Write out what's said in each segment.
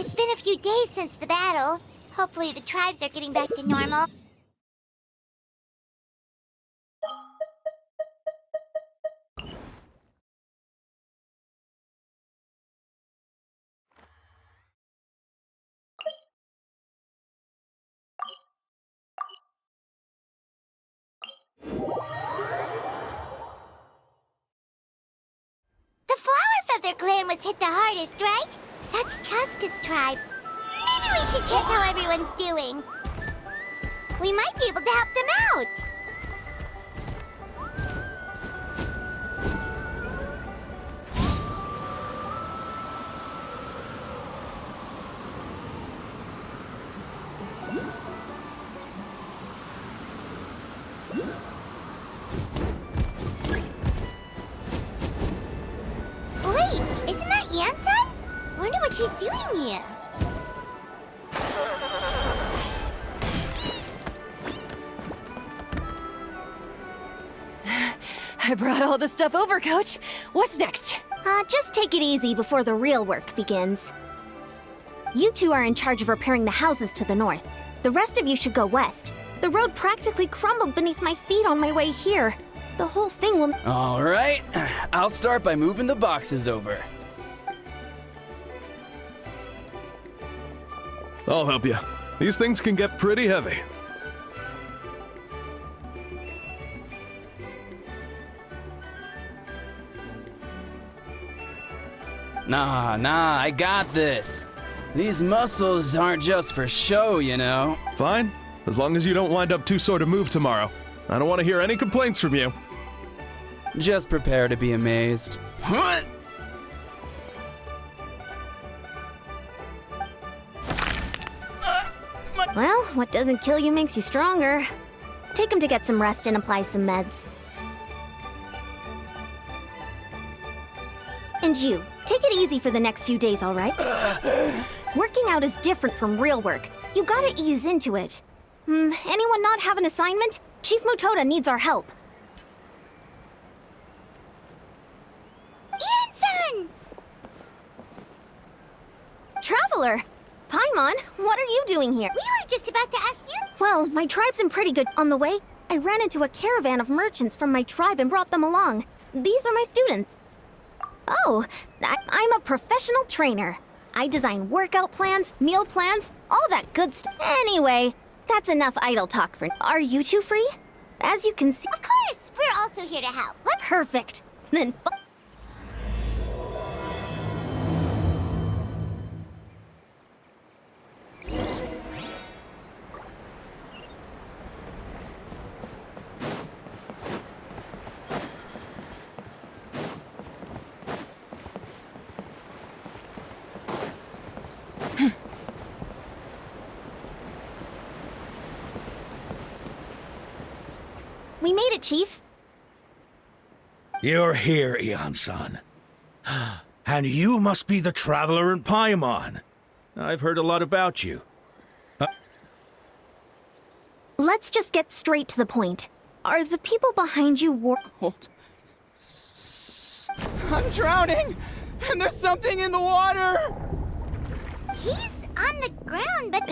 It's been a few days since the battle. Hopefully the tribes are getting back to normal. The Flower Feather clan was hit the hardest, right? That's Chaska's tribe. Maybe we should check how everyone's doing. We might be able to help them out. Wait, isn't that Yansan? Wonder what she's doing here. I brought all the stuff over, Coach. What's next? Just take it easy before the real work begins. You two are in charge of repairing the houses to the north. The rest of you should go west. The road practically crumbled beneath my feet on my way here. The whole thing will... All right, I'll start by moving the boxes over. I'll help you. These things can get pretty heavy. Nah, I got this. These muscles aren't just for show, you know. Fine, as long as you don't wind up too sore to move tomorrow. I don't want to hear any complaints from you. Just prepare to be amazed. What? Well, what doesn't kill you makes you stronger. Take him to get some rest and apply some meds. And you, take it easy for the next few days, all right? Working out is different from real work. You gotta ease into it. Anyone not have an assignment? Chief Mutoda needs our help. Yansan! Traveler! Paimon, what are you doing here? We were just about to ask you. Well, my tribe's in pretty good... On the way, I ran into a caravan of merchants from my tribe and brought them along. These are my students. Oh, I'm a professional trainer. I design workout plans, meal plans, all that good stuff. Anyway, that's enough idle talk for... Are you two free? As you can see... Of course, we're also here to help. What? Perfect. Then... We made it, Chief. You're here, Ian-san. And you must be the traveler in Paimon. I've heard a lot about you. Let's just get straight to the point. Are the people behind you Hold. I'm drowning! And there's something in the water! He's on the ground, but...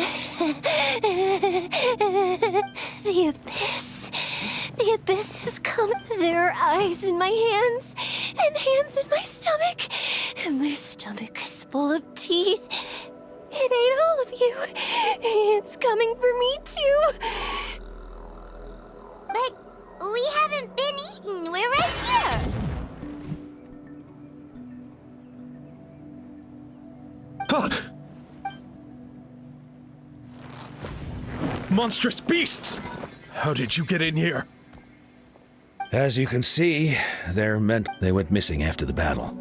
The abyss. The abyss has come. There are eyes in my hands, and hands in my stomach. And my stomach is full of teeth. It ate all of you. It's coming for me, too. But we haven't been eaten. We're right here. Monstrous beasts! How did you get in here? As you can see, they went missing after the battle.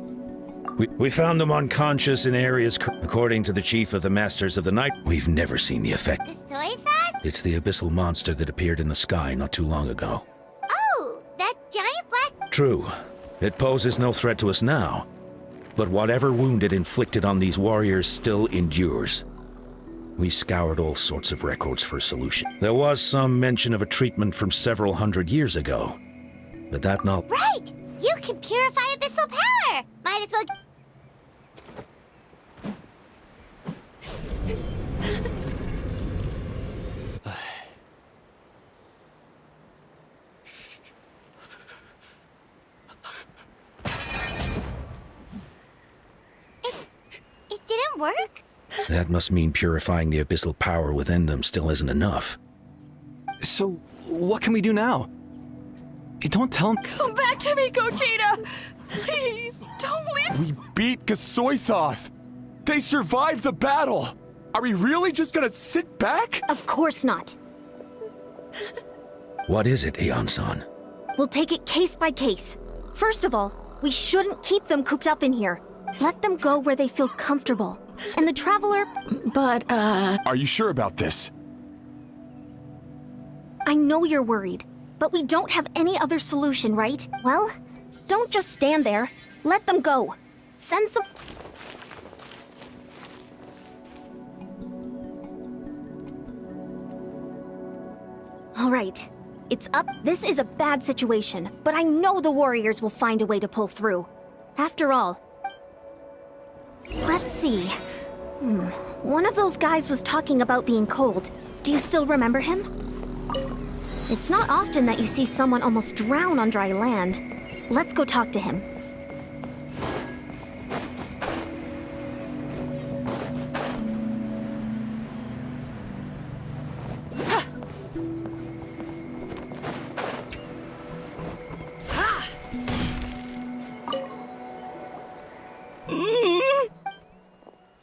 We found them unconscious in areas according to the chief of the Masters of the Night. We've never seen the effect. The soy fat? It's the abyssal monster that appeared in the sky not too long ago. Oh, that giant black... True. It poses no threat to us now. But whatever wound it inflicted on these warriors still endures. We scoured all sorts of records for a solution. There was some mention of a treatment from several hundred years ago. But that not... Right! You can purify abyssal power! Might as well... It didn't work? That must mean purifying the abyssal power within them still isn't enough. So, what can we do now? Don't tell him. Come back to me, Gogeta! Please, don't leave. We beat Gasoithoth! They survived the battle! Are we really just gonna sit back? Of course not. What is it, Aeon-san? We'll take it case by case. First of all, we shouldn't keep them cooped up in here. Let them go where they feel comfortable. And the Traveler... But, Are you sure about this? I know you're worried, but we don't have any other solution, right? Well, don't just stand there. Let them go. Send some... All right. It's up. This is a bad situation, but I know the warriors will find a way to pull through. After all... Let's see. One of those guys was talking about being cold. Do you still remember him? It's not often that you see someone almost drown on dry land. Let's go talk to him.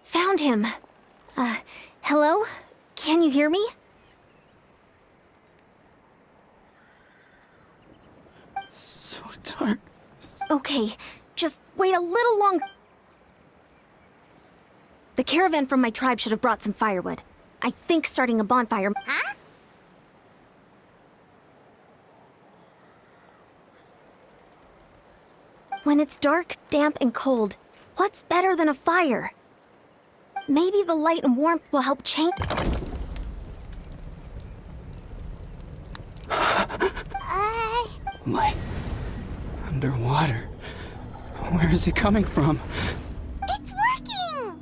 Found him. Hello? Can you hear me? So dark. Okay, just wait a little longer. The caravan from my tribe should have brought some firewood. I think starting a bonfire... Huh? When it's dark, damp, and cold, what's better than a fire? Maybe the light and warmth will help change... Light. Underwater. Where is it coming from? It's working!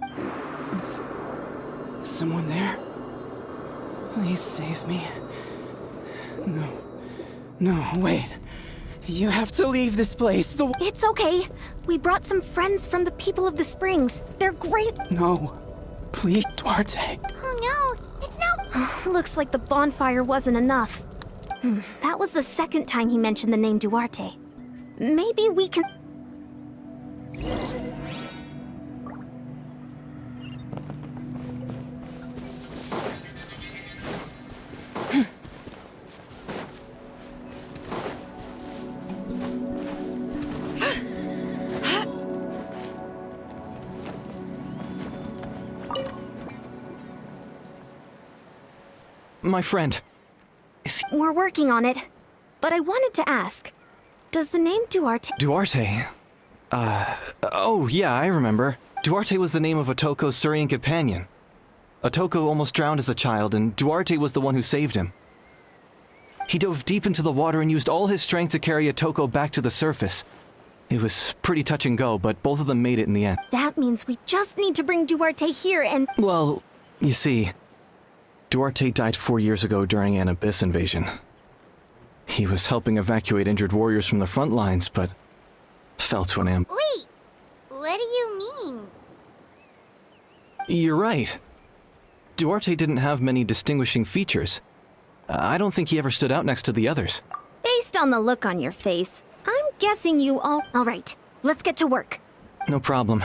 Is someone there? Please save me. No. No, wait. You have to leave this place. It's okay. We brought some friends from the people of the springs. They're great. No. Please, Duarte. Oh no, it's no... Looks like the bonfire wasn't enough. That was the second time he mentioned the name Duarte. Maybe we can... My friend. We're working on it. But I wanted to ask, does the name Duarte... Duarte? Oh yeah, I remember. Duarte was the name of Otoko's Surian companion. Otoko almost drowned as a child, and Duarte was the one who saved him. He dove deep into the water and used all his strength to carry Otoko back to the surface. It was pretty touch and go, but both of them made it in the end. That means we just need to bring Duarte here and... Well, you see, Duarte died 4 years ago during an abyss invasion. He was helping evacuate injured warriors from the front lines, but fell to an ambush. Wait, what do you mean? You're right. Duarte didn't have many distinguishing features. I don't think he ever stood out next to the others. Based on the look on your face, I'm guessing you all... All right, let's get to work. No problem.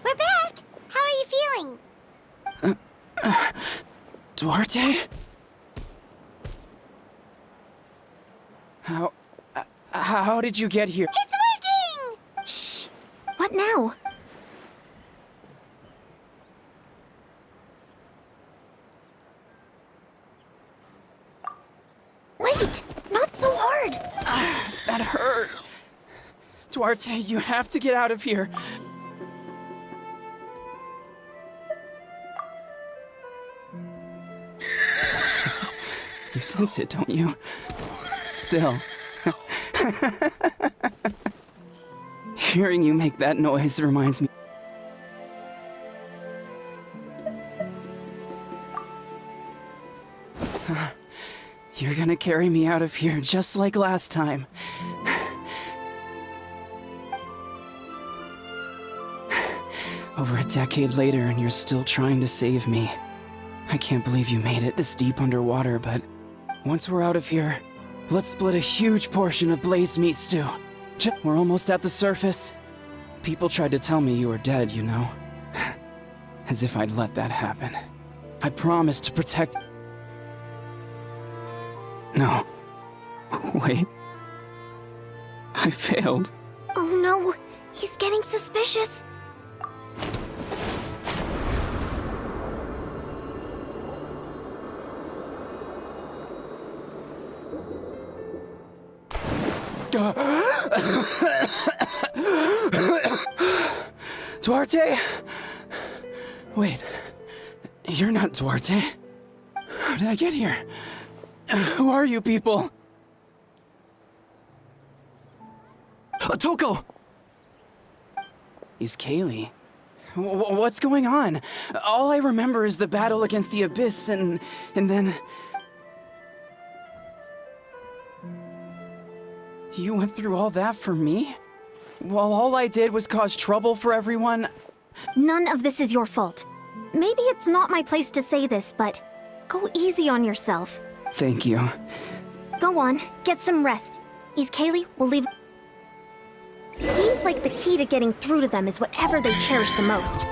We're back! How are you feeling? Duarte? How did you get here? It's working! Shh! What now? Wait! Not so hard! That hurt. Duarte, you have to get out of here. You sense it, don't you? Still. Hearing you make that noise reminds me. You're gonna carry me out of here just like last time. Over a decade later, and you're still trying to save me. I can't believe you made it this deep underwater, but once we're out of here, let's split a huge portion of blazed meat stew. We're almost at the surface. People tried to tell me you were dead, you know. As if I'd let that happen. I promised to protect... No. Wait. I failed. Oh no! He's getting suspicious! Duarte? Wait. You're not Duarte. How did I get here? Who are you people? Toko! He's Kaylee. What's going on? All I remember is the battle against the Abyss and then... You went through all that for me? While all I did was cause trouble for everyone? None of this is your fault. Maybe it's not my place to say this, but go easy on yourself. Thank you. Go on, get some rest. Kaylee will leave... Seems like the key to getting through to them is whatever they cherish the most.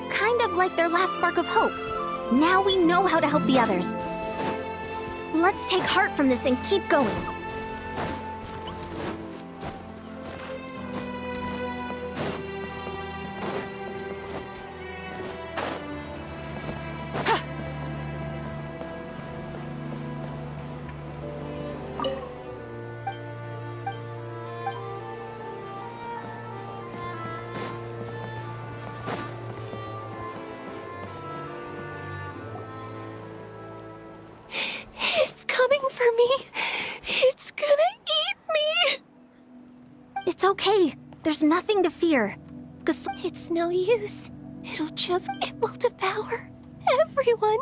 Kind of like their last spark of hope. Now we know how to help the others. Let's take heart from this and keep going. It's coming for me. There's nothing to fear. It's no use. It will devour everyone.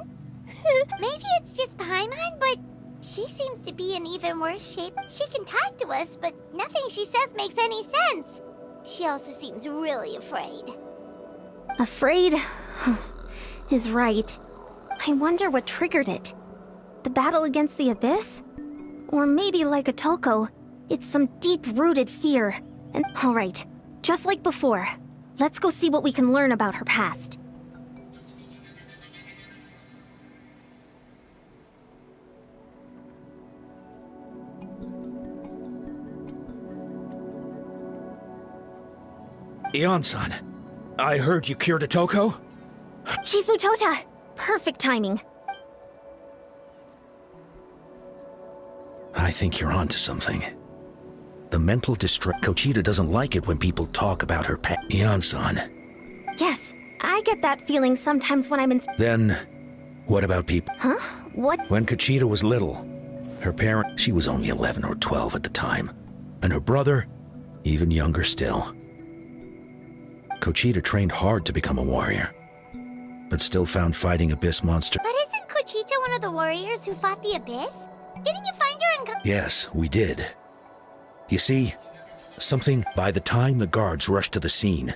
Maybe it's just Paimon, but she seems to be in even worse shape. She can talk to us, but nothing she says makes any sense. She also seems really afraid. Afraid is right. I wonder what triggered it. The battle against the Abyss? Or maybe like Otoko, it's some deep-rooted fear. And alright, just like before, let's go see what we can learn about her past. Ion-san, I heard you cured Otoko? Chief Mutota! Perfect timing. I think you're onto something. The mental distress. Kochita doesn't like it when people talk about her past. Ion-san. Yes, I get that feeling sometimes when I'm in... Then, what about people? Huh? What? When Kochita was little, her parent, she was only 11 or 12 at the time, and her brother, even younger still. Kochita trained hard to become a warrior, but still found fighting Abyss monster. But isn't Kochita one of the warriors who fought the Abyss? Didn't you find her in... Yes, we did. You see, by the time the guards rushed to the scene,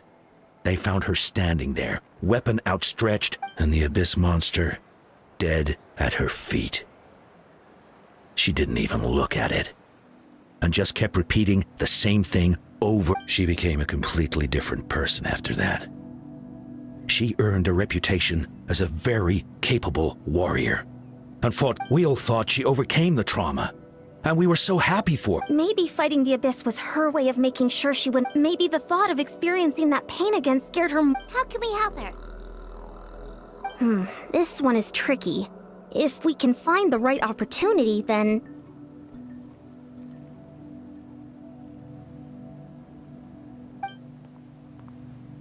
they found her standing there, weapon outstretched, and the Abyss monster dead at her feet. She didn't even look at it, and just kept repeating the same thing over. She became a completely different person after that. She earned a reputation as a very capable warrior, and we all thought she overcame the trauma, and we were so happy for her. Maybe fighting the Abyss was her way of making sure she wouldn't... Maybe the thought of experiencing that pain again scared her... How can we help her? This one is tricky. If we can find the right opportunity, then...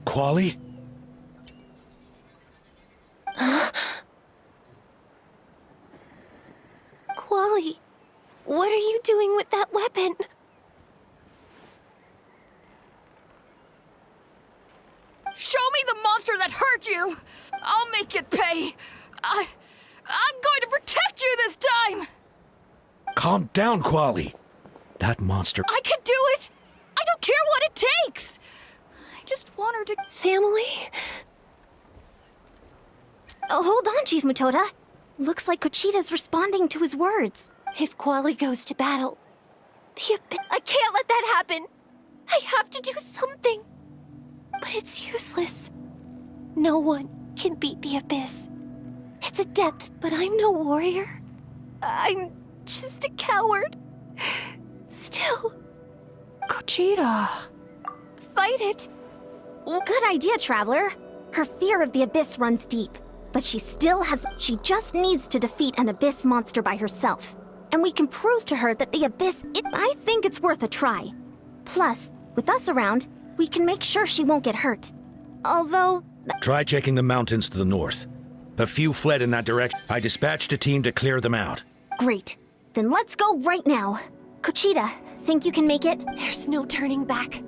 Quali? Quali, what are you doing with that weapon? Show me the monster that hurt you! I'll make it pay! I'm going to protect you this time! Calm down, Quali. That monster... I can do it! I don't care what it takes! I just want her to... Family? Oh, hold on, Chief Mutota. Looks like Kochita's responding to his words. If Quali goes to battle, I can't let that happen! I have to do something! But it's useless. No one can beat the Abyss. It's a death, but I'm no warrior. I'm just a coward. Still. Kochita... Fight it! Good idea, Traveler. Her fear of the Abyss runs deep, but she just needs to defeat an Abyss monster by herself. And we can prove to her that the Abyss... I think it's worth a try. Plus, with us around, we can make sure she won't get hurt. Although... Try checking the mountains to the north. A few fled in that direction. I dispatched a team to clear them out. Great. Then let's go right now. Kochita, think you can make it? There's no turning back.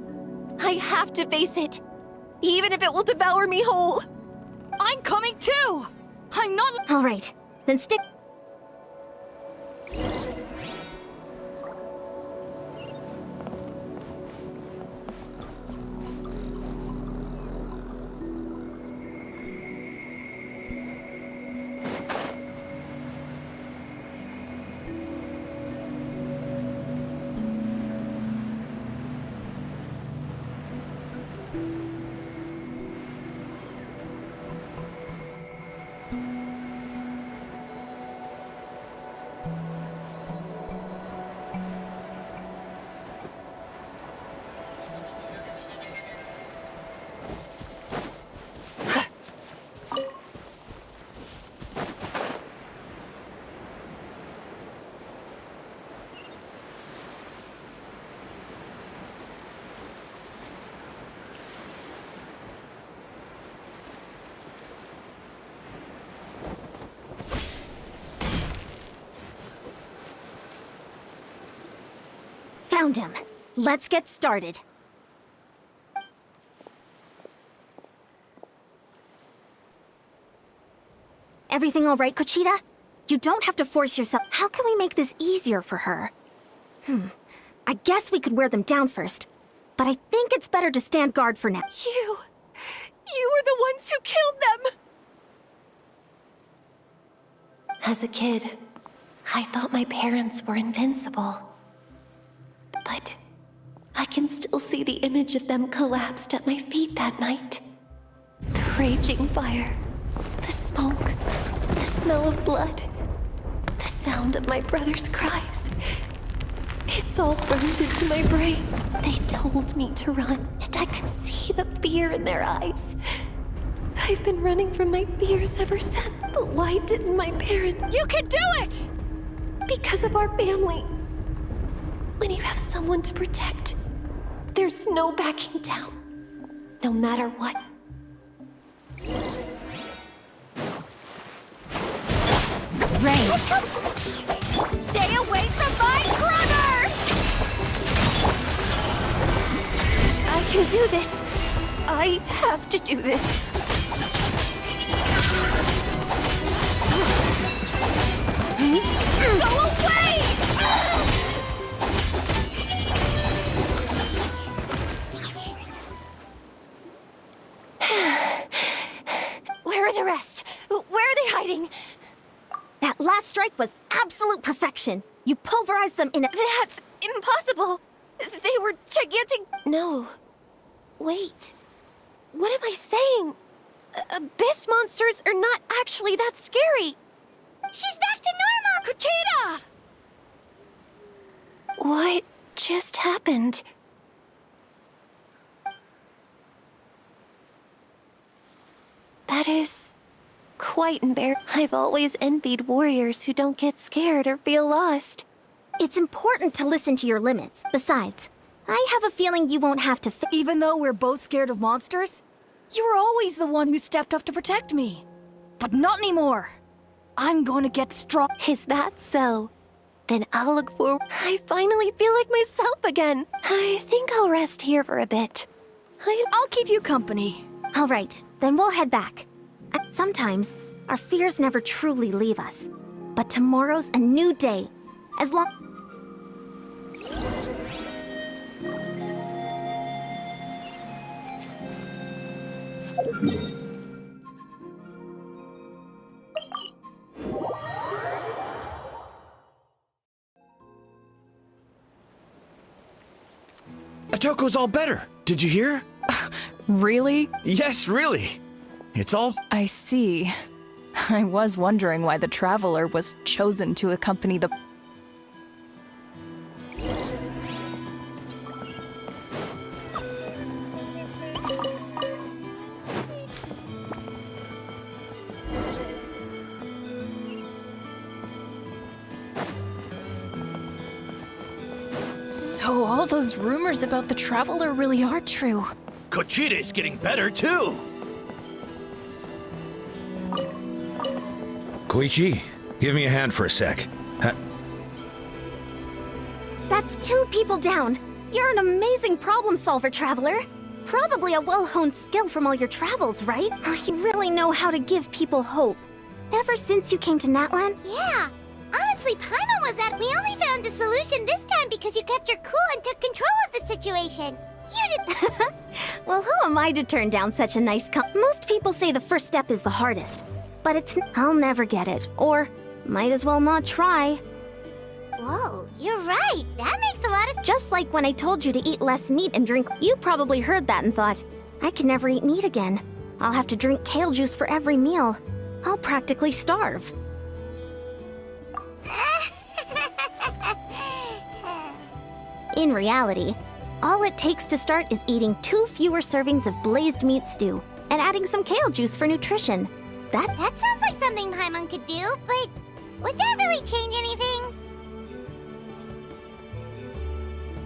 I have to face it. Even if it will devour me whole. I'm coming too! I'm not... All right. Then stick... Found him. Let's get started. Everything all right, Conchita? You don't have to force yourself. How can we make this easier for her? I guess we could wear them down first. But I think it's better to stand guard for now. You were the ones who killed them! As a kid, I thought my parents were invincible. But I can still see the image of them collapsed at my feet that night. The raging fire, the smoke, the smell of blood, the sound of my brother's cries. It's all burned into my brain. They told me to run, and I could see the fear in their eyes. I've been running from my fears ever since. But why didn't my parents? You can do it! Because of our family. When you have someone to protect, there's no backing down. No matter what. Rain. Stay away from my brother! I can do this. I have to do this. Go away! Where are the rest? Where are they hiding? That last strike was absolute perfection. You pulverized them in a... That's impossible. They were gigantic. No. Wait. What am I saying? Abyss monsters are not actually that scary. She's back to normal! Conchita! What just happened? That is quite embarrassing. I've always envied warriors who don't get scared or feel lost. It's important to listen to your limits. Besides, I have a feeling you won't have to Even though we're both scared of monsters, you were always the one who stepped up to protect me. But not anymore. I'm going to get strong. Is that so? Then I'll look forward. I finally feel like myself again. I think I'll rest here for a bit. I'll keep you company. All right, then we'll head back. Sometimes, our fears never truly leave us. But tomorrow's a new day. As long... Atoko's all better. Did you hear? Really? Yes, really. It's all... I see. I was wondering why the Traveler was chosen to accompany the... So all those rumors about the Traveler really are true. Conchita's getting better, too. Koichi, give me a hand for a sec. That's 2 people down. You're an amazing problem solver, Traveler. Probably a well-honed skill from all your travels, right? You really know how to give people hope. Ever since you came to Natlan? Yeah. Honestly, Paimon was at... We only found a solution this time because you kept your cool and took control of the situation. You did... Well, who am I to turn down such a nice Most people say the first step is the hardest. But I'll never get it. Or, might as well not try. Whoa, you're right. That makes a lot of... Just like when I told you to eat less meat and drink... You probably heard that and thought, I can never eat meat again. I'll have to drink kale juice for every meal. I'll practically starve. In reality, all it takes to start is eating 2 fewer servings of blazed meat stew and adding some kale juice for nutrition. That sounds like something Paimon could do, but would that really change anything?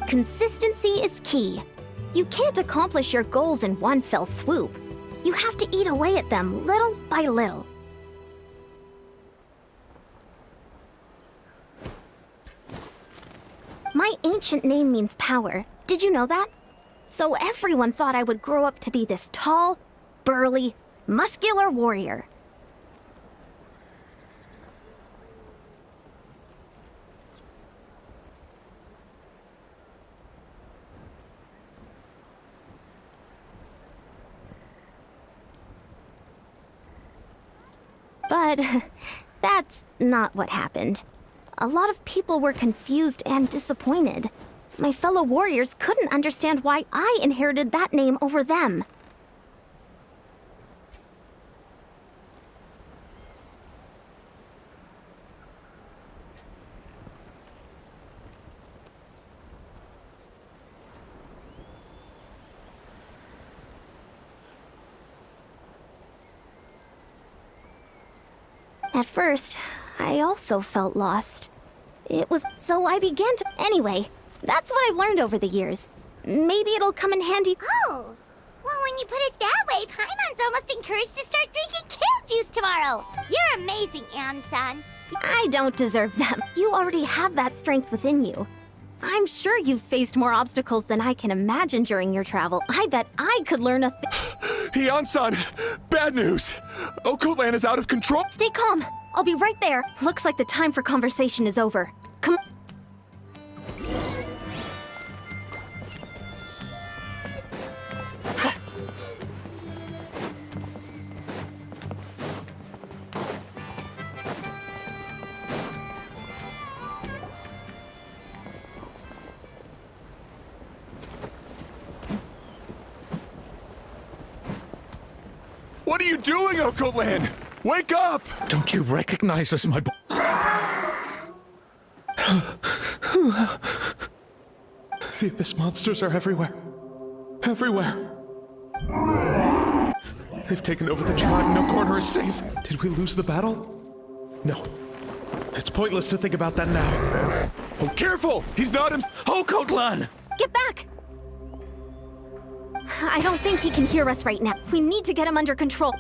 Consistency is key. You can't accomplish your goals in one fell swoop. You have to eat away at them little by little. My ancient name means power. Did you know that? So everyone thought I would grow up to be this tall, burly, muscular warrior. But that's not what happened. A lot of people were confused and disappointed. My fellow warriors couldn't understand why I inherited that name over them. At first, I also felt lost. It was so I began to... Anyway, that's what I've learned over the years. Maybe it'll come in handy. Oh, well, when you put it that way, Paimon's almost encouraged to start drinking kale juice tomorrow. You're amazing, Ansan. I don't deserve them. You already have that strength within you. I'm sure you've faced more obstacles than I can imagine during your travel. I bet I could learn a Hyan-san, bad news. Okotland is out of control. Stay calm. I'll be right there. Looks like the time for conversation is over. Come. What are you doing, Okotland? Wake up! Don't you recognize us, my boy? The Abyss monsters are everywhere. Everywhere. They've taken over the tribe. No corner is safe. Did we lose the battle? No. It's pointless to think about that now. Oh, careful! He's not him. Okotland! Get back! I don't think he can hear us right now. We need to get him under control.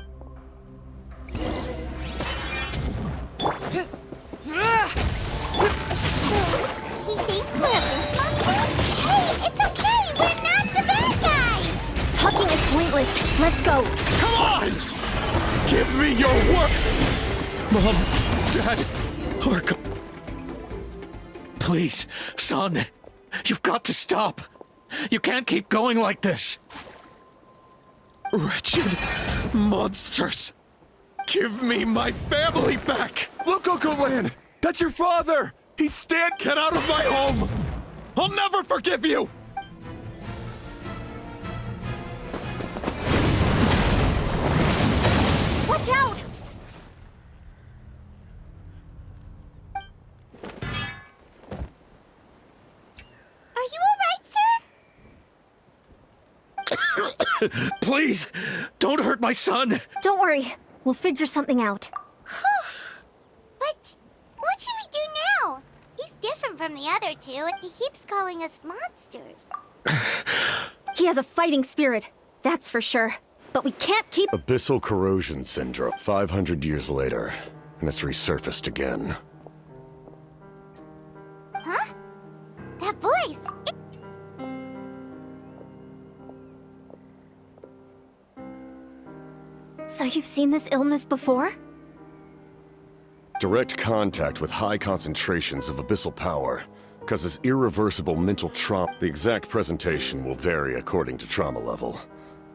He thinks we're responsible. Hey, it's okay. We're not the bad guys. Talking is pointless. Let's go. Come on! Give me your work! Mom, Dad, Orko. Please, son, you've got to stop. You can't keep going like this. Wretched monsters. Give me my family back. Look, Okotland! That's your father! He's Get out of my home. I'll never forgive you. Watch out! Are you all right, sir? Please, don't hurt my son. Don't worry. We'll figure something out. But what should we do now? He's different from the other two. He keeps calling us monsters. He has a fighting spirit, that's for sure. But we can't keep... Abyssal corrosion syndrome. 500 years later, and it's resurfaced again. Huh? That voice! So you've seen this illness before? Direct contact with high concentrations of abyssal power causes irreversible mental trauma. The exact presentation will vary according to trauma level.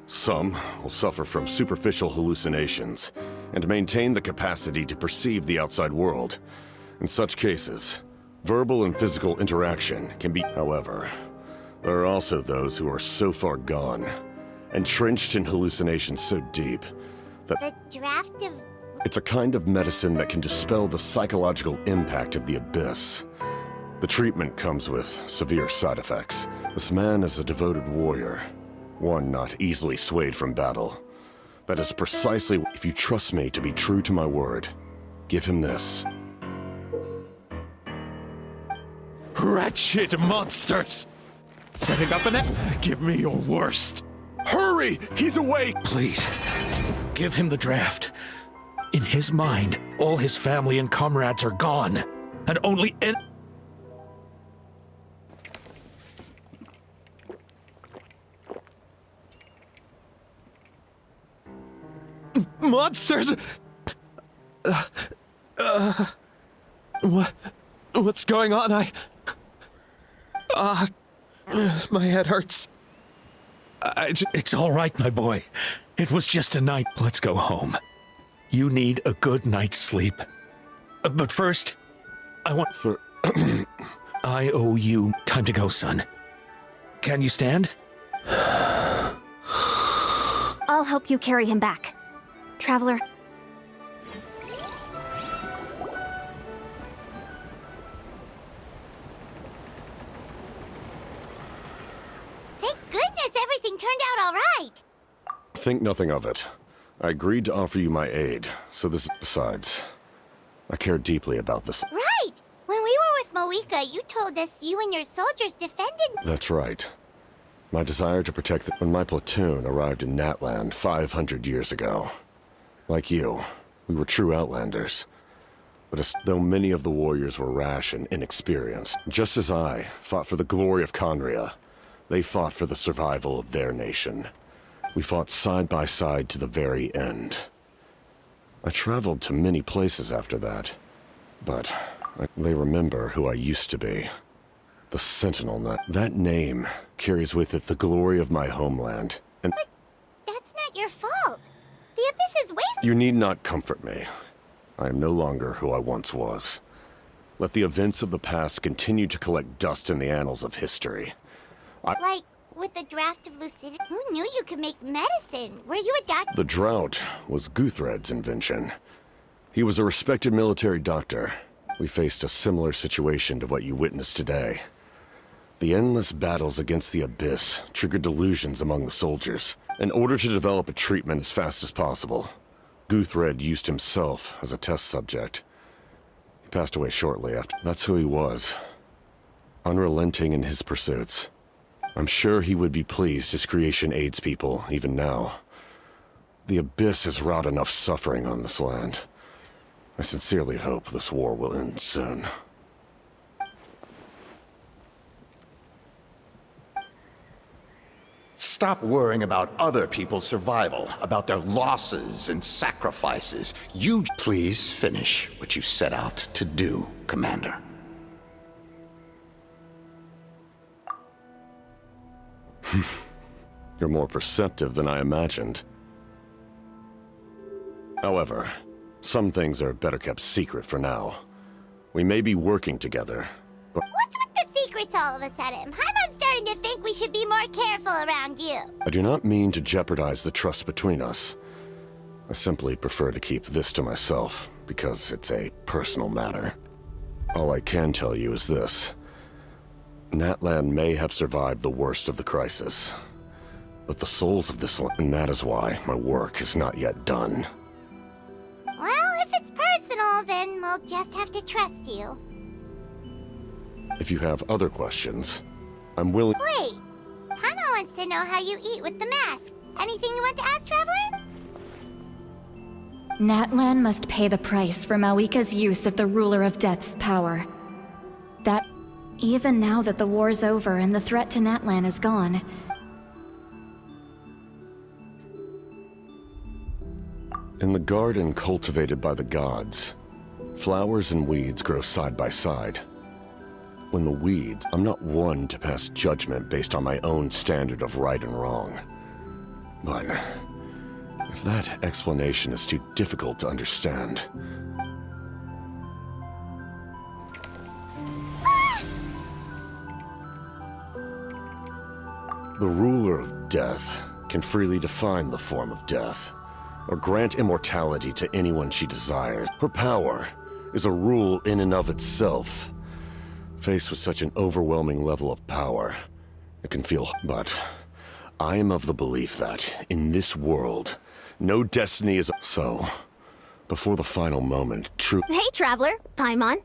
Some will suffer from superficial hallucinations and maintain the capacity to perceive the outside world. In such cases, verbal and physical interaction can be... However, there are also those who are so far gone, entrenched in hallucinations so deep, that... The draft of... It's a kind of medicine that can dispel the psychological impact of the abyss. The treatment comes with severe side effects. This man is a devoted warrior, one not easily swayed from battle. That is precisely... If you trust me to be true to my word, give him this. Wretched monsters. Setting up an... Give me your worst. Hurry! He's awake! Please, give him the draft. In his mind, all his family and comrades are gone, and only in... Monsters! What's going on? My head hurts. It's all right, my boy. It was just a night. Let's go home. You need a good night's sleep. But first, I want... I owe you time to go, son. Can you stand? I'll help you carry him back. Traveler. Thank goodness everything turned out all right. Think nothing of it. I agreed to offer you my aid, so this is... Besides, I care deeply about this. Right! When we were with Moika, you told us you and your soldiers defended... That's right. My desire to protect the... When my platoon arrived in Natland 500 years ago. Like you, we were true outlanders. But as though many of the warriors were rash and inexperienced, just as I fought for the glory of Conria, they fought for the survival of their nation. We fought side by side to the very end. I traveled to many places after that, but they remember who I used to be. The Sentinel. That name carries with it the glory of my homeland, and... But that's not your fault. The Abyss is wasted. You need not comfort me. I am no longer who I once was. Let the events of the past continue to collect dust in the annals of history. Like, with the draft of lucidity? Who knew you could make medicine? Were you a doctor? The drought was Guthred's invention. He was a respected military doctor. We faced a similar situation to what you witnessed today. The endless battles against the Abyss triggered delusions among the soldiers. In order to develop a treatment as fast as possible, Guthred used himself as a test subject. He passed away shortly after. That's who he was. Unrelenting in his pursuits. I'm sure he would be pleased his creation aids people, even now. The Abyss has wrought enough suffering on this land. I sincerely hope this war will end soon. Stop worrying about other people's survival, about their losses and sacrifices. You please finish what you set out to do, Commander. You're more perceptive than I imagined. However, some things are better kept secret for now. We may be working together, but... What's with the secrets all of a sudden? I'm starting to think we should be more careful around you. I do not mean to jeopardize the trust between us. I simply prefer to keep this to myself, because it's a personal matter. All I can tell you is this. Natland may have survived the worst of the crisis, but the souls of this land, and that is why my work is not yet done. Well, if it's personal, then we'll just have to trust you. If you have other questions, I'm willing... Wait! Paimon wants to know how you eat with the mask. Anything you want to ask, Traveler? Natlan must pay the price for Mawika's use of the Ruler of Death's power. That... Even now that the war's over and the threat to Natlan is gone... In the garden cultivated by the gods, flowers and weeds grow side by side. When the weeds, I'm not one to pass judgment based on my own standard of right and wrong. But if that explanation is too difficult to understand... The Ruler of Death can freely define the form of death, or grant immortality to anyone she desires. Her power is a rule in and of itself. Faced with such an overwhelming level of power, it can feel... But I am of the belief that, in this world, no destiny is... So, before the final moment, true... Hey, Traveler. Paimon.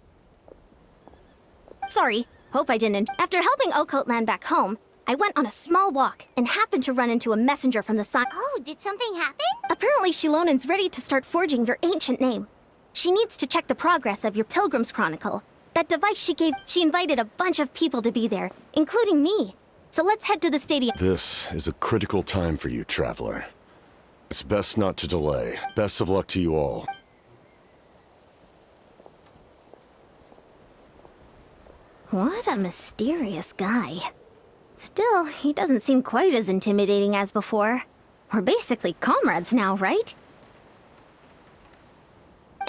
Sorry, hope I didn't... After helping Okot land back home, I went on a small walk and happened to run into a messenger from the side. Oh, did something happen? Apparently Shilonen's ready to start forging your ancient name. She needs to check the progress of your Pilgrim's Chronicle. That device she invited a bunch of people to be there, including me. So let's head to the stadium. This is a critical time for you, Traveler. It's best not to delay. Best of luck to you all. What a mysterious guy. Still, he doesn't seem quite as intimidating as before. We're basically comrades now, right?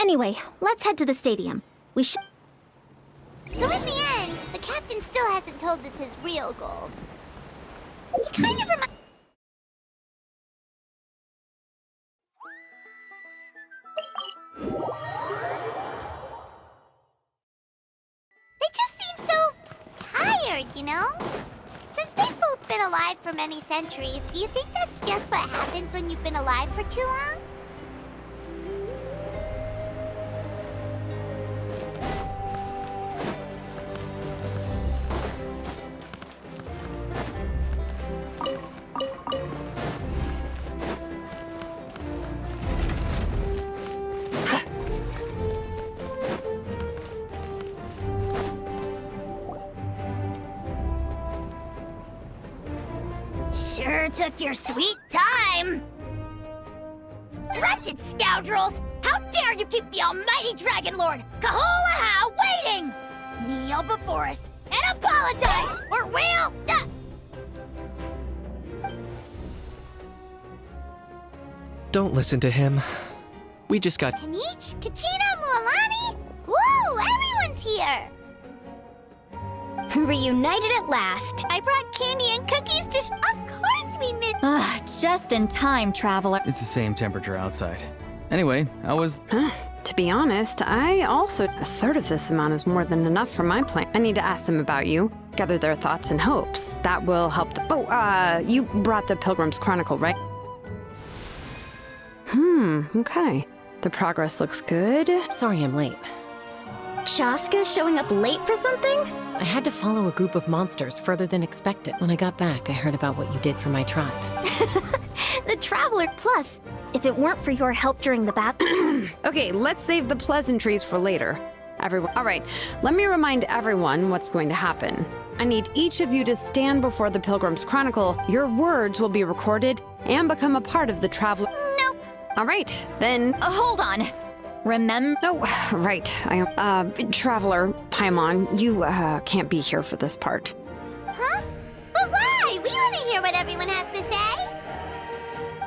Anyway, let's head to the stadium. We should. So in the end, the captain still hasn't told us his real goal. He kind of reminds... They just seem so tired, you know? Since they've both been alive for many centuries, do you think that's just what happens when you've been alive for too long? Sure took your sweet time! Wretched scoundrels! How dare you keep the almighty Dragon Lord, Kaholaha, waiting! Kneel before us and apologize, or we'll... Don't listen to him. We just got... Kanich, Kachina, Mualani? Woo! Everyone's here! Reunited at last. I brought candy and cookies to Of course we missed... Ah, just in time, traveler. It's the same temperature outside. Anyway, how was... To be honest, I also... A third of this amount is more than enough for my plan. I need to ask them about you, gather their thoughts and hopes. That will help you brought the Pilgrim's Chronicle, right? Okay. The progress looks good. Sorry I'm late. Chaska showing up late for something? I had to follow a group of monsters further than expected. When I got back, I heard about what you did for my tribe. The Traveler Plus. If it weren't for your help during the battle... Okay, let's save the pleasantries for later. All right, let me remind everyone what's going to happen. I need each of you to stand before the Pilgrim's Chronicle. Your words will be recorded and become a part of the Traveler... Nope. All right, then... Hold on. Remember... Oh, right. Traveler, Paimon, you, can't be here for this part. Huh? But why? We want to hear what everyone has to say.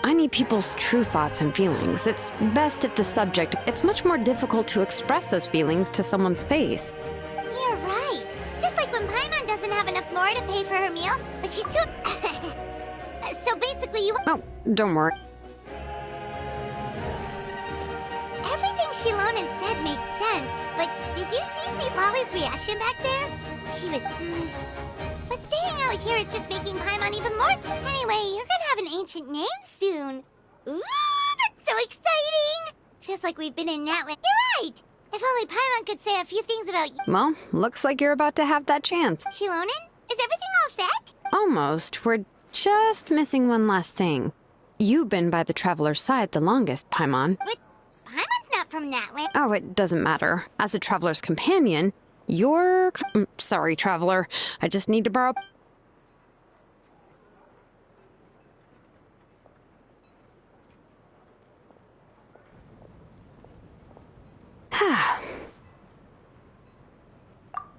I need people's true thoughts and feelings. It's best if the subject... It's much more difficult to express those feelings to someone's face. You're right. Just like when Paimon doesn't have enough lore to pay for her meal, but she's too... So basically you... Oh, don't worry. Everything Shilonen said made sense, but did you see Lolly's reaction back there? She was, But staying out here is just making Paimon even more... Anyway, you're gonna have an ancient name soon. Ooh, that's so exciting! Feels like we've been in Natland. You're right! If only Paimon could say a few things about you. Well, looks like you're about to have that chance. Shilonen, is everything all set? Almost. We're just missing one last thing. You've been by the Traveler's side the longest, Paimon. But Paimon's not from Natland. Oh, it doesn't matter. As a Traveler's companion, you're... Sorry, Traveler. I just need to borrow...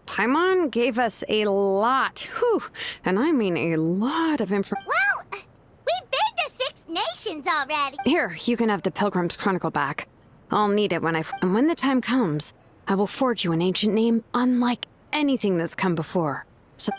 Paimon gave us a lot, and I mean a lot of information. Well, we've been to 6 nations already. Here, you can have the Pilgrim's Chronicle back. I'll need it and when the time comes, I will forge you an ancient name unlike anything that's come before. So...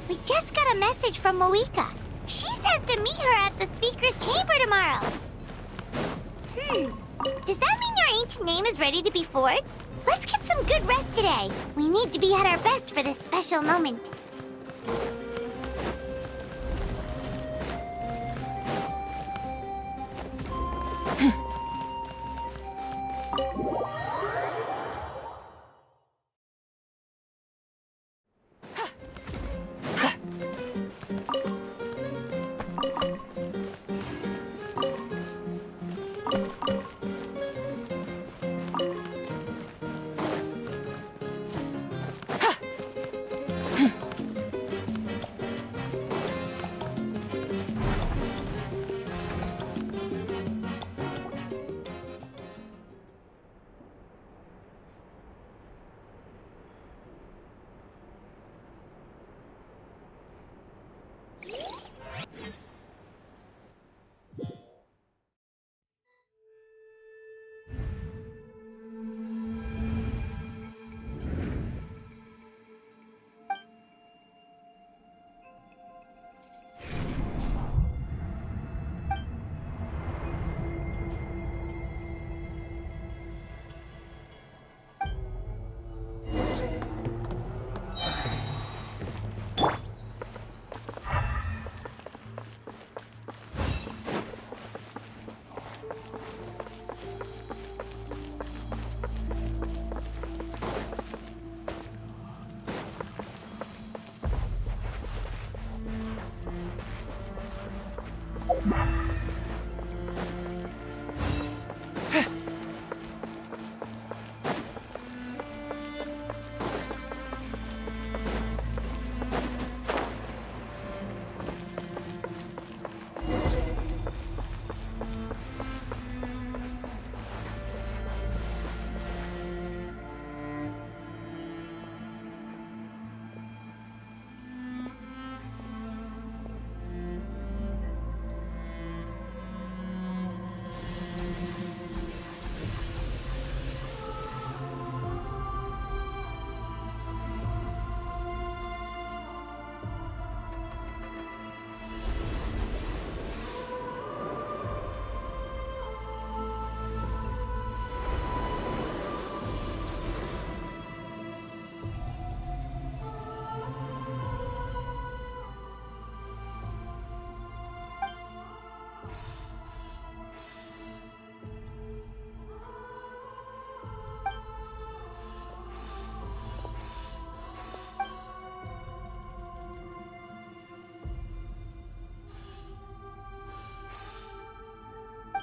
We just got a message from Moika. She says to meet her at the Speaker's Chamber tomorrow. Does that mean your ancient name is ready to be forged? Let's get some good rest today. We need to be at our best for this special moment.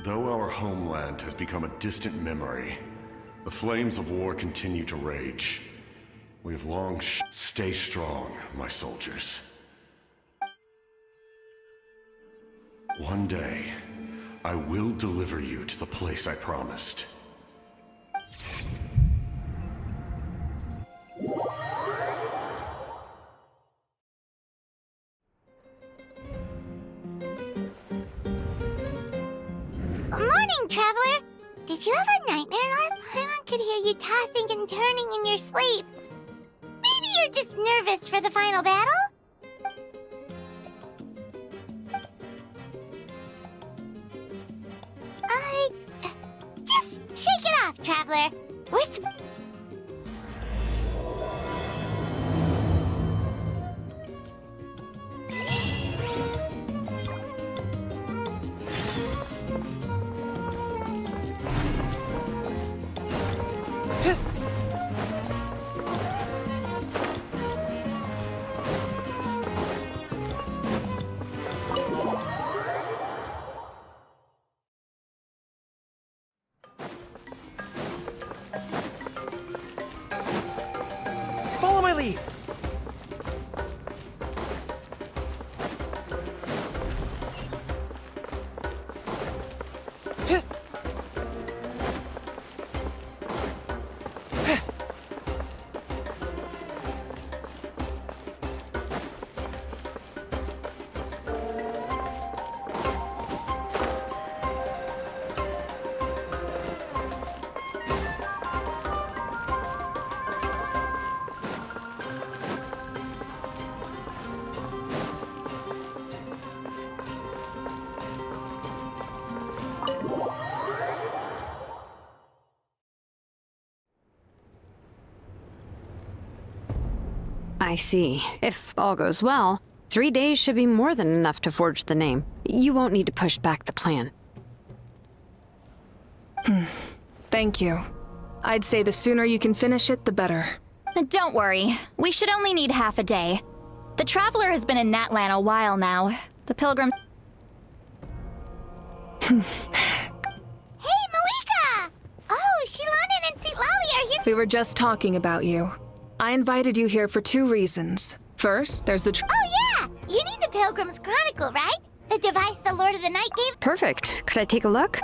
Though our homeland has become a distant memory, the flames of war continue to rage. We have long stay strong, my soldiers. One day, I will deliver you to the place I promised. Morning, Traveler! Did you have a nightmare last time? I could hear you tossing and turning in your sleep. Maybe you're just nervous for the final battle? Just shake it off, Traveler. I see. If all goes well, 3 days should be more than enough to forge the name. You won't need to push back the plan. Thank you. I'd say the sooner you can finish it, the better. Don't worry. We should only need half a day. The Traveler has been in Natlan a while now. The Pilgrim... Hey, Malika! Oh, Shilonen and St. Lolly are here. We were just talking about you. I invited you here for 2 reasons. First, there's the Oh, yeah! You need the Pilgrim's Chronicle, right? The device the Lord of the Night gave... Perfect. Could I take a look?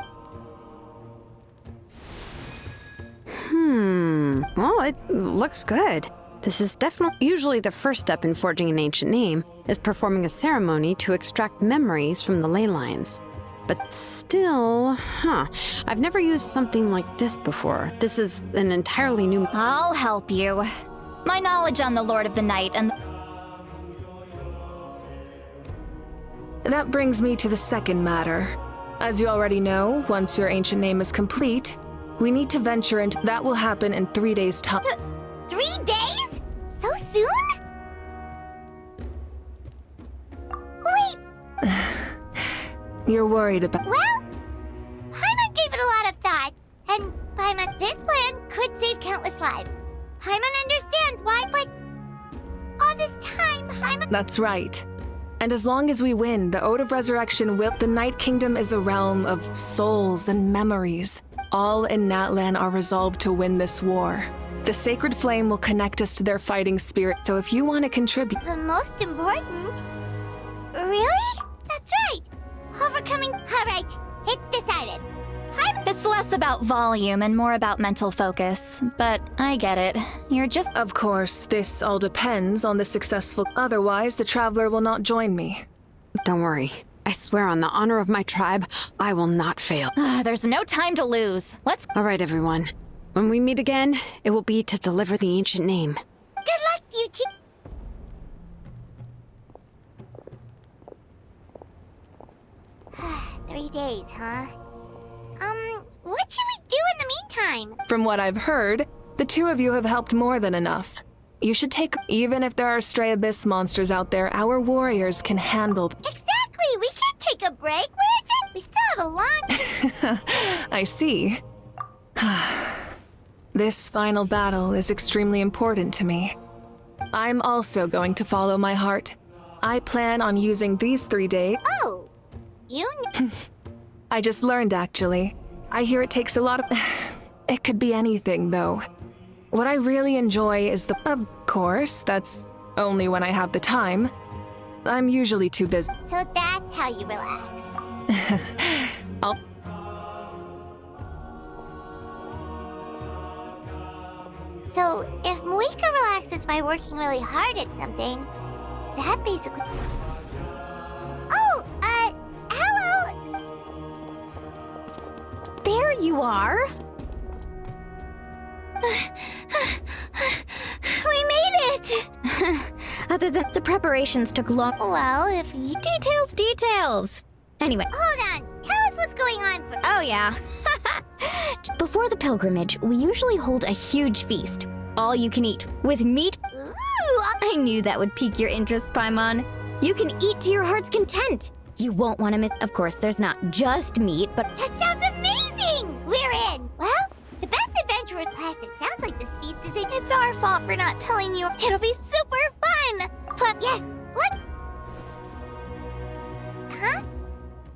Well, it looks good. This is definitely... Usually the first step in forging an ancient name is performing a ceremony to extract memories from the ley lines. But still, I've never used something like this before. This is an entirely new... I'll help you. My knowledge on the Lord of the Night and... That brings me to the second matter. As you already know, once your ancient name is complete, we need to venture into... That will happen in 3 days' time. 3 days? So soon? Wait, You're worried about... well, Paimon gave it a lot of thought, and Paimon, this plan could save countless lives. Paimon understands why, but all this time, Paimon... That's right. And as long as we win, the Ode of Resurrection will... The Night Kingdom is a realm of souls and memories. All in Natlan are resolved to win this war. The Sacred Flame will connect us to their fighting spirit, so if you want to contribute... The most important? Really? That's right. Overcoming... All right, it's decided. It's less about volume and more about mental focus, but I get it. You're just... Of course, this all depends on the successful... Otherwise, the Traveler will not join me. Don't worry. I swear on the honor of my tribe, I will not fail. There's no time to lose. Let's... All right, everyone. When we meet again, it will be to deliver the ancient name. Good luck, you two. Three days, huh? What should we do in the meantime? From what I've heard, the 2 of you have helped more than enough. You should take... Even if there are stray abyss monsters out there, our warriors can handle... Exactly! We can't take a break. We still have a lot... I see. This final battle is extremely important to me. I'm also going to follow my heart. I plan on using these 3 days... Oh! You... I just learned, actually. I hear it takes a lot of... It could be anything, though. What I really enjoy is the... Of course, that's only when I have the time. I'm usually too busy. So that's how you relax. So, if Moika relaxes by working really hard at something, that basically... Oh, hello! There you are! We made it! Other than the preparations took long... Well, if you... Details! Anyway. Hold on! Tell us what's going on for... Oh, yeah. Before the pilgrimage, we usually hold a huge feast. All you can eat, with meat. Ooh, I knew that would pique your interest, Paimon. You can eat to your heart's content. You won't want to miss... Of course, there's not just meat, but... That sounds amazing! We're in! Well, the best adventurer's pass, it sounds like this feast is a... It's our fault for not telling you. It'll be super fun! But yes, what? Huh?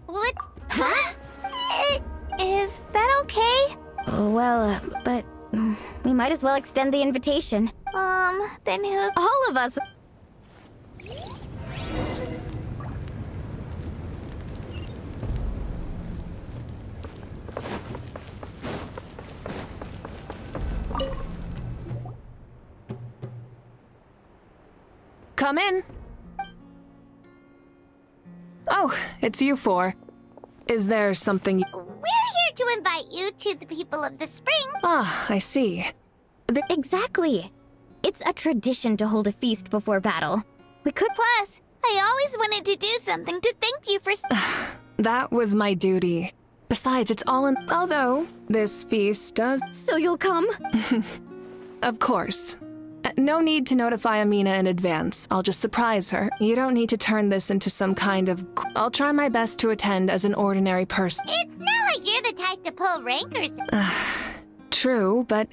What's... Huh? Is that okay? Well, but... we might as well extend the invitation. Then who's... All of us! Come in. Oh, it's you 4. Is there something... We're here to invite you to the people of the spring. Ah, I see. Exactly. It's a tradition to hold a feast before battle. We could... Plus, I always wanted to do something to thank you for... That was my duty. Besides, it's all in... Although, this feast does... So you'll come? Of course. No need to notify Amina in advance. I'll just surprise her. You don't need to turn this into some kind of... I'll try my best to attend as an ordinary person. It's not like you're the type to pull rank or something. True, but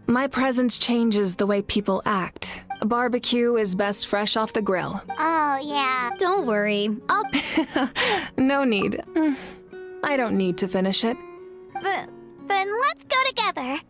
my presence changes the way people act. A barbecue is best fresh off the grill. Oh, yeah. Don't worry. I'll... No need. I don't need to finish it. Then let's go together.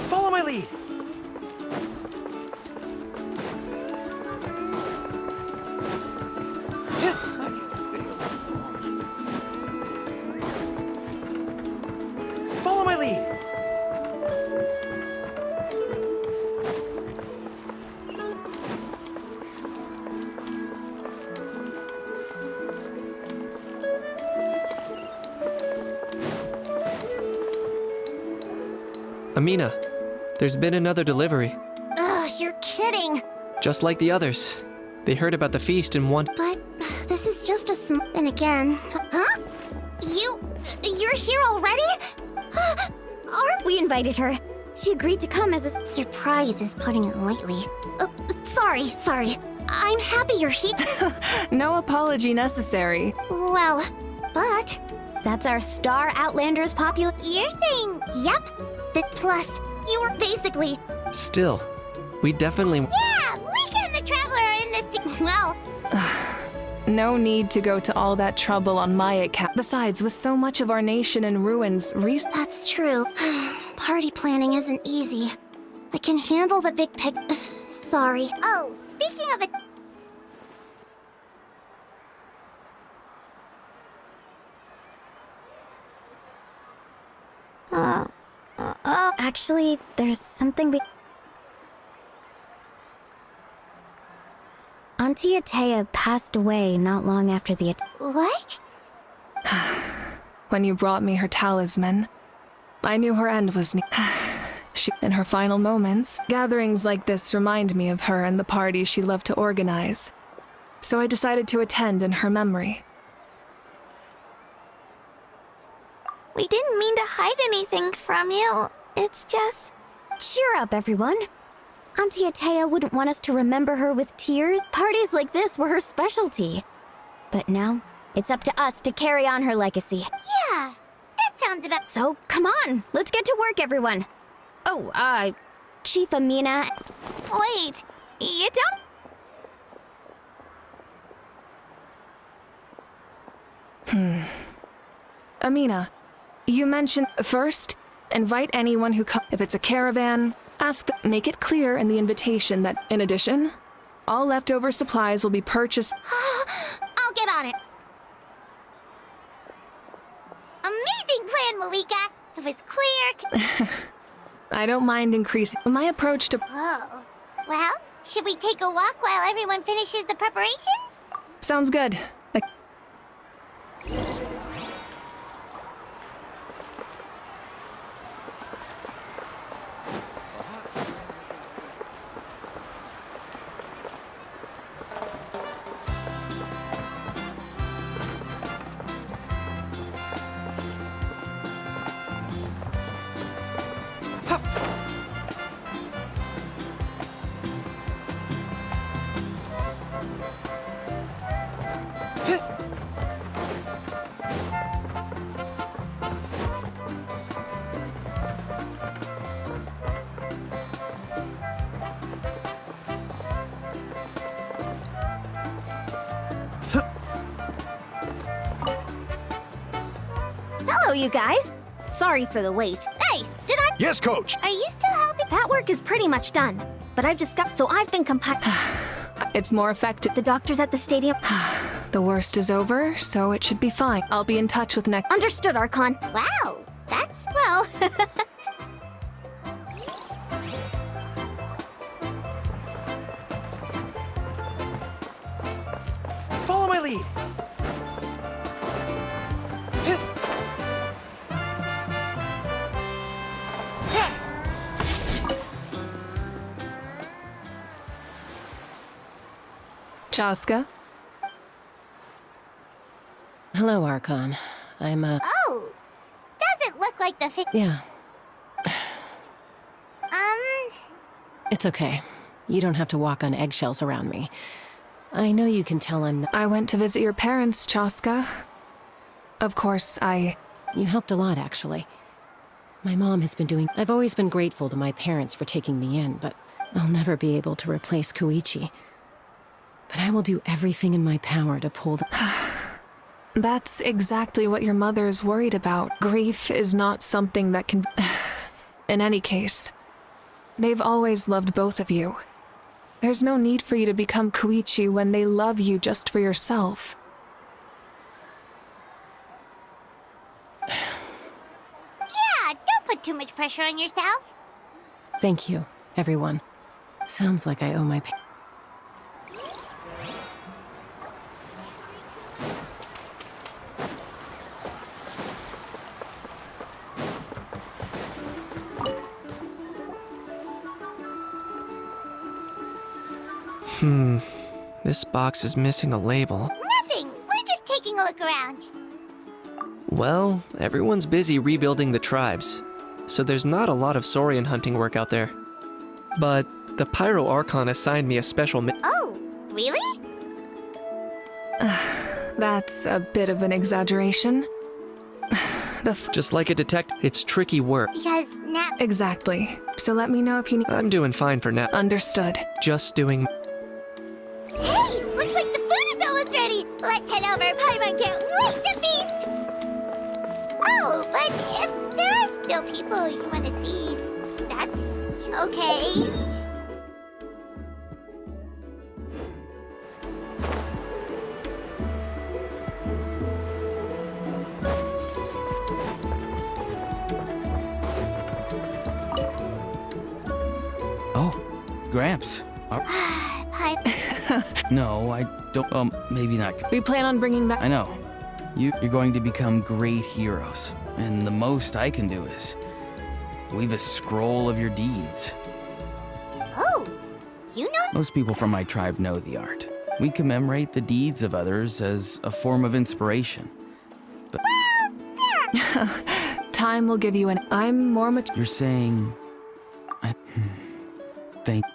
Follow my lead. Follow my lead. Amina, there's been another delivery. Ugh, you're kidding. Just like the others. They heard about the feast and want... But this is just a And again. Huh? You're here already? We invited her. She agreed to come as a... Surprise is putting it lightly. Sorry. I'm happy you're here. No apology necessary. Well, but... That's our star Outlander's popular... You're saying... Yep. Plus, you were basically... Still, we definitely... Yeah, we and the Traveler are in this well... No need to go to all that trouble on my account. Besides, with so much of our nation in ruins, That's true. Party planning isn't easy. I can handle the big pic... Sorry. Oh, speaking of it... Actually, there's something Auntie Atea passed away not long after the What? When you brought me her talisman, I knew her end was near. In her final moments, gatherings like this remind me of her and the parties she loved to organize. So I decided to attend in her memory. We didn't mean to hide anything from you. It's just... Cheer up, everyone. Auntie Atea wouldn't want us to remember her with tears. Parties like this were her specialty. But now, it's up to us to carry on her legacy. Yeah, that sounds about... So, come on, let's get to work, everyone. Oh, Chief Amina... Wait, you don't... Amina, you mentioned first, invite anyone who comes. If it's a caravan, ask them. Make it clear in the invitation that, in addition, all leftover supplies will be purchased. I'll get on it. Amazing plan, Malika. It was clear. I don't mind increasing my approach to... Oh. Well, should we take a walk while everyone finishes the preparations? Sounds good. Hello, you guys. Sorry for the wait. Hey, Did I? Yes, Coach! Are you still helping? That work is pretty much done. But I've discovered, so I've been It's more effective. The doctors at the stadium. The worst is over, so it should be fine. I'll be in touch with next. Understood, Archon. Wow, that's... Well... Follow my lead. Chaska? Hello, Archon. I'm, Oh! Doesn't look like the Yeah, Um... it's okay. You don't have to walk on eggshells around me. I know you can tell I'm not... I went to visit your parents, Chaska. Of course, You helped a lot, actually. My mom has been doing... I've always been grateful to my parents for taking me in, but I'll never be able to replace Koichi. But I will do everything in my power to pull the... That's exactly what your mother's worried about. Grief is not something that can... In any case, they've always loved both of you. There's no need for you to become Koichi when they love you just for yourself. Yeah, don't put too much pressure on yourself. Thank you, everyone. Sounds like I owe my... This box is missing a label. Nothing! We're just taking a look around. Well, everyone's busy rebuilding the tribes, so there's not a lot of saurian hunting work out there. But the Pyro Archon assigned me a special Oh, really? That's a bit of an exaggeration. Just like a it's tricky work. Because now... Exactly. So let me know if you need... I'm doing fine for now. Understood. Just doing... Hey, looks like the food is almost ready. Let's head over. Paimon can't wait to feast. Oh, but if there are still people you want to see, that's okay. Gramps. Paimon. No, I don't. Maybe not. We plan on bringing back... I know. You're going to become great heroes, and the most I can do is weave a scroll of your deeds. Oh, you know... Most people from my tribe know the art. We commemorate the deeds of others as a form of inspiration. But Time will give you an... I'm more mature... You're saying... Thank...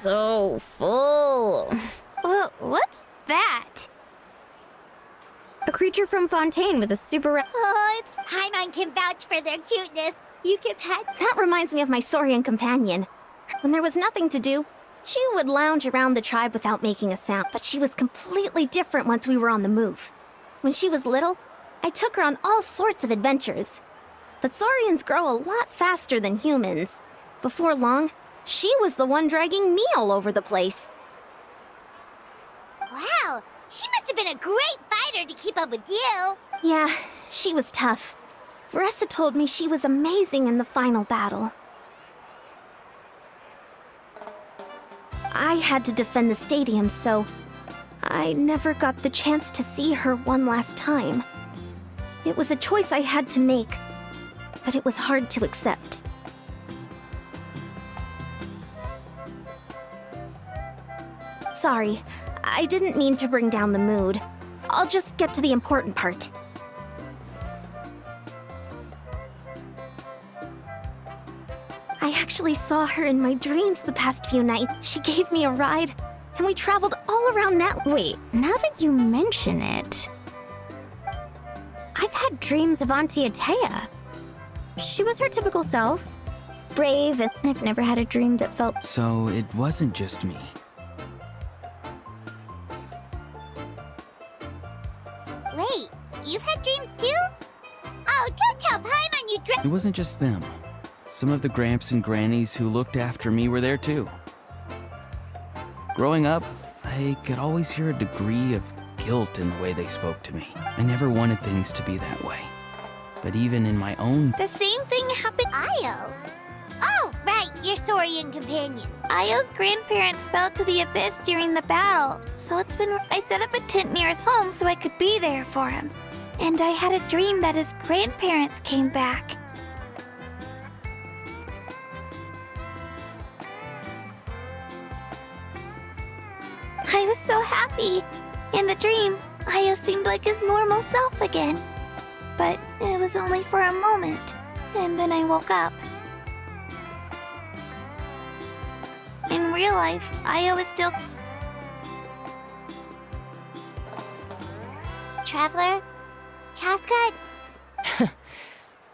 So full. What's that? A creature from Fontaine with a super... Oh, it's... Paimon can vouch for their cuteness. You can pet... That reminds me of my Saurian companion. When there was nothing to do, she would lounge around the tribe without making a sound. But she was completely different once we were on the move. When she was little, I took her on all sorts of adventures. But Saurians grow a lot faster than humans. Before long, she was the one dragging me all over the place. Wow, she must have been a great fighter to keep up with you. Yeah, she was tough. Veressa told me she was amazing in the final battle. I had to defend the stadium, so I never got the chance to see her one last time. It was a choice I had to make, but it was hard to accept. Sorry, I didn't mean to bring down the mood. I'll just get to the important part. I actually saw her in my dreams the past few nights. She gave me a ride, and we traveled all around Wait, now that you mention it, I've had dreams of Auntie Atea. She was her typical self, brave, and I've never had a dream that felt... So it wasn't just me. Wait, you've had dreams too? Oh, don't tell Paimon you It wasn't just them. Some of the Gramps and Grannies who looked after me were there too. Growing up, I could always hear a degree of guilt in the way they spoke to me. I never wanted things to be that way. But even in my own... The same thing happened... Io? Oh, right, your Saurian companion. Io's grandparents fell to the abyss during the battle, so I set up a tent near his home so I could be there for him. And I had a dream that his grandparents came back. I was so happy. In the dream, Io seemed like his normal self again. But it was only for a moment, and then I woke up. In real life, Io is still... Traveler? Chaska?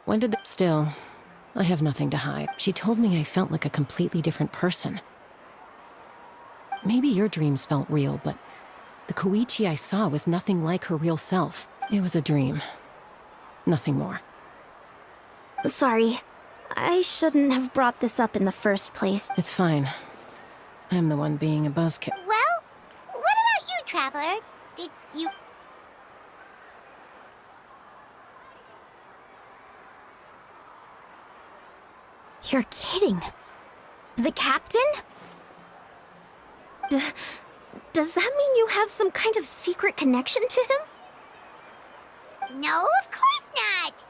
When did Still, I have nothing to hide. She told me I felt like a completely different person. Maybe your dreams felt real, but the Koichi I saw was nothing like her real self. It was a dream. Nothing more. Sorry. I shouldn't have brought this up in the first place. It's fine. I'm the one being a buzzkill. Well, what about you, Traveler? Did you... You're kidding. The captain? Does that mean you have some kind of secret connection to him? No, of course not!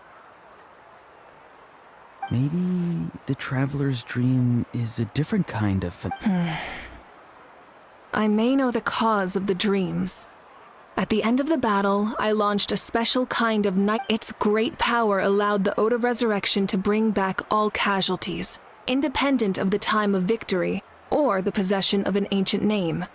Maybe the Traveler's dream is a different kind of... I may know the cause of the dreams. At the end of the battle, I launched a special kind of night. Its great power allowed the Ode of Resurrection to bring back all casualties, independent of the time of victory or the possession of an ancient name.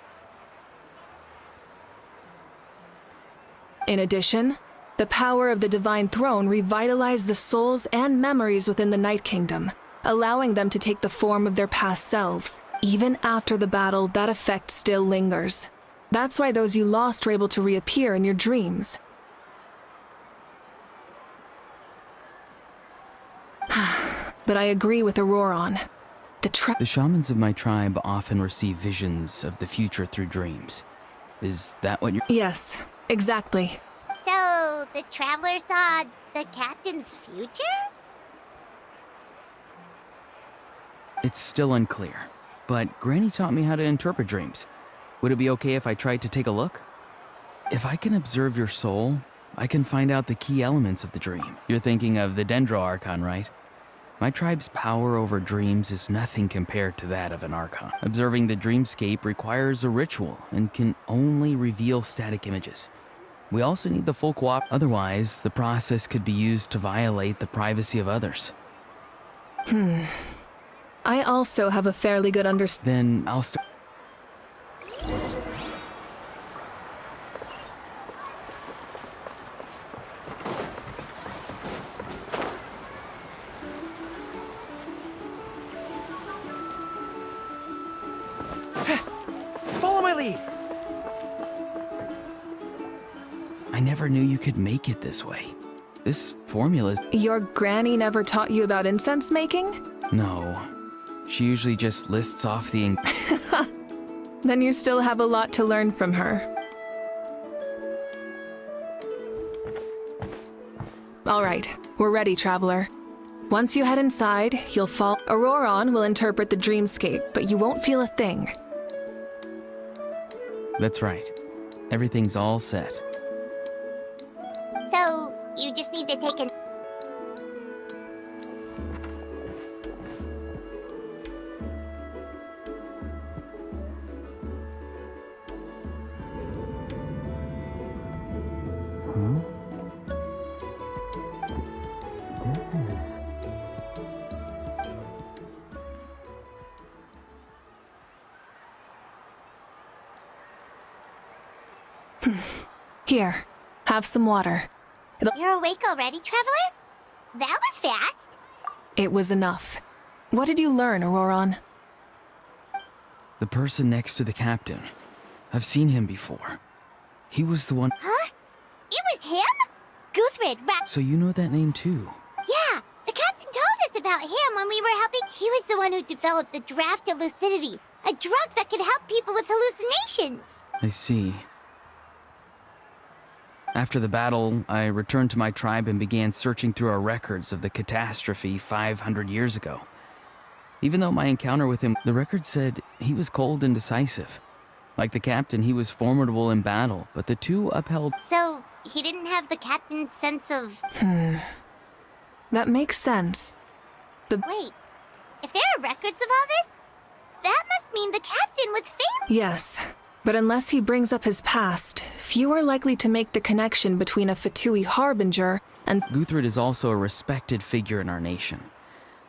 In addition, the power of the Divine Throne revitalized the souls and memories within the Night Kingdom, allowing them to take the form of their past selves. Even after the battle, that effect still lingers. That's why those you lost were able to reappear in your dreams. But I agree with Auroron. The shamans of my tribe often receive visions of the future through dreams. Is that what you're... Yes, exactly. So, the Traveler saw the captain's future? It's still unclear, but Granny taught me how to interpret dreams. Would it be okay if I tried to take a look? If I can observe your soul, I can find out the key elements of the dream. You're thinking of the Dendro Archon, right? My tribe's power over dreams is nothing compared to that of an Archon. Observing the dreamscape requires a ritual and can only reveal static images. We also need the full otherwise the process could be used to violate the privacy of others. I also have a fairly good Then I'll start. Follow my lead! I never knew you could make it this way. This formula's... Your granny never taught you about incense making? No. She usually just lists off the... Then you still have a lot to learn from her. All right, we're ready, Traveler. Once you head inside, you'll fall... Auroron will interpret the dreamscape, but you won't feel a thing. That's right. Everything's all set. So, you just need to take an... Here, have some water. You're awake already, Traveler? That was fast. It was enough. What did you learn, Auroron? The person next to the captain. I've seen him before. He was the one. Huh? It was him? Guthrid, So you know that name too? Yeah, the captain told us about him when we were helping. He was the one who developed the draft of lucidity, a drug that could help people with hallucinations. I see. After the battle, I returned to my tribe and began searching through our records of the catastrophe 500 years ago. Even though my encounter with him, the record said he was cold and decisive. Like the captain, he was formidable in battle, but the two upheld. So, he didn't have the captain's sense of... That makes sense. Wait, if there are records of all this, that must mean the captain was famous. Yes, but unless he brings up his past, few are likely to make the connection between a Fatui harbinger and... Guthrid is also a respected figure in our nation.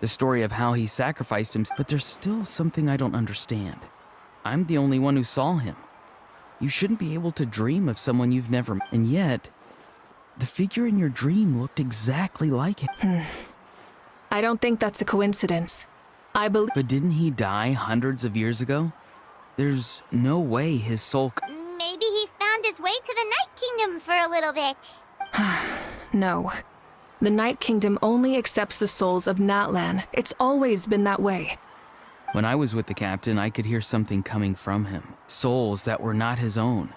The story of how he sacrificed himself, but there's still something I don't understand. I'm the only one who saw him. You shouldn't be able to dream of someone you've never met, and yet, the figure in your dream looked exactly like him. I don't think that's a coincidence. I believe... But didn't he die hundreds of years ago? There's no way his soul... Maybe he found his way to the Night Kingdom for a little bit. No. The Night Kingdom only accepts the souls of Natlan. It's always been that way. When I was with the captain, I could hear something coming from him. Souls that were not his own.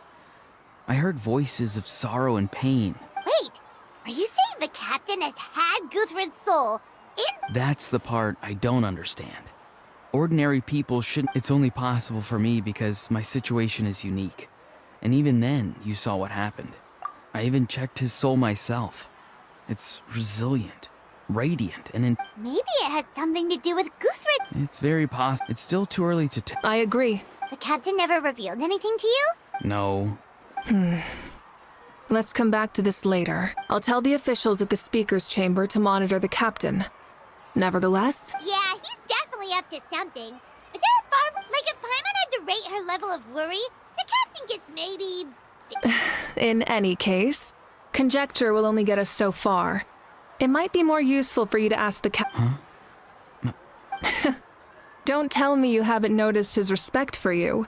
I heard voices of sorrow and pain. Wait, are you saying the captain has had Guthrid's soul in... That's the part I don't understand. Ordinary people shouldn't... It's only possible for me because my situation is unique. And even then, you saw what happened. I even checked his soul myself. It's resilient, radiant, and Maybe it had something to do with Guthrid. It's very possible. It's still too early to tell. I agree. The captain never revealed anything to you? No. Let's come back to this later. I'll tell the officials at the speaker's chamber to monitor the captain. Nevertheless... Yeah, he's definitely up to something. Is there a farm? Like, if Paimon had to rate her level of worry, the captain gets maybe... In any case, conjecture will only get us so far. It might be more useful for you to ask the Don't tell me you haven't noticed his respect for you.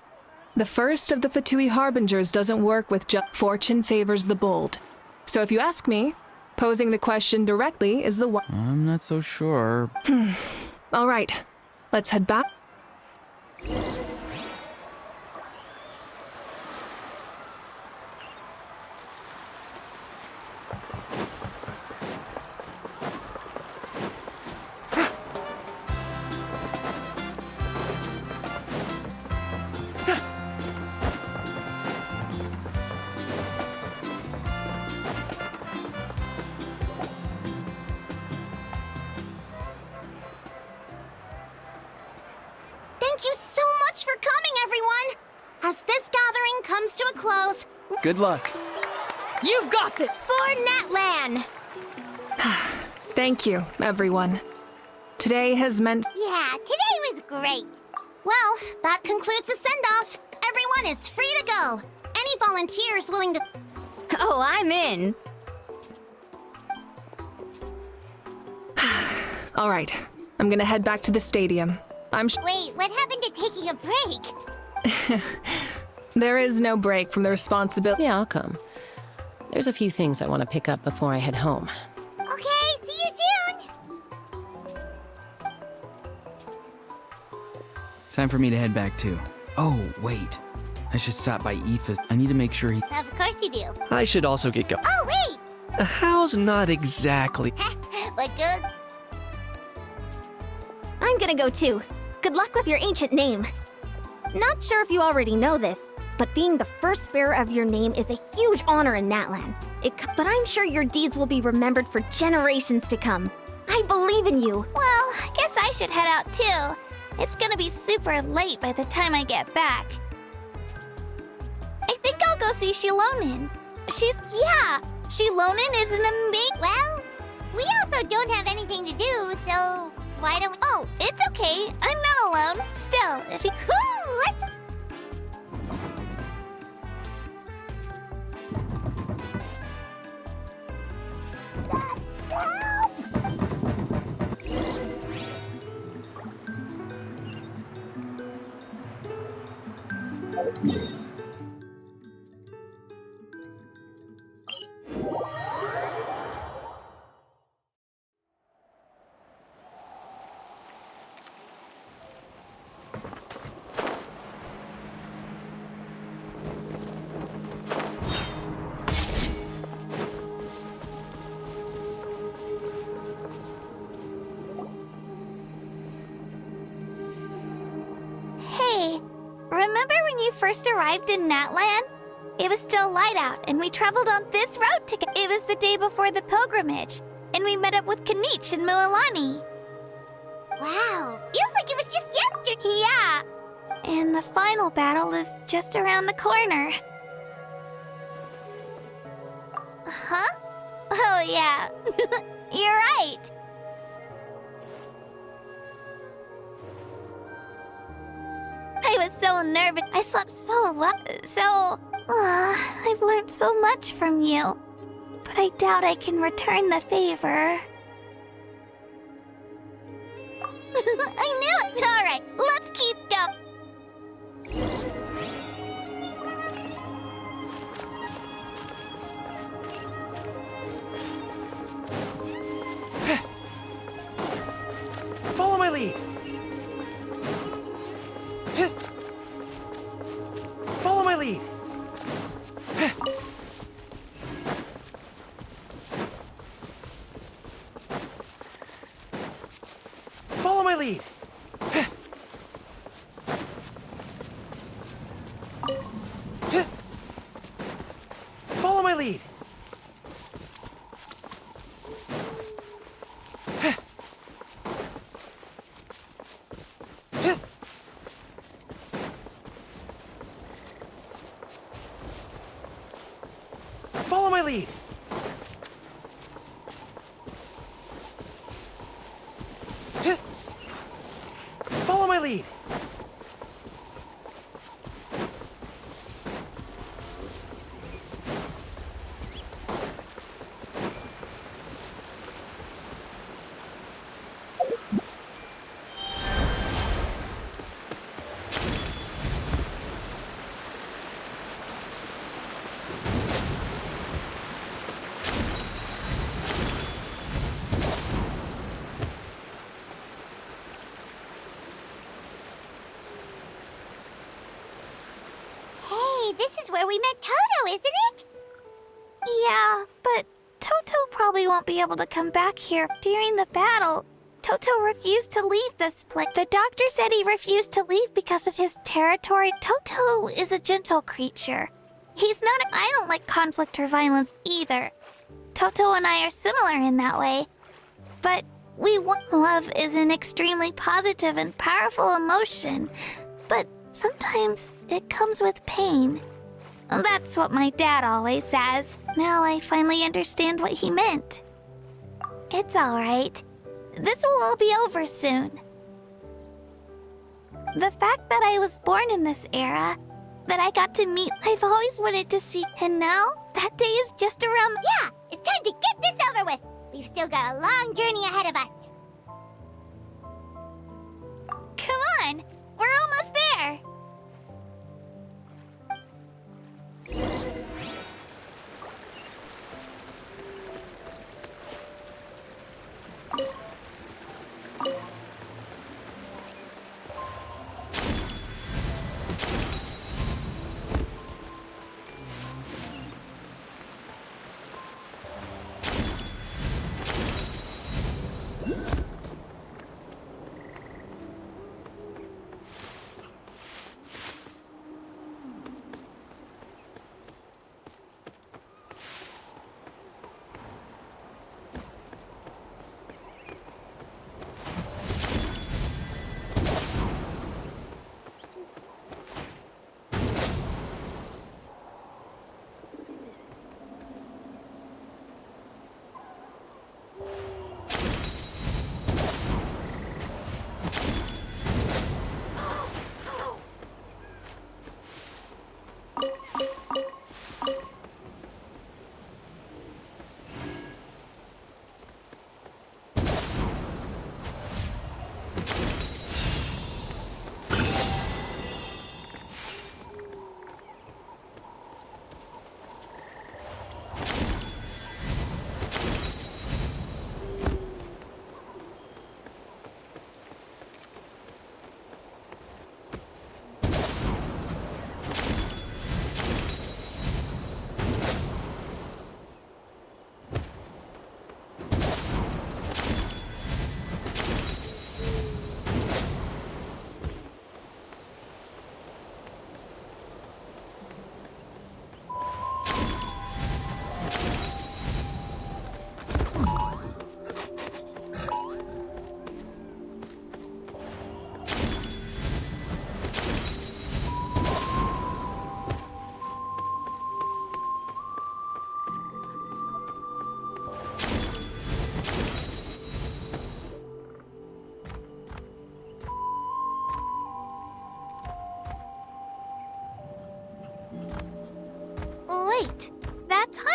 The first of the Fatui harbingers doesn't work with fortune favors the bold. So if you ask me, posing the question directly is the one. I'm not so sure. All right, let's head back. Thank you so much for coming, everyone! As this gathering comes to a close... Good luck. You've got it! For Natlan! Thank you, everyone. Today has meant... Yeah, today was great. Well, that concludes the send-off. Everyone is free to go. Any volunteers willing to... Oh, I'm in. All right, I'm gonna head back to the stadium. Wait, what happened to taking a break? There is no break from the responsibility. Yeah, I'll come. There's a few things I want to pick up before I head home. Okay, see you soon! Time for me to head back too. Oh, wait. I should stop by Aoife's. I need to make sure he... Of course you do. I should also get going. Oh, wait! How's not exactly? What goes? I'm gonna go too. Good luck with your ancient name. Not sure if you already know this, but being the first bearer of your name is a huge honor in Natlan. But I'm sure your deeds will be remembered for generations to come. I believe in you. Well, I guess I should head out too. It's gonna be super late by the time I get back. I think I'll go see Shilonin. Shilonin is an amazing... Well, we also don't have anything to do, so why don't... Oh, it's okay. I'm not alone. Still, if you... Let's... Hey, remember when you first arrived in Natlan? It was still light out, and we traveled on this road together. It was the day before the pilgrimage, and we met up with Kanich and Mualani. Wow, feels like it was just yesterday. Yeah, and the final battle is just around the corner. Huh? Oh, yeah. You're right. I was so nervous. I slept so well. I've learned so much from you. But I doubt I can return the favor. I knew it! Alright, let's keep going. Follow my lead! Follow my lead! Follow my lead! Follow my lead! Follow my lead! Follow my lead! Hey, this is where we met Toto, isn't it? Yeah, but Toto probably won't be able to come back here during the battle. Toto refused to leave this place. The doctor said he refused to leave because of his territory. Toto is a gentle creature. He's not. I don't like conflict or violence either. Toto and I are similar in that way. But love is an extremely positive and powerful emotion. But sometimes it comes with pain. That's what my dad always says. Now I finally understand what he meant. It's all right. This will all be over soon. The fact that I was born in this era, that I got to meet, I've always wanted to see, and now that day is just around. Yeah, it's time to get this over with. We've still got a long journey ahead of us. Come on, we're almost there.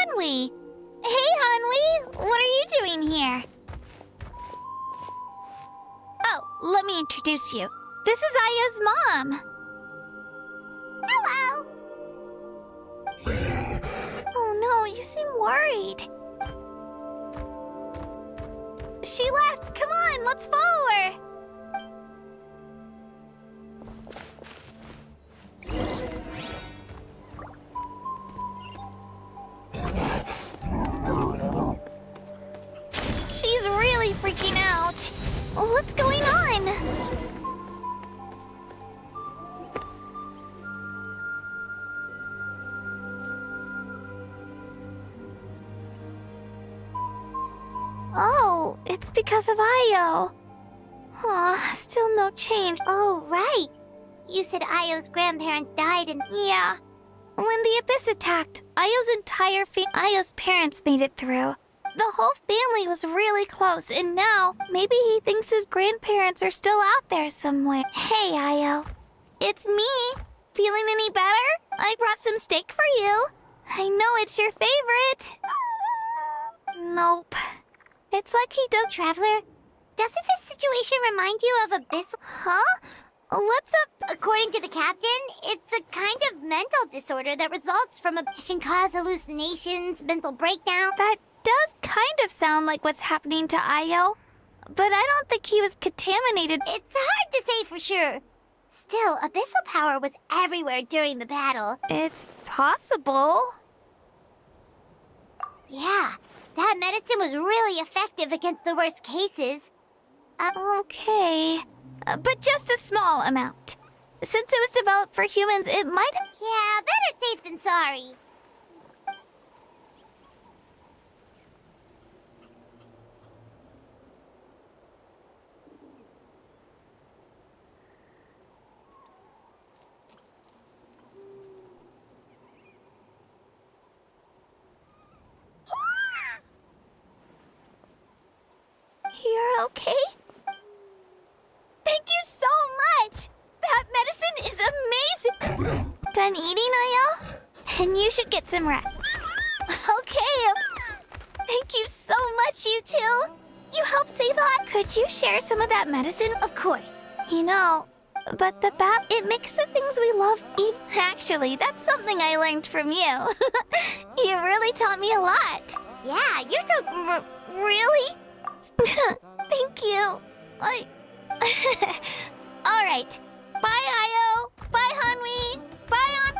Hanwi! Hey, Hanwi! What are you doing here? Oh, let me introduce you. This is Aya's mom. Hello! Oh no, you seem worried. She left. Come on, let's follow her. She's really freaking out. What's going on? Oh, it's because of Io. Aw, still no change. Oh, right. You said Io's grandparents died and... Yeah. When the Abyss attacked, Io's parents made it through. The whole family was really close, and now maybe he thinks his grandparents are still out there somewhere. Hey, Io. It's me. Feeling any better? I brought some steak for you. I know it's your favorite. Nope. It's like he does. Traveler, doesn't this situation remind you of Abyss? Huh? What's up? According to the captain, it's a kind of mental disorder that results from it can cause hallucinations, mental breakdown. That does kind of sound like what's happening to Io, but I don't think he was contaminated. It's hard to say for sure. Still, abyssal power was everywhere during the battle. It's possible. Yeah, that medicine was really effective against the worst cases. Okay. But just a small amount. Since it was developed for humans, it might have... Yeah, better safe than sorry. You're okay? Thank you so much! That medicine is amazing! Done eating, Io? Then you should get some rest. Okay. Thank you so much, you two. You helped save us. Could you share some of that medicine? Of course. You know, but it makes the things we love Actually, that's something I learned from you. You really taught me a lot. Yeah, you're so... Really? Thank you. All right. Bye, Io. Bye, Hanwi. Bye, On.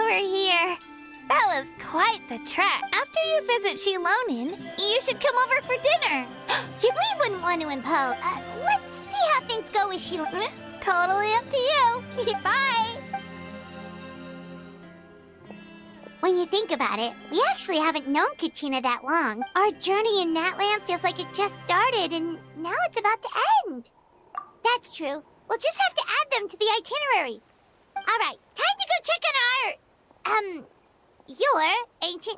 We're here. That was quite the trek. After you visit Shilonin, you should come over for dinner. We wouldn't want to impose. Let's see how things go with Shilonin. Totally up to you. Bye. When you think about it, we actually haven't known Kachina that long. Our journey in Natland feels like it just started, and now it's about to end. That's true. We'll just have to add them to the itinerary. All right, time to go check on your ancient...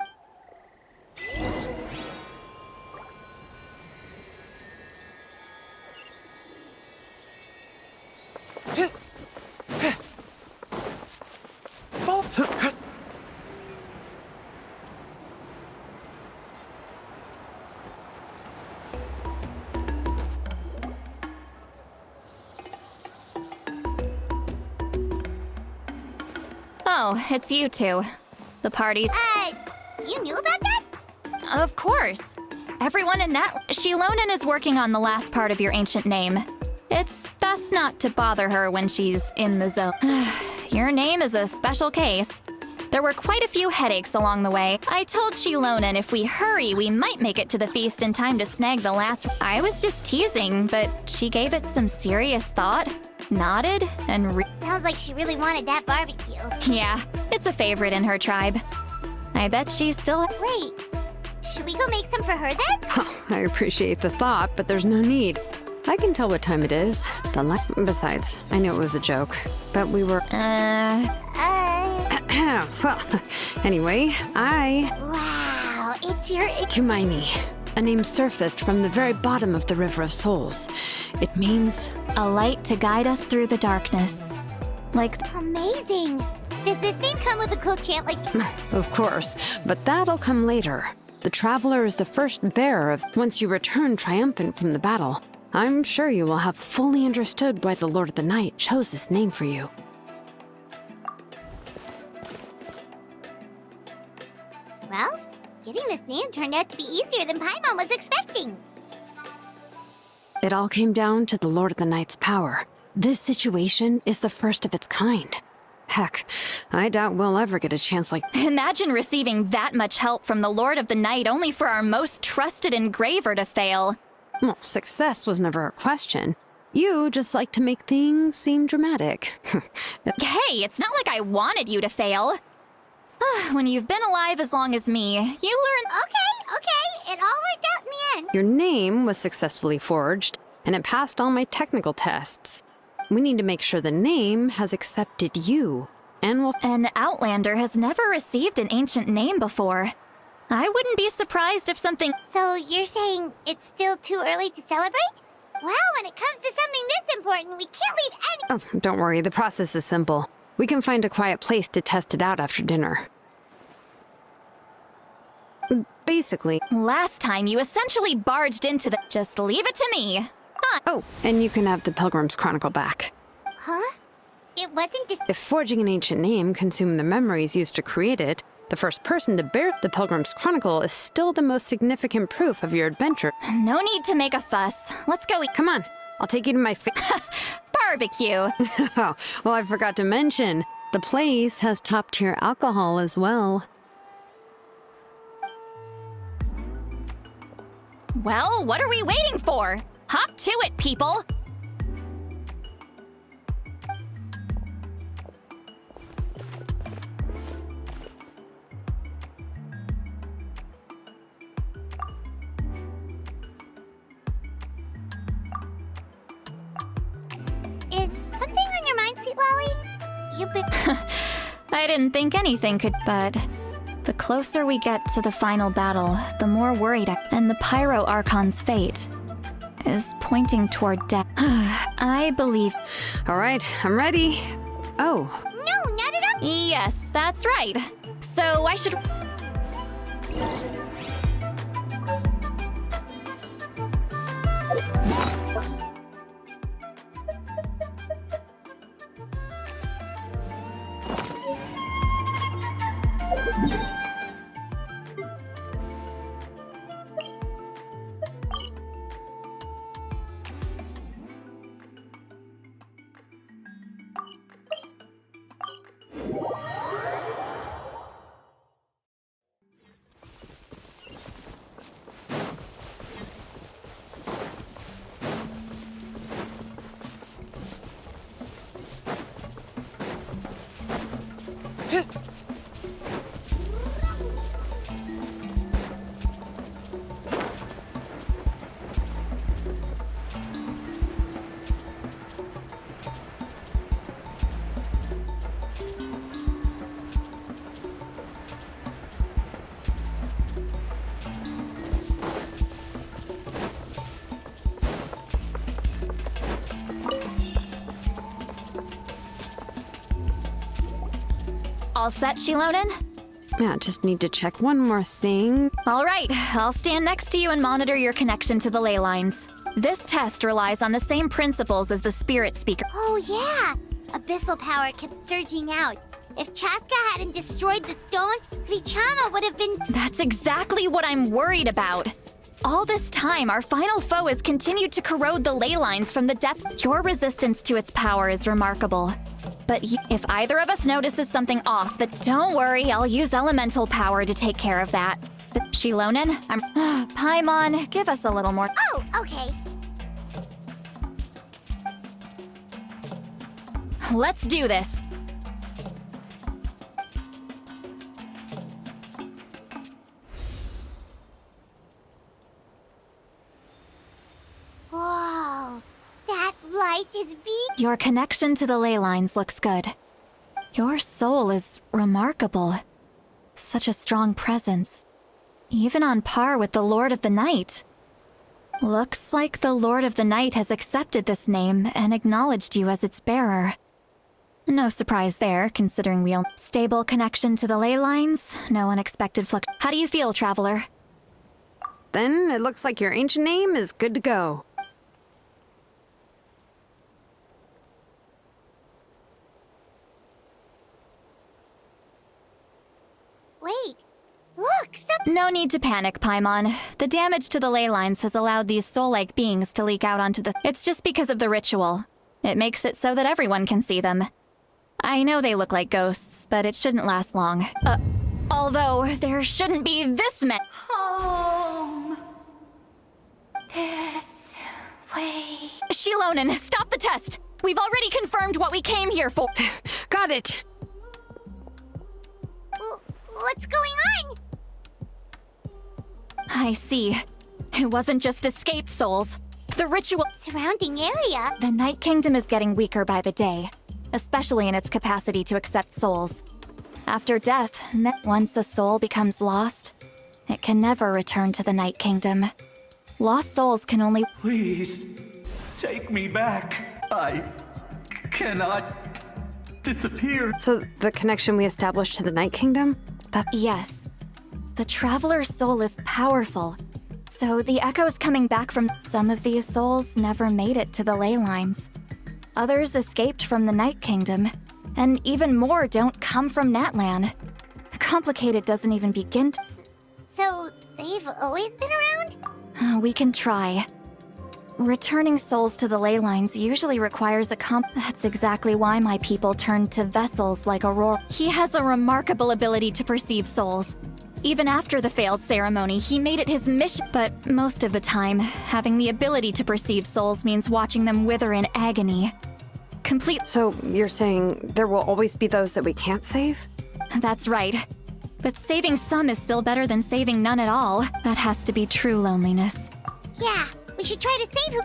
Oh, it's you two. The party. You knew about that? Of course. Everyone in Shilonin is working on the last part of your ancient name. It's best not to bother her when she's in the zone. Your name is a special case. There were quite a few headaches along the way. I told Shilonin if we hurry, we might make it to the feast in time to snag the last. I was just teasing, but she gave it some serious thought, nodded, and Sounds like she really wanted that barbecue. Yeah, it's a favorite in her tribe. I bet she's still... Wait, Should we go make some for her then? I appreciate the thought, but there's no need. I can tell what time it is. Besides, I knew it was a joke, but we were. Well, anyway, Wow, it's your. Tumaini. A name surfaced from the very bottom of the River of Souls. It means a light to guide us through the darkness. Like. Amazing! Does this name come with a cool chant like. Of course, but that'll come later. The Traveler is the first bearer of once you return triumphant from the battle. I'm sure you will have fully understood why the Lord of the Night chose this name for you. Well, getting this name turned out to be easier than Paimon was expecting. It all came down to the Lord of the Night's power. This situation is the first of its kind. Heck, I doubt we'll ever get a chance like. Imagine receiving that much help from the Lord of the Night only for our most trusted engraver to fail. Well, success was never a question. You just like to make things seem dramatic. Hey, it's not like I wanted you to fail. When you've been alive as long as me, you learn. Okay, it all worked out in the end. Your name was successfully forged, and it passed all my technical tests. We need to make sure the name has accepted you, and will. An Outlander has never received an ancient name before. I wouldn't be surprised if something. So you're saying it's still too early to celebrate? Well, when it comes to something this important, we can't leave any. Oh, don't worry, the process is simple. We can find a quiet place to test it out after dinner. Basically. Last time you essentially barged into the. Just leave it to me. Oh, and you can have the Pilgrim's Chronicle back. Huh? It wasn't just. If forging an ancient name consumed the memories used to create it, the first person to bear the Pilgrim's Chronicle is still the most significant proof of your adventure. No need to make a fuss. Let's go eat. Come on, I'll take you to my barbecue. Oh, well, I forgot to mention, the place has top-tier alcohol as well. Well, what are we waiting for? Hop to it, people! Is something on your mind, Sweet Lolly? You've been. I didn't think anything could, but the closer we get to the final battle, the more worried and the Pyro Archon's fate is pointing toward death. I believe. All right, I'm ready. Oh. No, not at all. Yes, that's right. So I should. All set, Shilonen? Yeah, just need to check one more thing. All right, I'll stand next to you and monitor your connection to the ley lines. This test relies on the same principles as the spirit speaker. Oh, yeah! Abyssal power kept surging out. If Chaska hadn't destroyed the stone, Vichama would have been. That's exactly what I'm worried about. All this time, our final foe has continued to corrode the ley lines from the depths. Your resistance to its power is remarkable. But if either of us notices something off, don't worry, I'll use elemental power to take care of that. Shilonen, Paimon, give us a little more. Oh, okay. Let's do this. might just be... Your connection to the ley lines looks good. Your soul is remarkable. Such a strong presence. Even on par with the Lord of the Night. Looks like the Lord of the Night has accepted this name and acknowledged you as its bearer. No surprise there, considering we own stable connection to the ley lines, no unexpected How do you feel, Traveler? Then it looks like your ancient name is good to go. Wait, look, No need to panic, Paimon. The damage to the ley lines has allowed these soul-like beings to leak out onto the... It's just because of the ritual. It makes it so that everyone can see them. I know they look like ghosts, but it shouldn't last long. Although, there shouldn't be this many... Home. This way. Shilonen, stop the test! We've already confirmed what we came here for. Got it! What's going on? I see. It wasn't just escaped souls. The ritual... Surrounding area? The Night Kingdom is getting weaker by the day, especially in its capacity to accept souls. After death, once a soul becomes lost, it can never return to the Night Kingdom. Lost souls can only... Please, take me back. I cannot disappear. So the connection we established to the Night Kingdom? Yes. The Traveler's soul is powerful. So the echoes coming back from some of these souls never made it to the ley lines. Others escaped from the Night Kingdom, and even more don't come from Natlan. Complicated doesn't even begin to... So, they've always been around? We can try. Returning souls to the ley lines usually requires a That's exactly why my people turned to vessels like Aurora. He has a remarkable ability to perceive souls. Even after the failed ceremony, he made it his mission. But most of the time, having the ability to perceive souls means watching them wither in agony. So you're saying there will always be those that we can't save? That's right. But saving some is still better than saving none at all. That has to be true loneliness. Yeah, we should try to save who...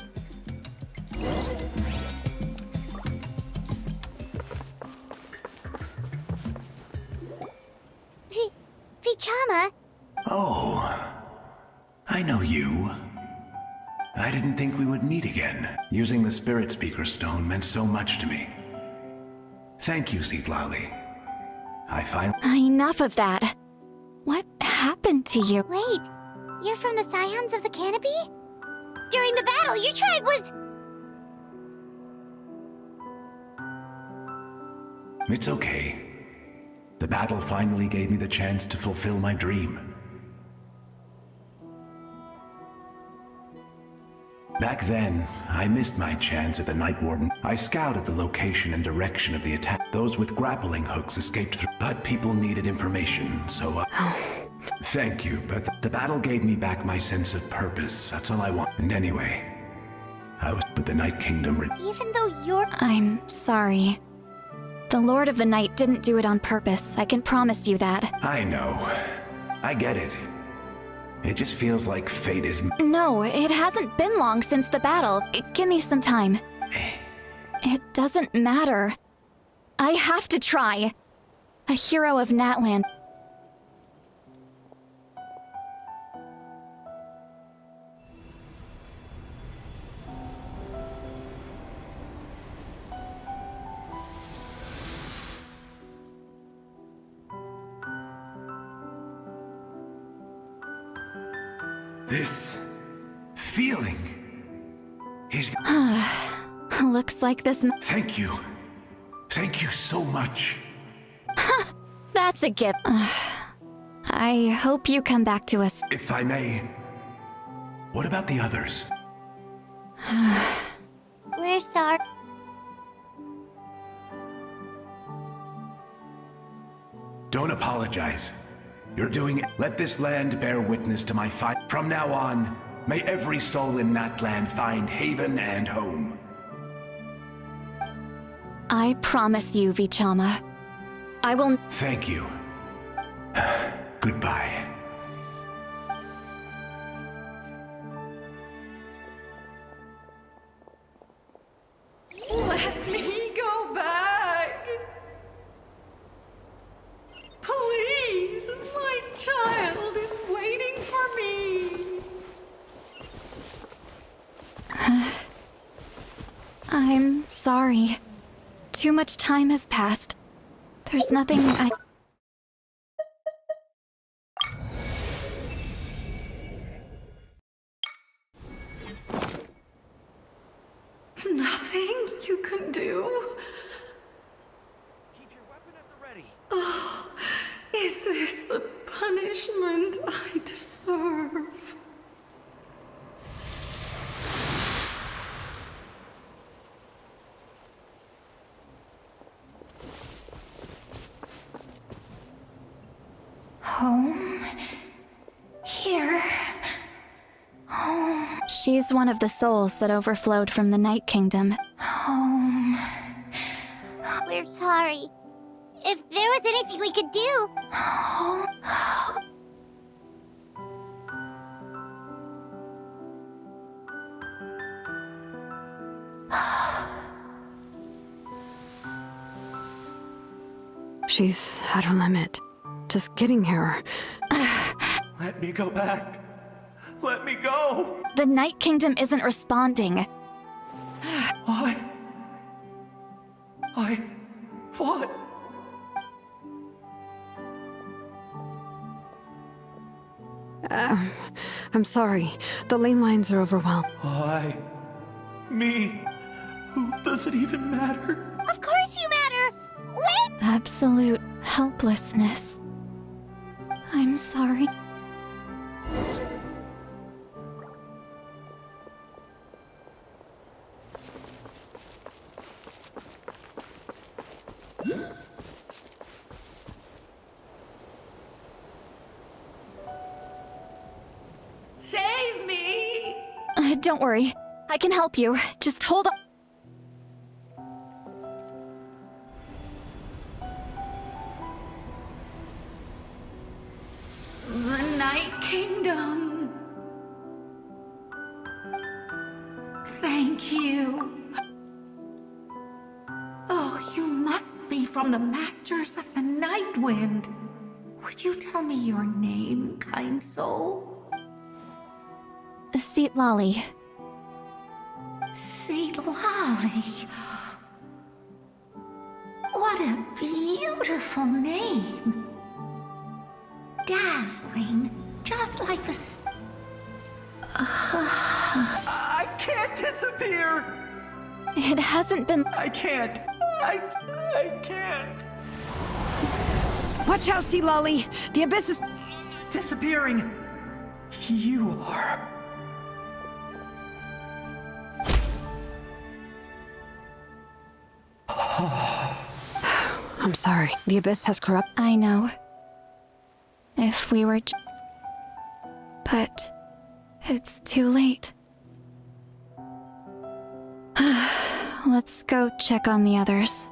Vichama? Oh, I know you. I didn't think we would meet again. Using the Spirit Speaker Stone meant so much to me. Thank you, Citlali. I finally... Enough of that. What happened to you? Wait, you're from the Scions of the Canopy? During the battle, your tribe was... It's okay. The battle finally gave me the chance to fulfill my dream. Back then, I missed my chance at the Night Warden. I scouted the location and direction of the attack. Those with grappling hooks escaped through, but people needed information, so Thank you, but the battle gave me back my sense of purpose. That's all I want. And anyway, I was with the Night Kingdom. Even though you're... I'm sorry. The Lord of the Night didn't do it on purpose. I can promise you that. I know. I get it. It just feels like fate is... No, it hasn't been long since the battle. Give me some time. It doesn't matter. I have to try. A hero of Natlan. This feeling is... Looks like this... Thank you. Thank you so much. That's a gift. I hope you come back to us. If I may, what about the others? We're sorry. Don't apologize. You're doing it. Let this land bear witness to my fight. From now on, may every soul in Natlan find haven and home. I promise you, Vichama. I will... Thank you. Goodbye. I'm sorry. Too much time has passed. There's nothing I... Nothing you can do? Keep your weapon at the ready. Oh, is this the punishment I deserve? Home? Here? Home? She's one of the souls that overflowed from the Night Kingdom. Home? We're sorry. If there was anything we could do... She's at her limit. Just getting here. Let me go back. Let me go. The Night Kingdom isn't responding. I fought. I'm sorry. The lane lines are overwhelmed. Why? Me? Who does it even matter? Of course you matter! Wait! Absolute helplessness. I'm sorry. Save me! Don't worry. I can help you. Just hold on. The Night Kingdom. Thank you. Oh, you must be from the Masters of the Night Wind. Would you tell me your name, kind soul? Seat Lolly. Seat Lolly. What a beautiful name. Dazzling, just like the I can't disappear! It hasn't been... I can't. I can't. Watch out, Sea Lolly! The abyss is disappearing. You are. I'm sorry. The abyss has corrupt. I know. If we were... But... it's too late. Let's go check on the others.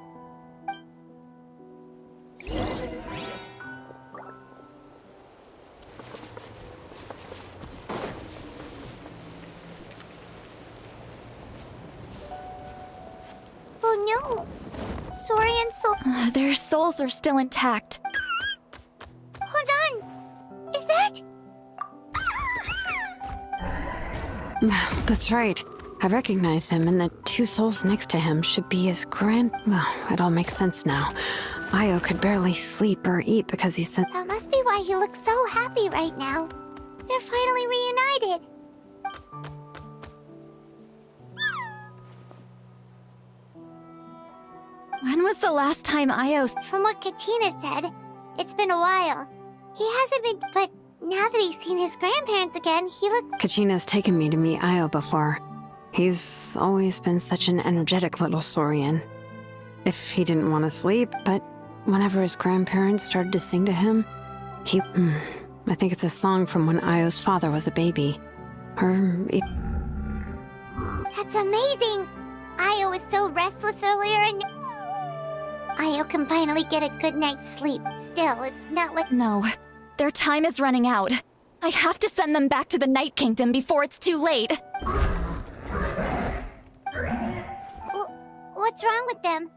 Oh no! Saurian soul... Their souls are still intact. Hold on! Is that... That's right. I recognize him, and the two souls next to him should be his Well, it all makes sense now. Io could barely sleep or eat because he said... That must be why he looks so happy right now. They're finally reunited. When was the last time Io... From what Kachina said, it's been a while. He hasn't been... But now that he's seen his grandparents again, he looks... Kachina's taken me to meet Io before. He's always been such an energetic little Saurian. If he didn't want to sleep, but whenever his grandparents started to sing to him, he... I think it's a song from when Io's father was a baby. That's amazing! Io was so restless earlier and... Io can finally get a good night's sleep. Still, it's not like... No. Their time is running out. I have to send them back to the Night Kingdom before it's too late. What's wrong with them?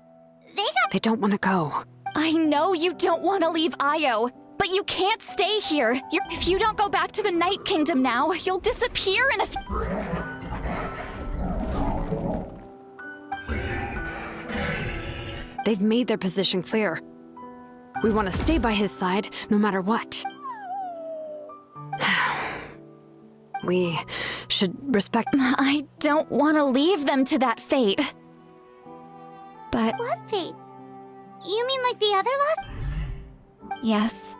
They don't want to go. I know you don't want to leave Io, but you can't stay here. If you don't go back to the Night Kingdom now, you'll disappear in a... They've made their position clear. We want to stay by his side, no matter what. We should respect— I don't want to leave them to that fate. But What fate? You mean like the other lost? yes,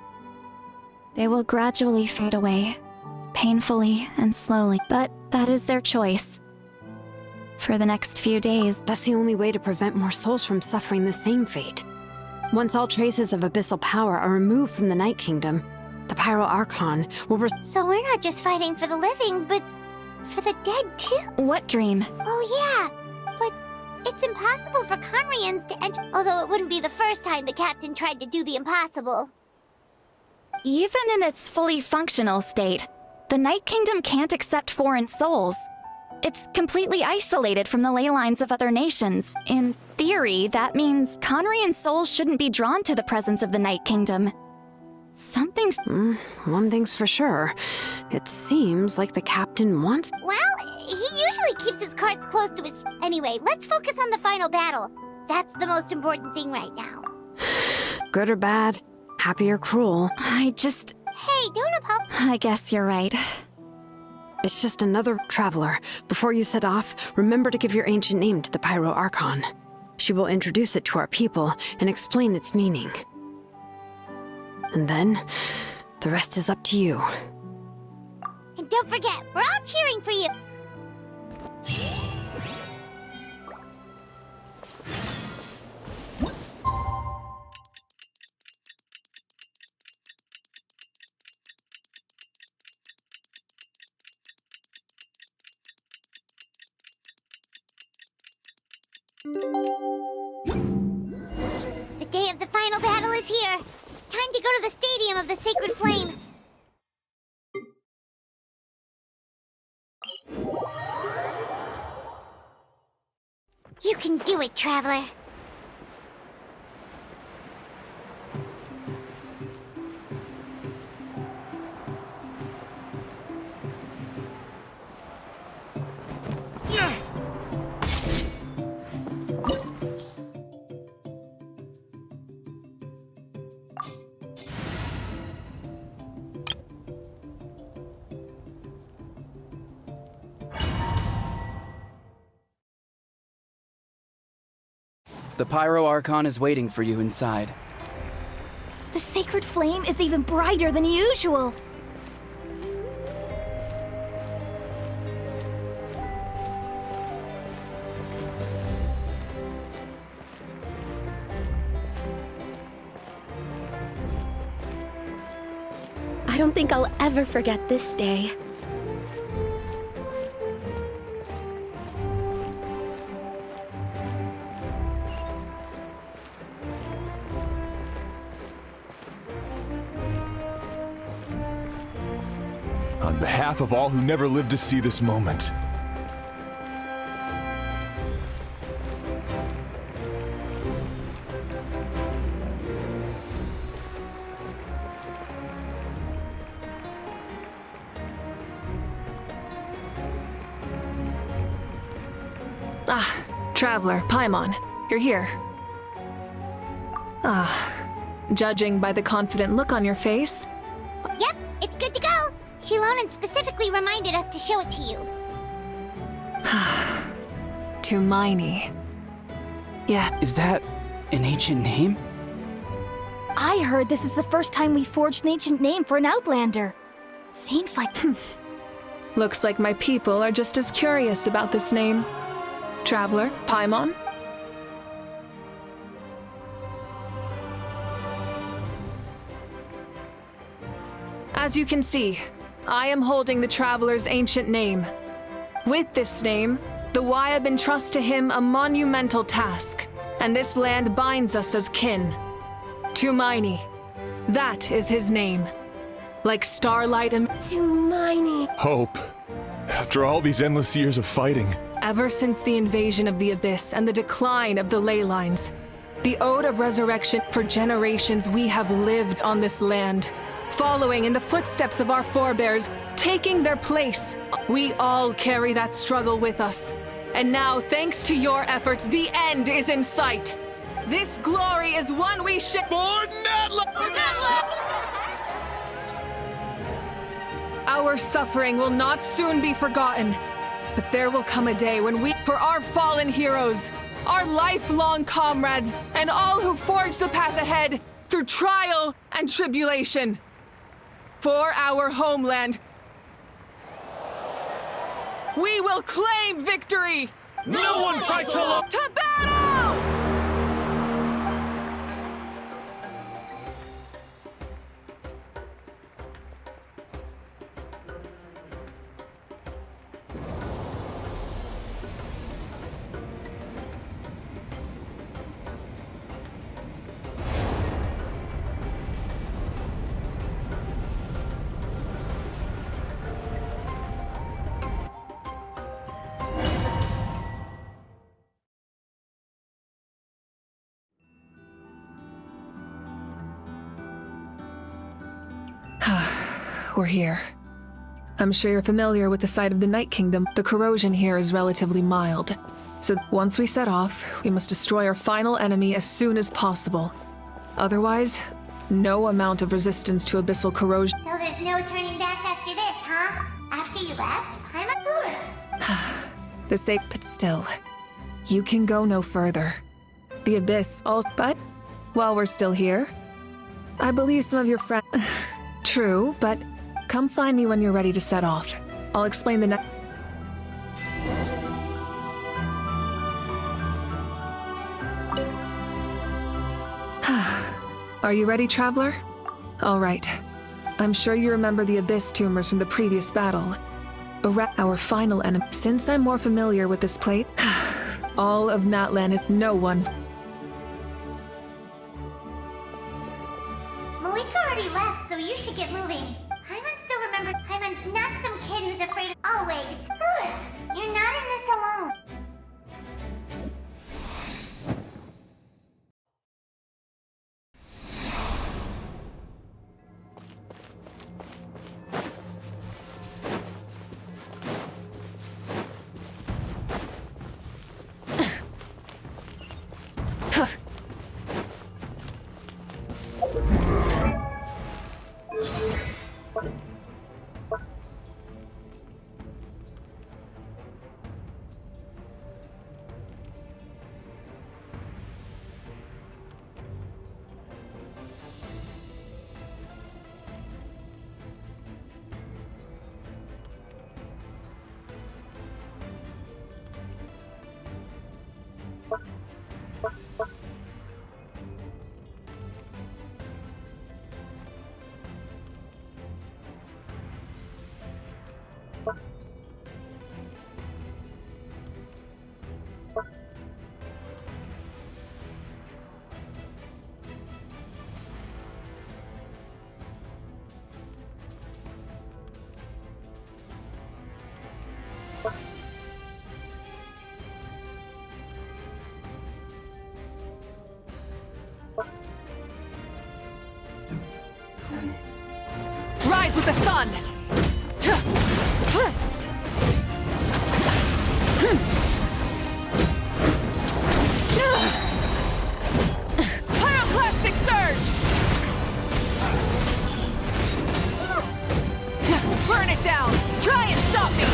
they will gradually fade away, painfully and slowly. But that is their choice. For the next few days. That's the only way to prevent more souls from suffering the same fate. Once all traces of abyssal power are removed from the Night Kingdom, the Pyro Archon will— So we're not just fighting for the living, but for the dead too? What dream? Oh yeah, but it's impossible for Conrians to enter, although it wouldn't be the first time the captain tried to do the impossible. Even in its fully functional state, the Night Kingdom can't accept foreign souls. It's completely isolated from the ley lines of other nations. In theory, that means Conrian souls shouldn't be drawn to the presence of the Night Kingdom. Something's— one thing's for sure. It seems like the captain wants— Well, he usually keeps his cards close to his... Anyway, let's focus on the final battle. That's the most important thing right now. Good or bad, happy or cruel. I just— Hey, don't apologize. I guess you're right. It's just another traveler. Before you set off, remember to give your ancient name to the Pyro Archon. She will introduce it to our people and explain its meaning. And then, the rest is up to you. And don't forget, we're all cheering for you. The day of the final battle is here. Time to go to the Stadium of the Sacred Flame. You can do it, Traveler. The Pyro Archon is waiting for you inside. The sacred flame is even brighter than usual. I don't think I'll ever forget this day. On behalf of all who never lived to see this moment. Ah, Traveler, Paimon, you're here. Ah, judging by the confident look on your face. Yep, it's good to go. Shilonen specifically reminded us to show it to you. To Miney. Yeah. Is that an ancient name? I heard this is the first time we forged an ancient name for an Outlander. Seems like... Looks like my people are just as curious about this name. Traveler, Paimon? As you can see, I am holding the Traveler's ancient name. With this name, the Wyab entrust to him a monumental task, and this land binds us as kin. Tumaini. That is his name. Like starlight and— Tumaini. Hope. After all these endless years of fighting. Ever since the invasion of the Abyss and the decline of the ley lines, the Ode of Resurrection, for generations we have lived on this land, following in the footsteps of our forebears, taking their place. We all carry that struggle with us. And now, thanks to your efforts, the end is in sight. This glory is one we share. For Natla! Our suffering will not soon be forgotten, but there will come a day when we, for our fallen heroes, our lifelong comrades, and all who forge the path ahead through trial and tribulation. For our homeland, we will claim victory! No one fights alone! To battle! We're here. I'm sure you're familiar with the site of the Night Kingdom. The corrosion here is relatively mild. So once we set off, we must destroy our final enemy as soon as possible. Otherwise, no amount of resistance to abyssal corrosion. So there's no turning back after this, huh? After you left, I'm a The sake, but still, you can go no further. The abyss also, but while we're still here, I believe some of your friends. True, but come find me when you're ready to set off. I'll explain the next. Are you ready, traveler? All right. I'm sure you remember the abyss tumors from the previous battle. Our final enemy. Since I'm more familiar with this plate, all of Natlan is no one. Malika already left, so you should get moving. Paimon still remembers. Paimon's not some kid who's afraid always. You're not in this alone. Rise with the sun! Pyroclastic surge! Burn it down! Try and stop me!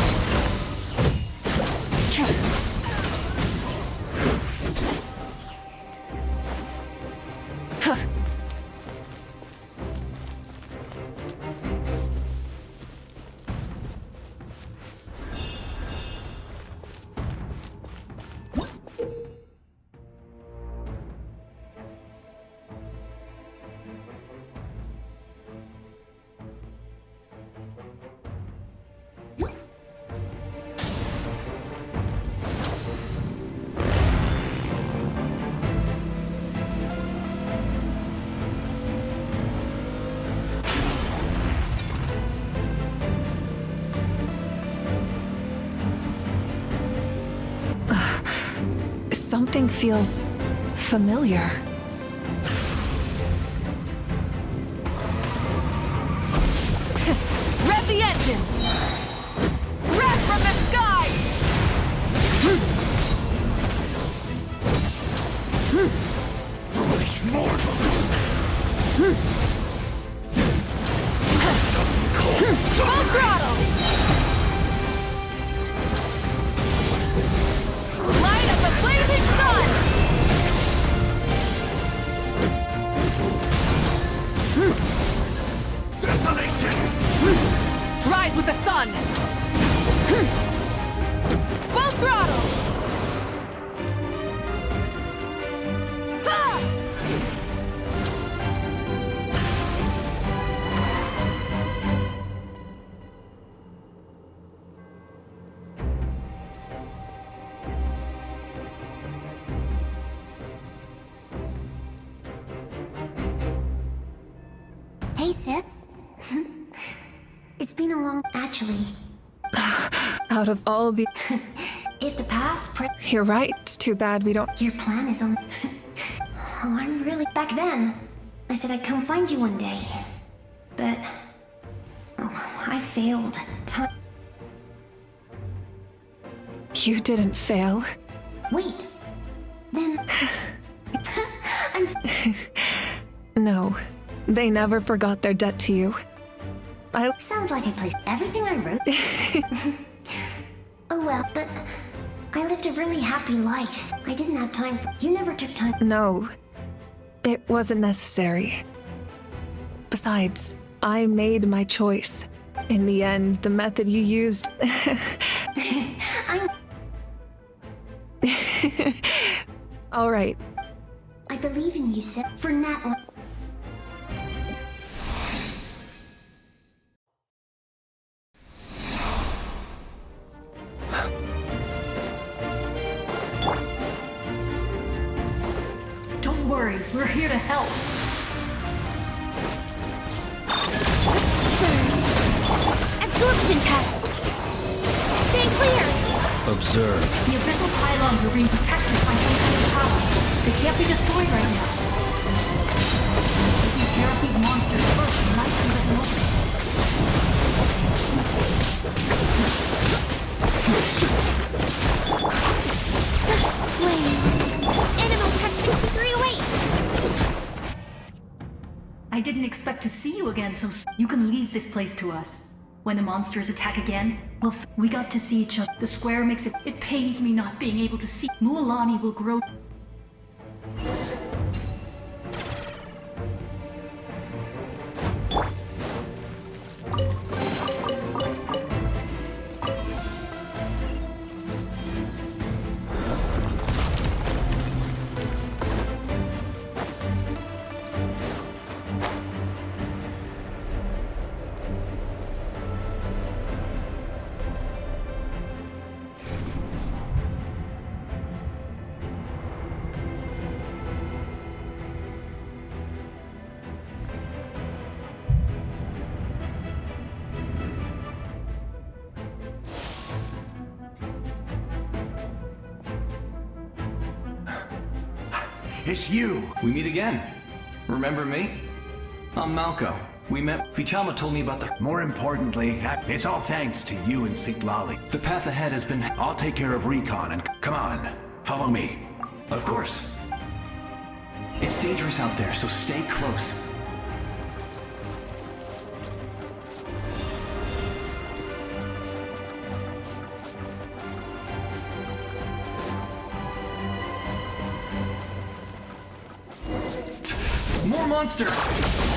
Something feels familiar. Rev the engines! Wrath from the sky! the sun! Full throttle! Ha! Hey, sis. It's been a long... Actually, Out of all the... if the past... You're right. It's too bad we don't... Your plan is only... Oh, I'm really... Back then, I said I'd come find you one day. But... Oh, I failed. You didn't fail. Wait. Then... I'm... No. They never forgot their debt to you. Sounds like I placed everything I wrote. Oh well, but I lived a really happy life. I didn't have time for... You never took time... No. It wasn't necessary. Besides, I made my choice. In the end, the method you used... All right. I believe in you, sis. For Nat... Don't worry, we're here to help. Absorption test! Stay clear! Observe. The abyssal pylons are being protected by some kind of power. They can't be destroyed right now. Taking care of these monsters first might leave us open. Wait. Animal test 6308! I didn't expect to see you again, so you can leave this place to us. When the monsters attack again, we got to see each other. The square makes it... It pains me not being able to see. Mualani will grow... It's you! We meet again. Remember me? I'm Malco. We met... Vichama told me about the... More importantly, it's all thanks to you and Siglali. The path ahead has been... I'll take care of recon and... Come on, follow me. Of course. It's dangerous out there, so stay close. More monsters!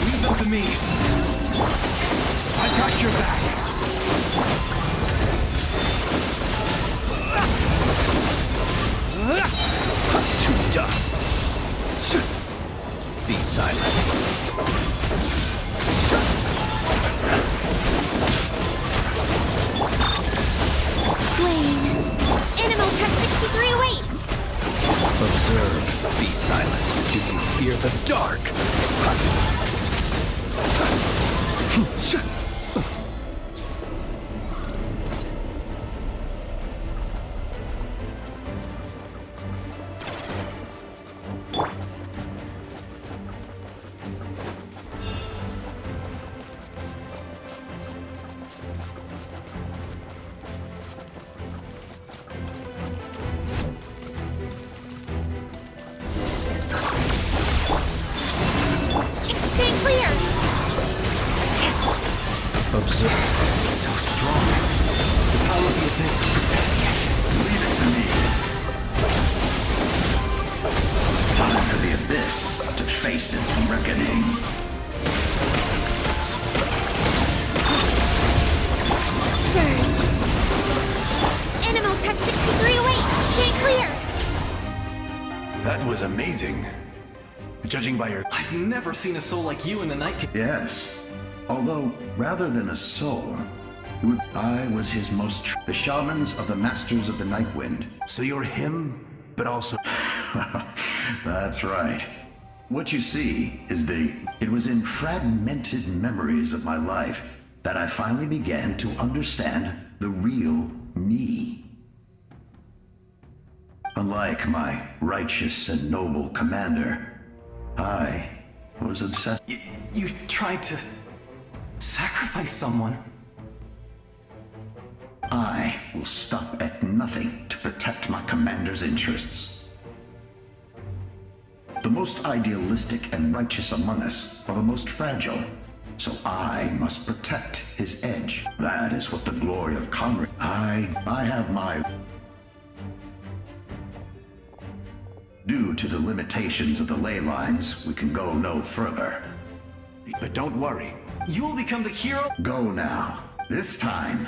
Leave them to me. I've got your back. To dust. Be silent. Blaine. Animal test 6308! Observe. Be silent. Do you fear the dark? Stay clear! Observe. So strong. The power of the abyss is protecting it. Leave it to me. Time for the abyss to face its reckoning. Surge! Animal Tech 63 away! Stay clear! That was amazing. Judging by your... I've never seen a soul like you in the Night Kingdom. Yes. Although, rather than a soul, I was his most... the shamans of the Masters of the Night Wind. So you're him, but also... That's right. What you see is it was in fragmented memories of my life that I finally began to understand the real me. Unlike my righteous and noble commander, I was obsessed. You tried to sacrifice someone. I will stop at nothing to protect my commander's interests. The most idealistic and righteous among us are the most fragile, so I must protect his edge. That is what the glory of Kamir. I have my... Due to the limitations of the ley lines, we can go no further. But don't worry. You will become the hero. Go now. This time.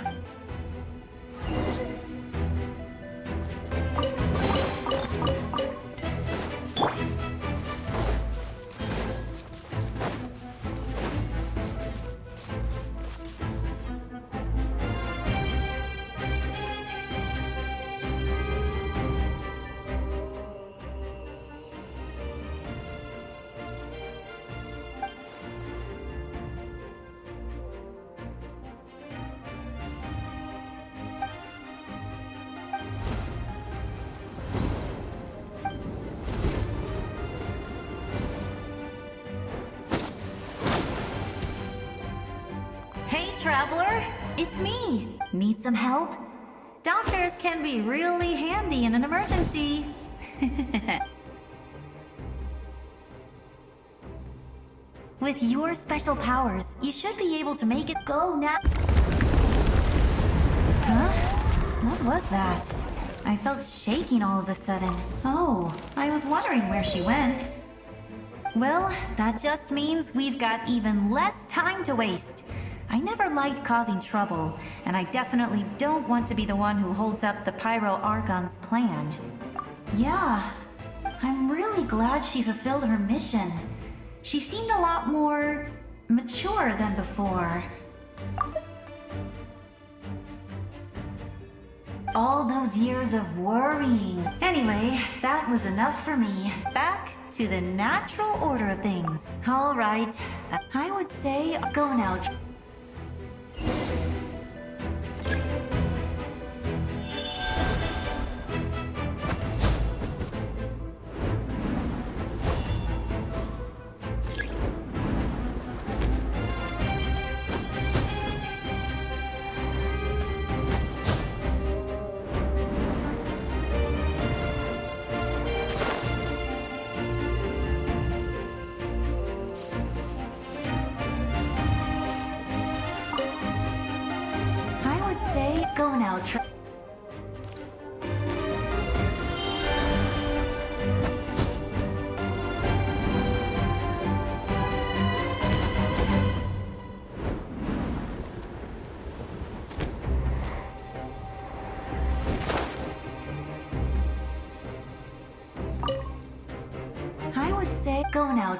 Hey, traveler! It's me! Need some help? Doctors can be really handy in an emergency. With your special powers, you should be able to make it go now. Huh? What was that? I felt shaking all of a sudden. Oh, I was wondering where she went. Well, that just means we've got even less time to waste. I never liked causing trouble, and I definitely don't want to be the one who holds up the Pyro Archon's plan. Yeah, I'm really glad she fulfilled her mission. She seemed a lot more mature than before. All those years of worrying. Anyway, that was enough for me. Back to the natural order of things. All right, I would say go now. Go now, I would say go now.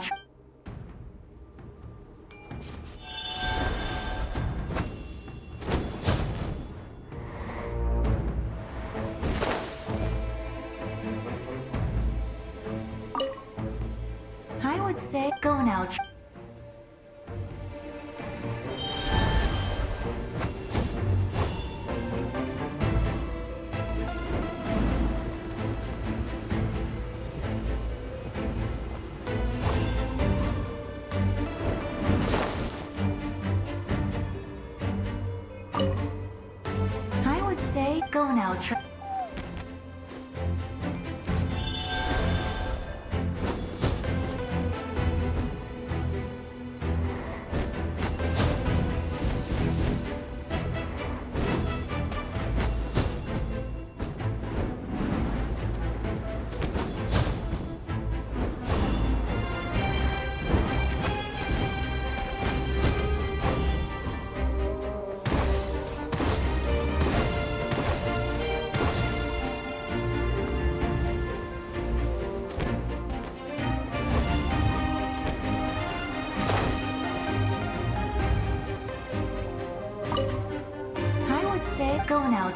I would say go now. I would say go now. say go now.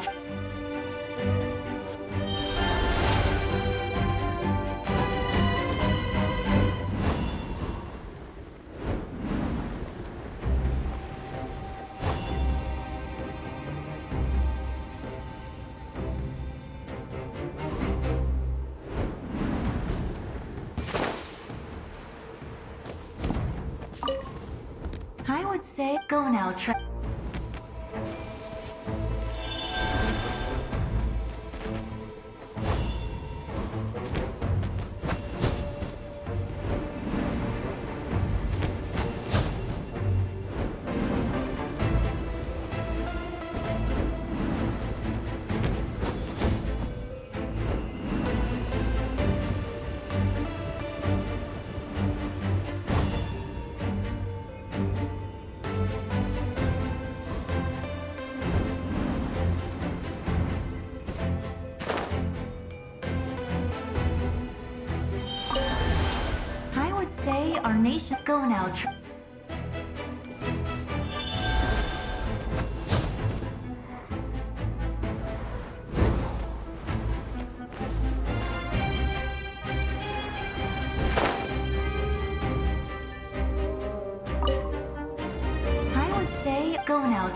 I would say go now. I would say our nation go now. I would say go now.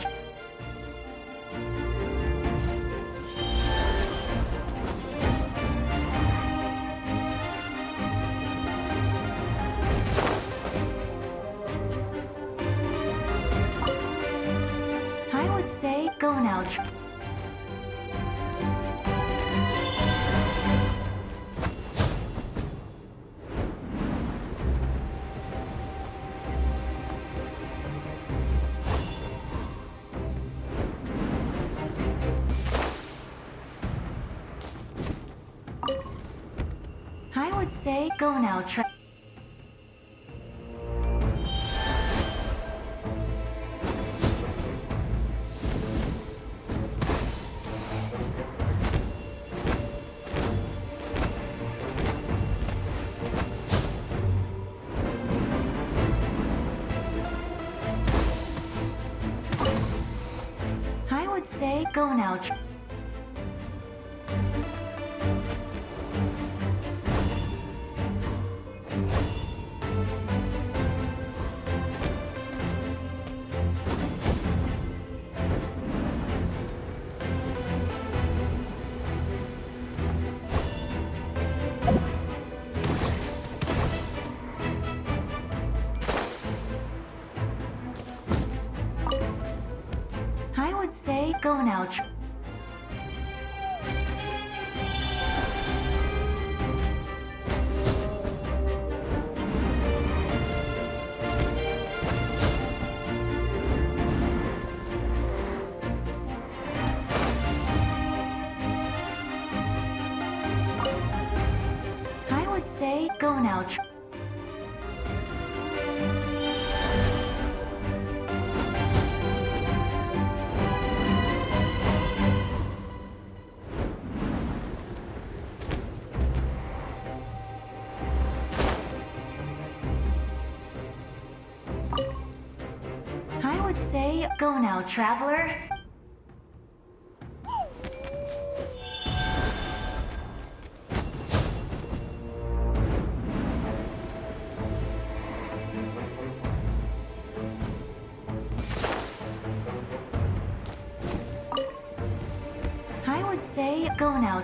I would say go now. I would say go now. I would say go now. I would say go now. I would say go now. I would say go now, traveler. I would say go now,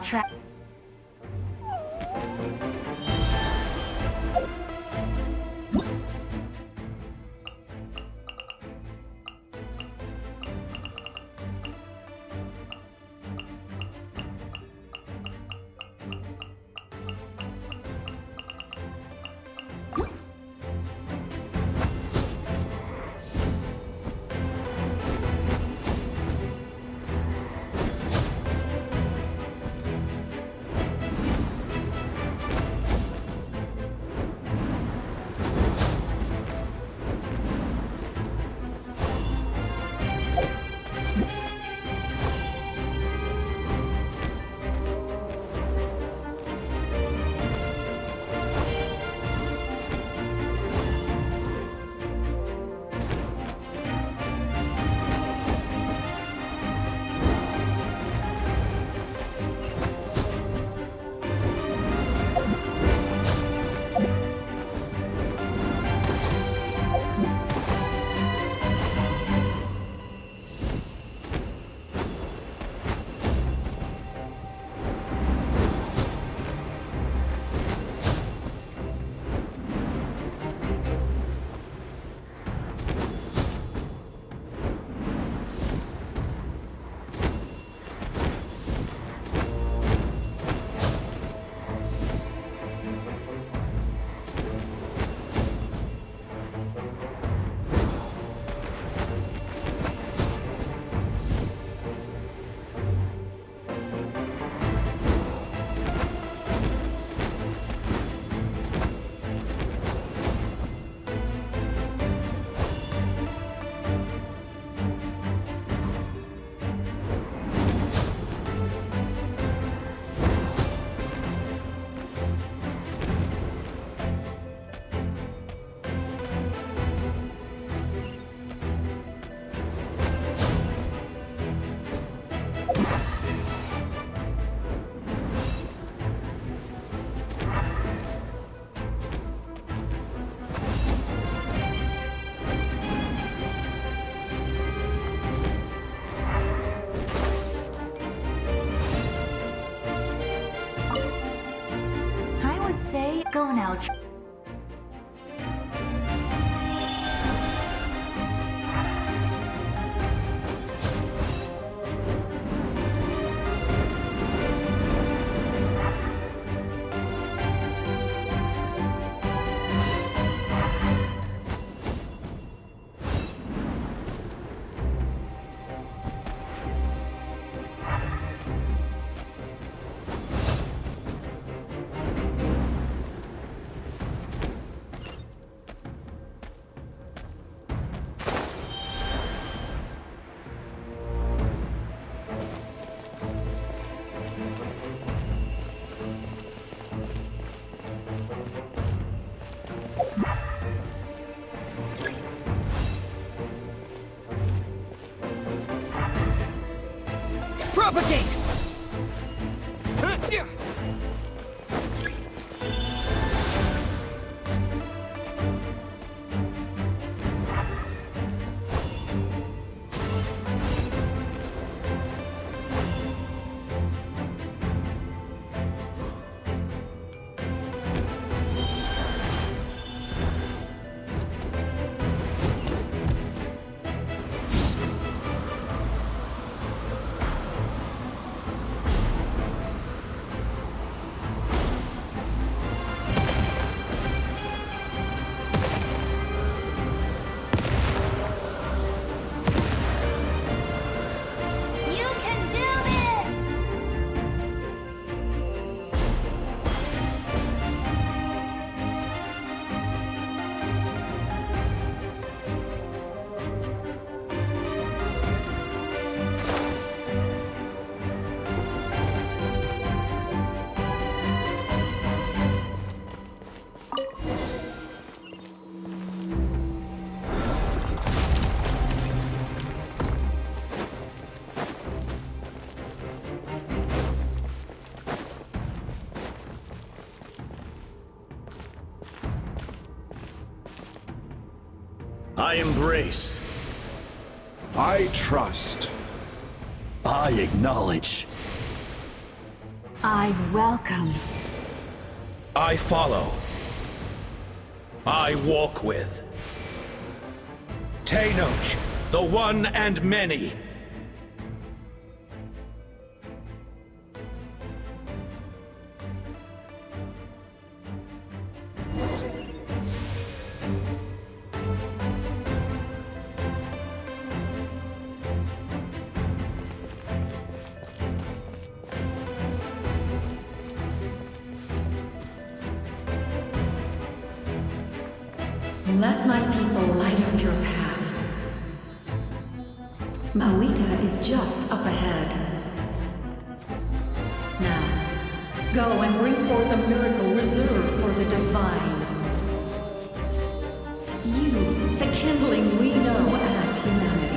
I would say go now. Propagate! You can do this! I embrace. I trust. I acknowledge. I welcome. I follow. I walk with. Tenoch, the one and many. Let my people light up your path. Mawika is just up ahead. Now, go and bring forth a miracle reserved for the divine. You, the kindling we know as humanity.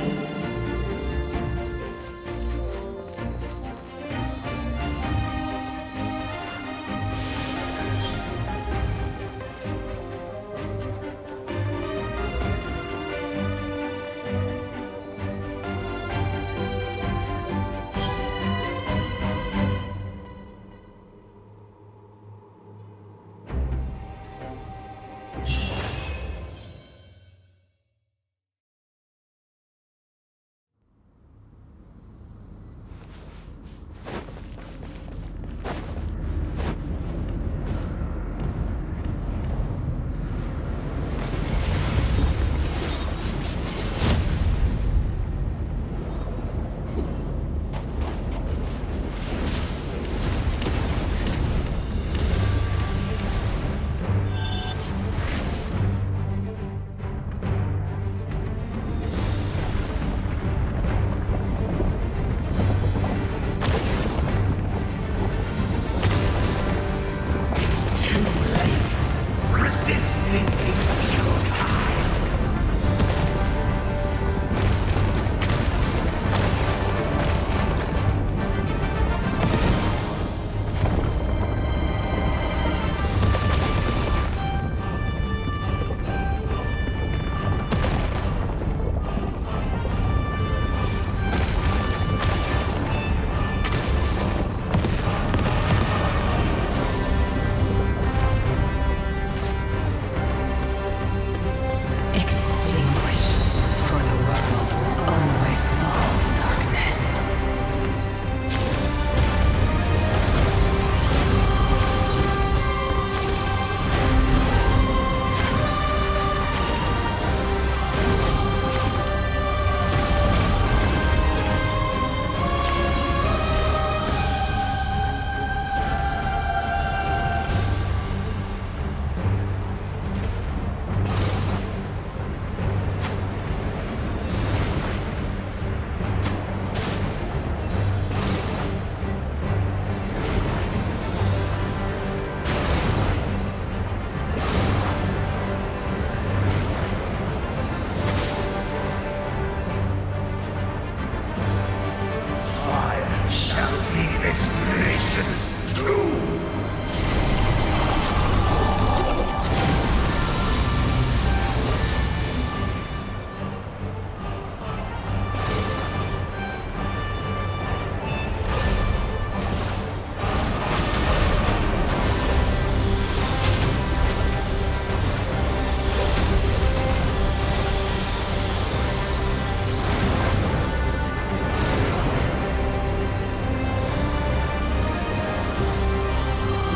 this nation's doom!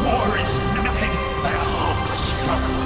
War is nothing but a hopeless struggle.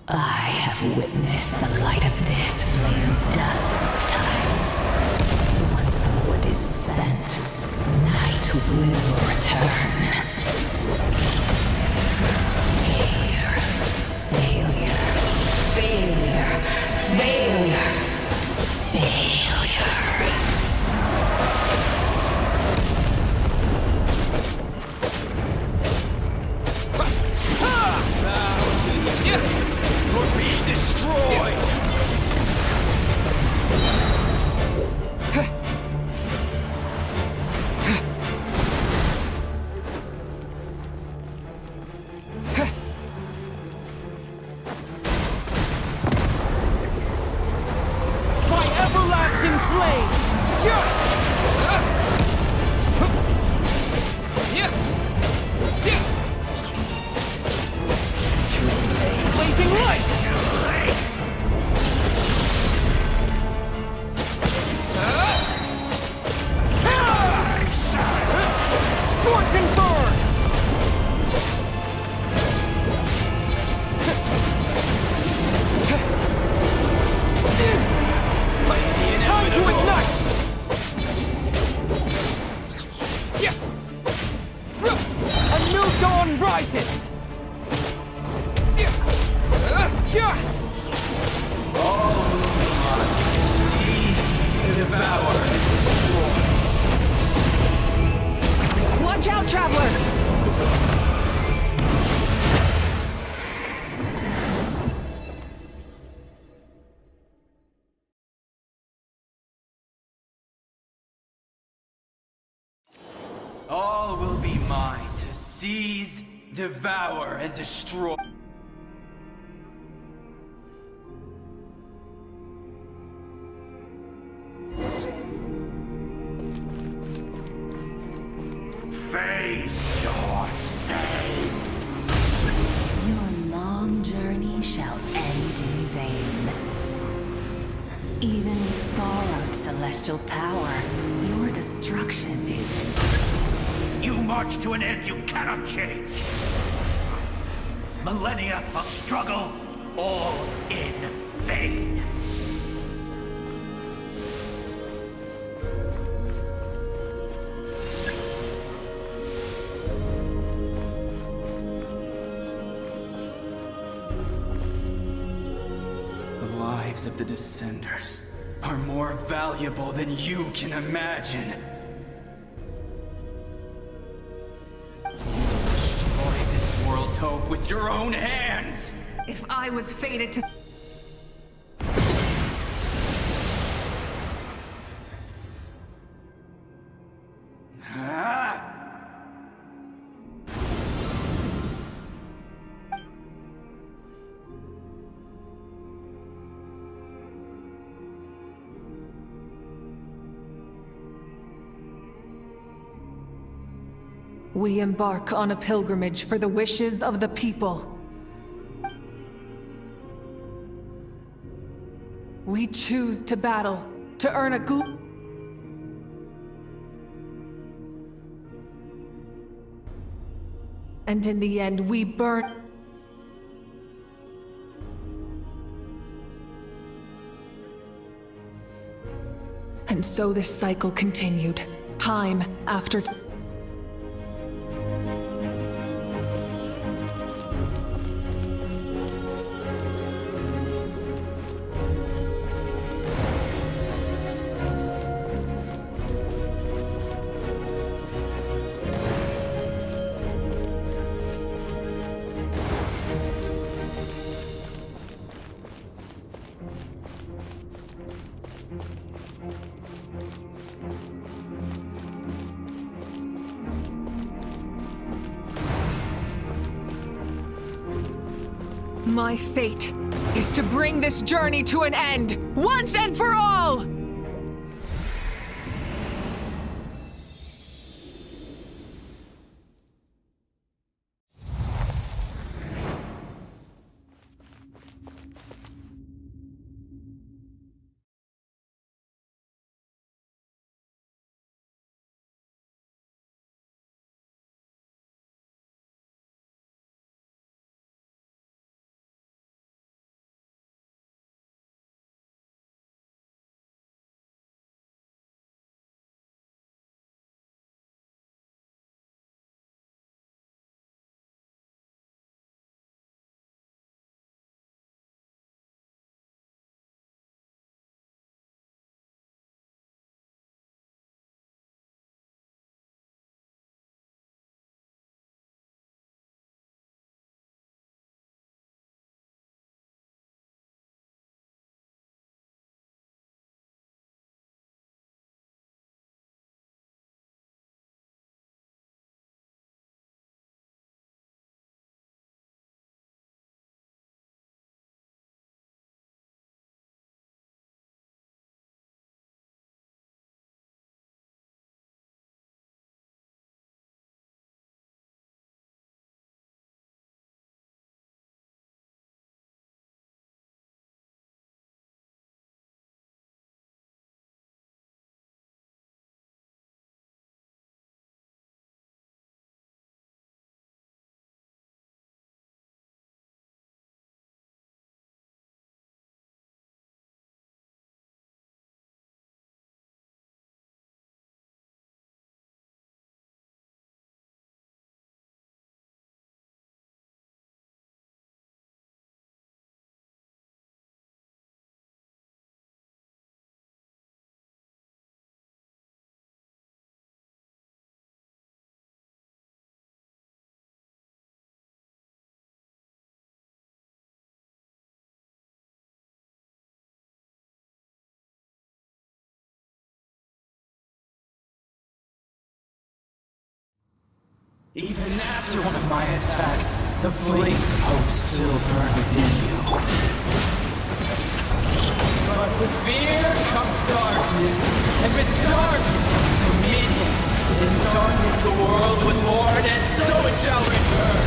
I have witnessed the light of this flame dozens of times. Once the wood is spent, night will return. Fear, failure, failure, failure, failure. Or be destroyed! My everlasting flame! Blazing light! Too late! Scorching burn! Time to ignite! A new dawn rises! Devour! Watch out, traveler! All will be mine to seize, devour, and destroy. Face your fate! Your long journey shall end in vain. Even with borrowed celestial power, your destruction destruction is... You march to an end you cannot change. Millennia of struggle, all in vain. The lives of the Descenders are more valuable than you can imagine. You destroy this world's hope with your own hands! If I was fated to... We embark on a pilgrimage for the wishes of the people. We choose to battle, to earn a and in the end, we burn. And so this cycle continued, time after time. My fate is to bring this journey to an end, once and for all! Even after one of my attacks, the flames of hope still burn within you. But with fear comes darkness, and with darkness comes dominion. In darkness the world was born, and so it shall return.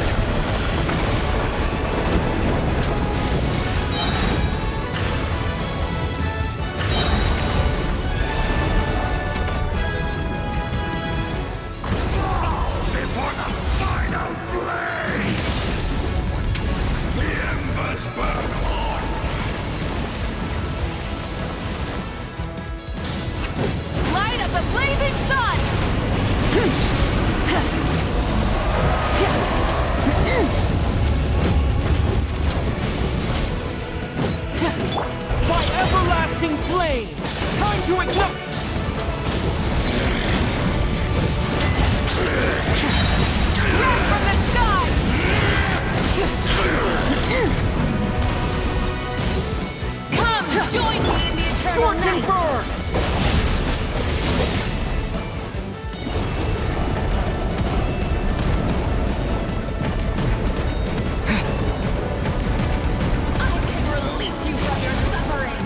By everlasting flame! Time to ignite! Red from the sky! Come, join me in the eternal night! I can release you from your suffering!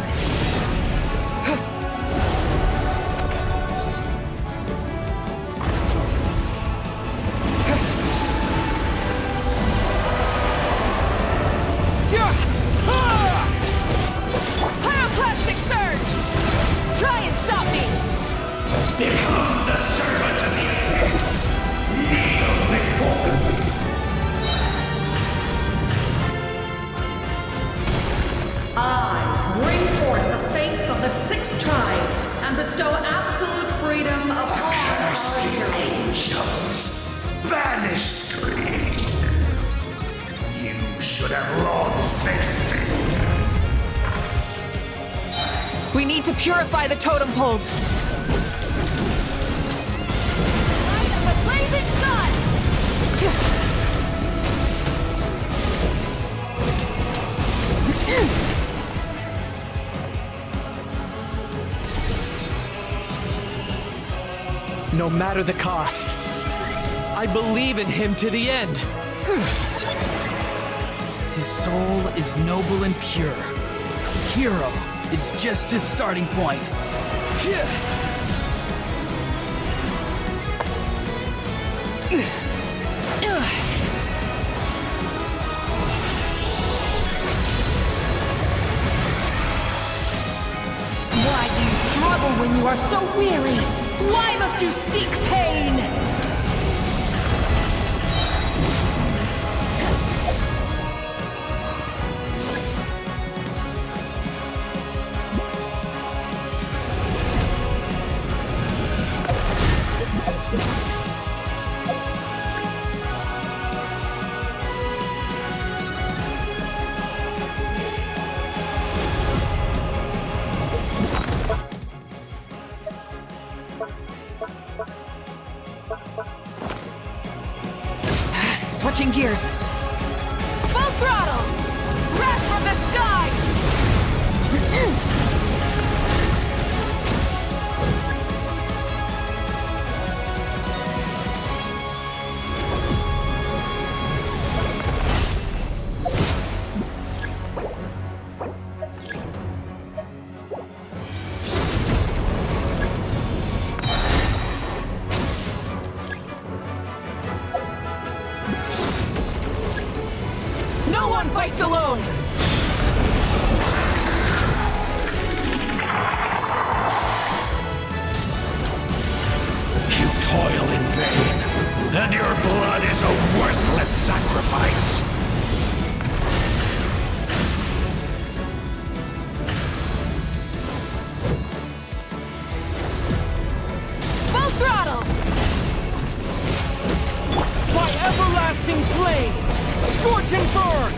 Pyroclastic surge! Try and stop me! Become the servant of the earth. Kneel before me. I bring forth the faith of the 6 tribes and bestow absolute freedom upon Cursed our heroes. angels, vanished greed. You should have long since been. We need to purify the totem poles. Light of the blazing sun! No matter the cost, I believe in him to the end. His soul is noble and pure. Hero is just his starting point. Why do you struggle when you are so weary? Why must you seek pain? Switching gears. Full throttle! Wrath from the sky! No one fights alone! You toil in vain, and your blood is a worthless sacrifice. Full throttle! By everlasting flame! Scorch and burn!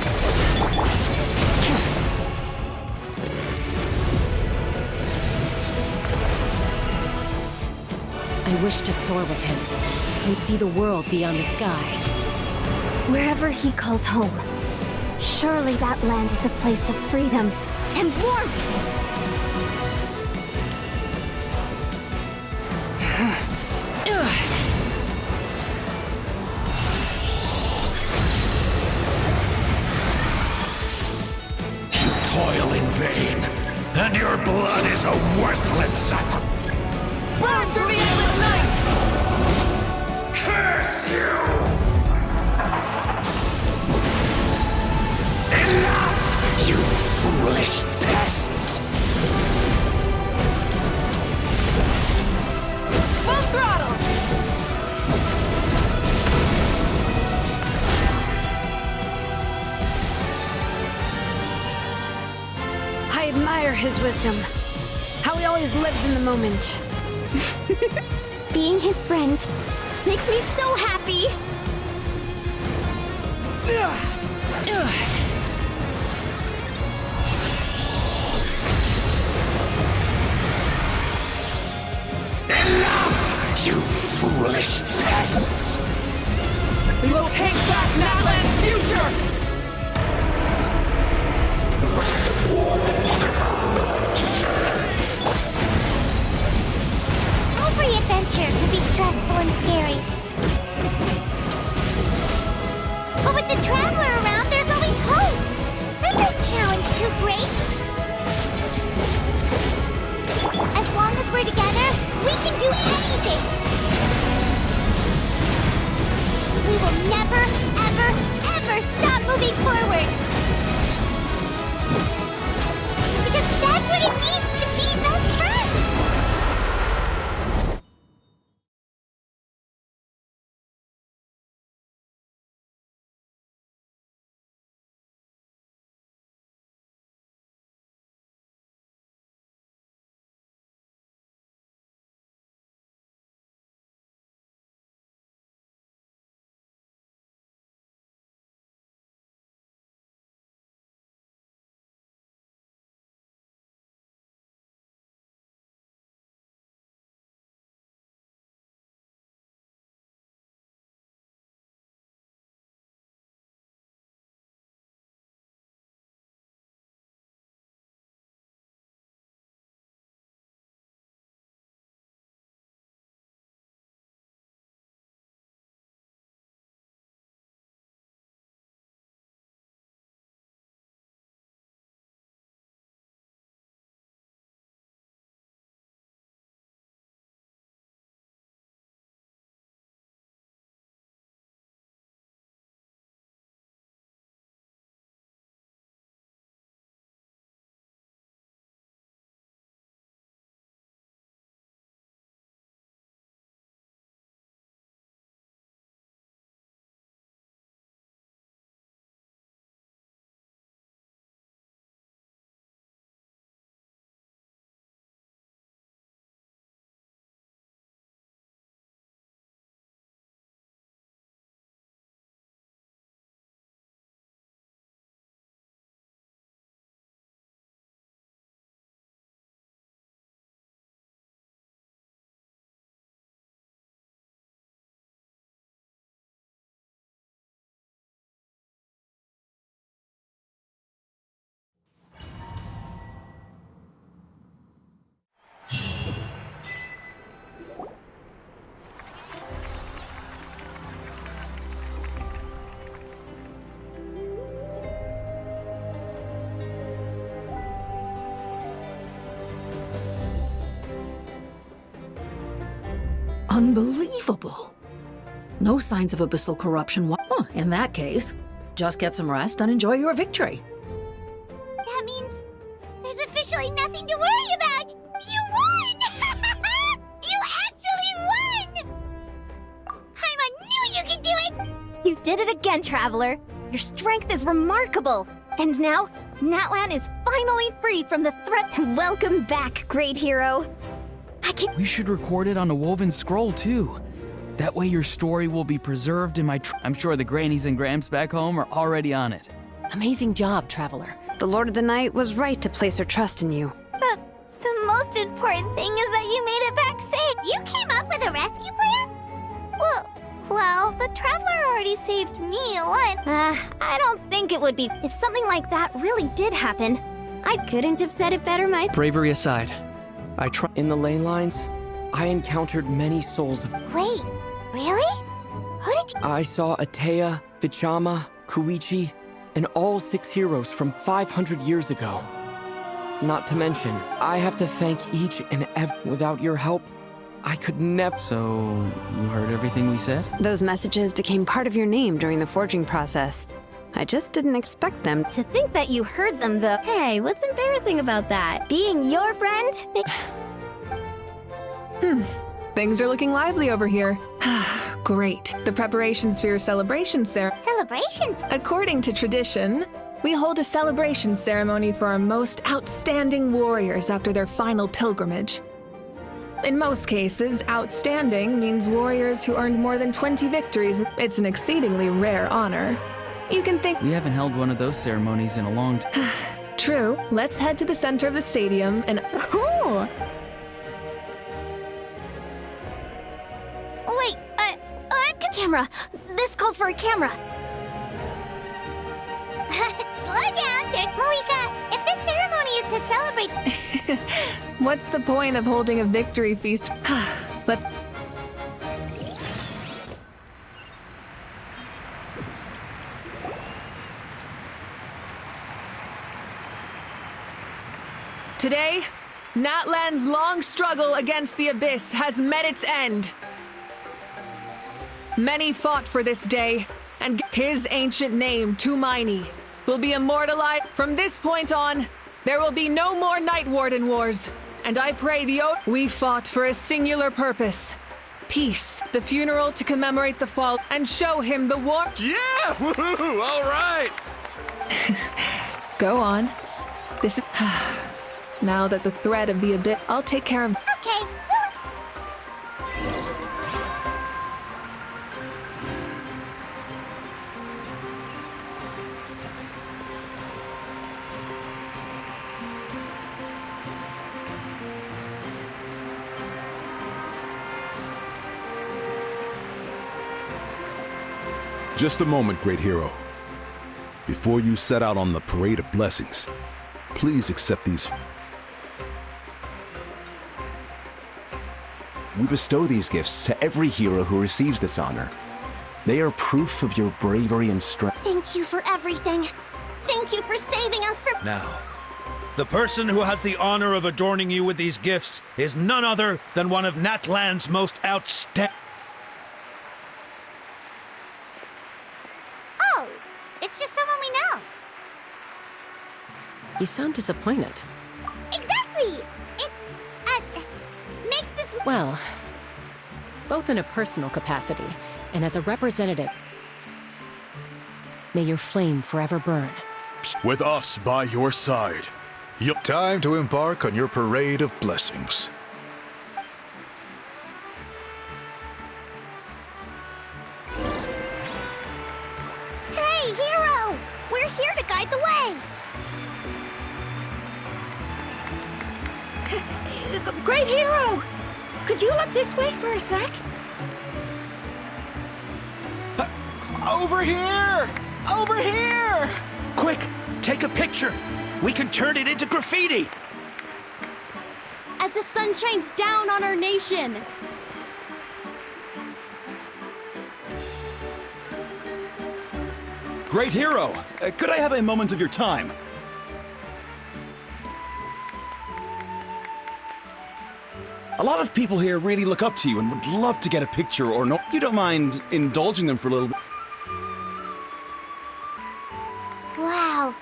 I wish to soar with him and see the world beyond the sky. Wherever he calls home. Surely that land is a place of freedom and warmth. You toil in vain, and your blood is a worthless sacrifice. Burn through the endless night! Curse you! Enough, you foolish pests! Full throttle! I admire his wisdom. How he always lives in the moment. Being his friend makes me so happy. Enough, you foolish pests! We will take back Natlan's future! Every adventure can be stressful and scary. But with the Traveler around, there's always hope! There's no challenge too great! As long as we're together, we can do anything! We will never, ever, ever stop moving forward! Because that's what it means to be best friends! Unbelievable. No signs of abyssal corruption. Oh, in that case, just get some rest and enjoy your victory. That means there's officially nothing to worry about! You won! You actually won! Paimon knew you could do it! You did it again, Traveler. Your strength is remarkable. And now, Natlan is finally free from the threat. Welcome back, great hero. We should record it on a woven scroll, too. That way your story will be preserved in my I'm sure the grannies and gramps back home are already on it. Amazing job, Traveler. The Lord of the Night was right to place her trust in you. But the most important thing is that you made it back safe. You came up with a rescue plan? Well, the Traveler already saved me once. I don't think it would be. If something like that really did happen, I couldn't have said it better myself. Bravery aside, in the lane lines, I encountered many souls of. Wait, really? Who did you? I saw Atea, Vichama, Kuichi, and all 6 heroes from 500 years ago. Not to mention, I have to thank each and every. Without your help, I could never. So, you heard everything we said? Those messages became part of your name during the forging process. I just didn't expect them. To think that you heard them, though. Hey, what's embarrassing about that? Being your friend? Things are looking lively over here. Great. The preparations for your celebration ceremony. Celebrations? According to tradition, we hold a celebration ceremony for our most outstanding warriors after their final pilgrimage. In most cases, outstanding means warriors who earned more than 20 victories. It's an exceedingly rare honor. You can think. We haven't held one of those ceremonies in a long time. True. Let's head to the center of the stadium and. Ooh! Wait, camera! This calls for a camera! Slow down, Moika. If this ceremony is to celebrate... What's the point of holding a victory feast? Let's... Today, Natlan's long struggle against the Abyss has met its end. Many fought for this day, and his ancient name, Tumaini, will be immortalized. From this point on, there will be no more Night Warden wars, and I pray we fought for a singular purpose. Peace, the funeral to commemorate the fall, and show him the war. Yeah! Woohoo! All right! Go on. This is... Now that the thread of the Abyss... I'll take care of... Okay. Just a moment, great hero. Before you set out on the parade of blessings, please accept these. We bestow these gifts to every hero who receives this honor. They are proof of your bravery and strength. Thank you for everything. Thank you for saving us from... Now, the person who has the honor of adorning you with these gifts is none other than one of Natlan's most outstanding... Oh, it's just someone we know. You sound disappointed. Exactly! It, makes this... Well, both in a personal capacity and as a representative, may your flame forever burn. With us by your side. Time to embark on your parade of blessings. Hey, hero! We're here to guide the way! Great hero! Could you look this way for a sec? Over here! Over here! Quick, take a picture. We can turn it into graffiti. As the sun shines down on our nation. Great hero! Could I have a moment of your time? A lot of people here really look up to you and would love to get a picture or no. You don't mind indulging them for a little bit? Wow,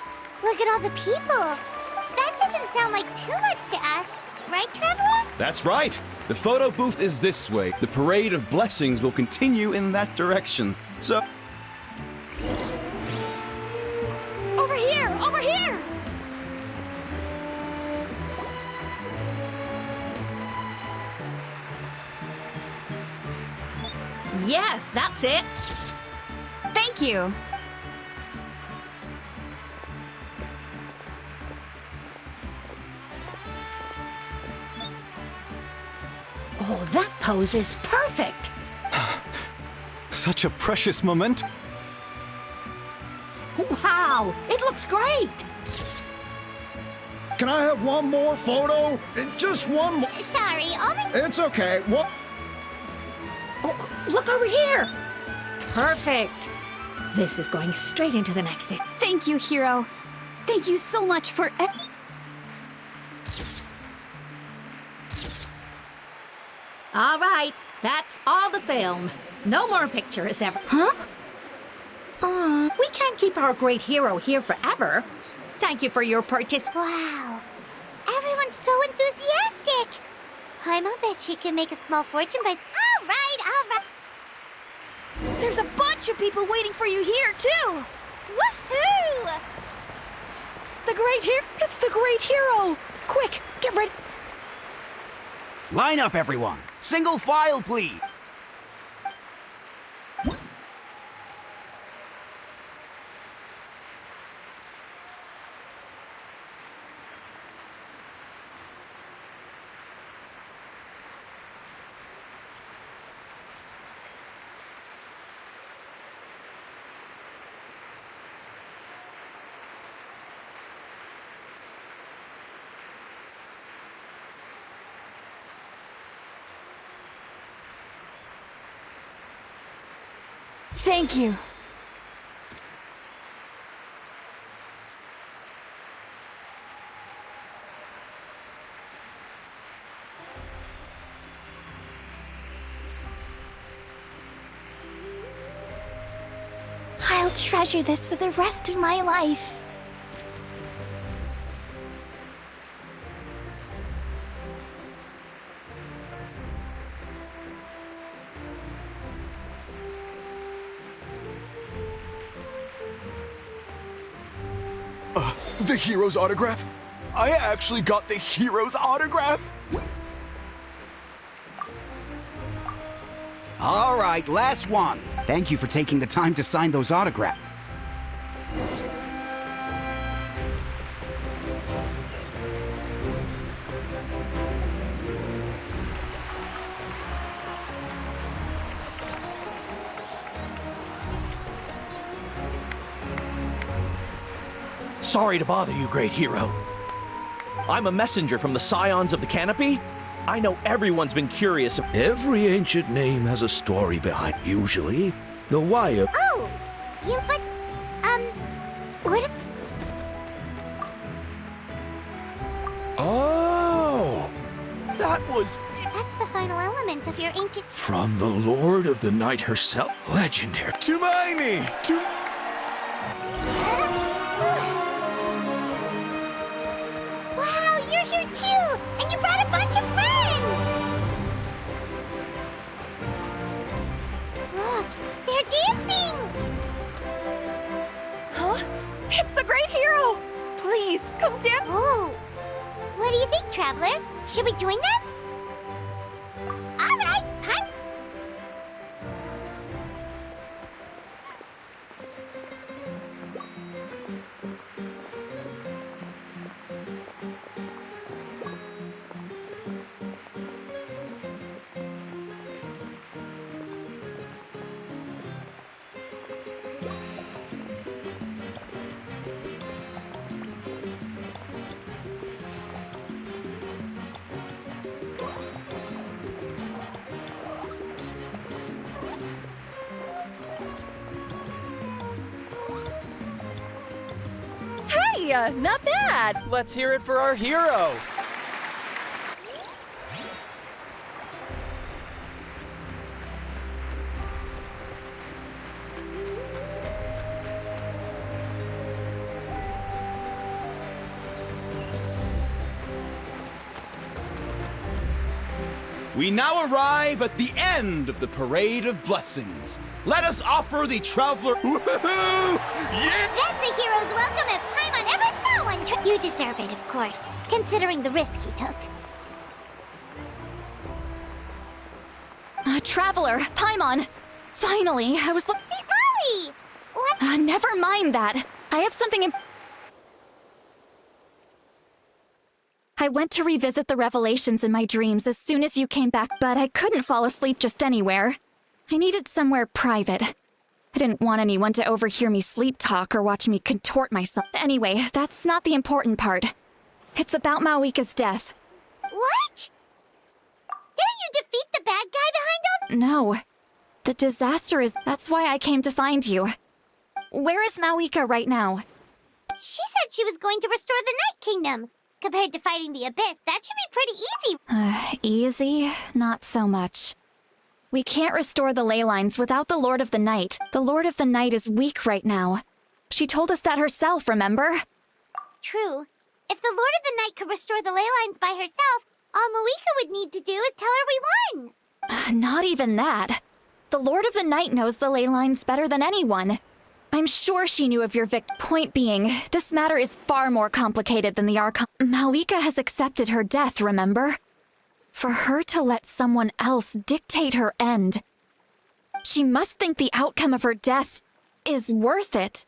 look at all the people. That doesn't sound like too much to ask, right, Traveler? That's right. The photo booth is this way. The parade of blessings will continue in that direction. So... Over here! Over here! Yes, that's it. Thank you. Oh, that pose is perfect. Such a precious moment. Wow, it looks great. Can I have one more photo? Just one more. Sorry, all the... It's okay. What? Oh, look over here. Perfect. This is going straight into the next day. Thank you, hero. Thank you so much for... All right, that's all the film. No more pictures ever. Huh? We can't keep our great hero here forever. Thank you for your participation. Wow, everyone's so enthusiastic. I'll bet she can make a small fortune by... All right. There's a bunch of people waiting for you here, too. Woohoo! The great hero! It's the great hero! Quick, get ready! Line up, everyone. Single file, please. Thank you. I'll treasure this for the rest of my life. The hero's autograph? I actually got the hero's autograph? All right, last one. Thank you for taking the time to sign those autographs. Sorry to bother you, great hero. I'm a messenger from the Scions of the Canopy. I know everyone's been curious. Every ancient name has a story behind. Usually, the why of. Oh! But, where did... Oh! That was... That's the final element of your ancient... From the Lord of the Night herself. Legendary. Tumaini! Wow, you're here too! And you brought a bunch of friends! Look, they're dancing! Huh? It's the great hero! Please, come down! Whoa! What do you think, Traveler? Should we join them? Alright, huh? Hey, not bad! Let's hear it for our hero. We now arrive at the end of the Parade of Blessings. Let us offer the traveler. Woohoo! Yeah! That's a hero's welcome if Paimon ever saw one. You deserve it, of course, considering the risk you took. Traveler, Paimon! Finally, I was See, Molly! What? never mind that. I have something I went to revisit the revelations in my dreams as soon as you came back, but I couldn't fall asleep just anywhere. I needed somewhere private. I didn't want anyone to overhear me sleep talk or watch me contort myself. Anyway, that's not the important part. It's about Mawika's death. What? Didn't you defeat the bad guy behind all? No. The disaster is... That's why I came to find you. Where is Mawika right now? She said she was going to restore the Night Kingdom. Compared to fighting the Abyss, that should be pretty easy. Easy? Not so much. We can't restore the ley lines without the Lord of the Night. The Lord of the Night is weak right now. She told us that herself, remember? True. If the Lord of the Night could restore the ley lines by herself, all Mawika would need to do is tell her we won. Not even that. The Lord of the Night knows the ley lines better than anyone. I'm sure she knew of your Point being, this matter is far more complicated than the Archon. Mawika has accepted her death, remember? For her to let someone else dictate her end, she must think the outcome of her death is worth it.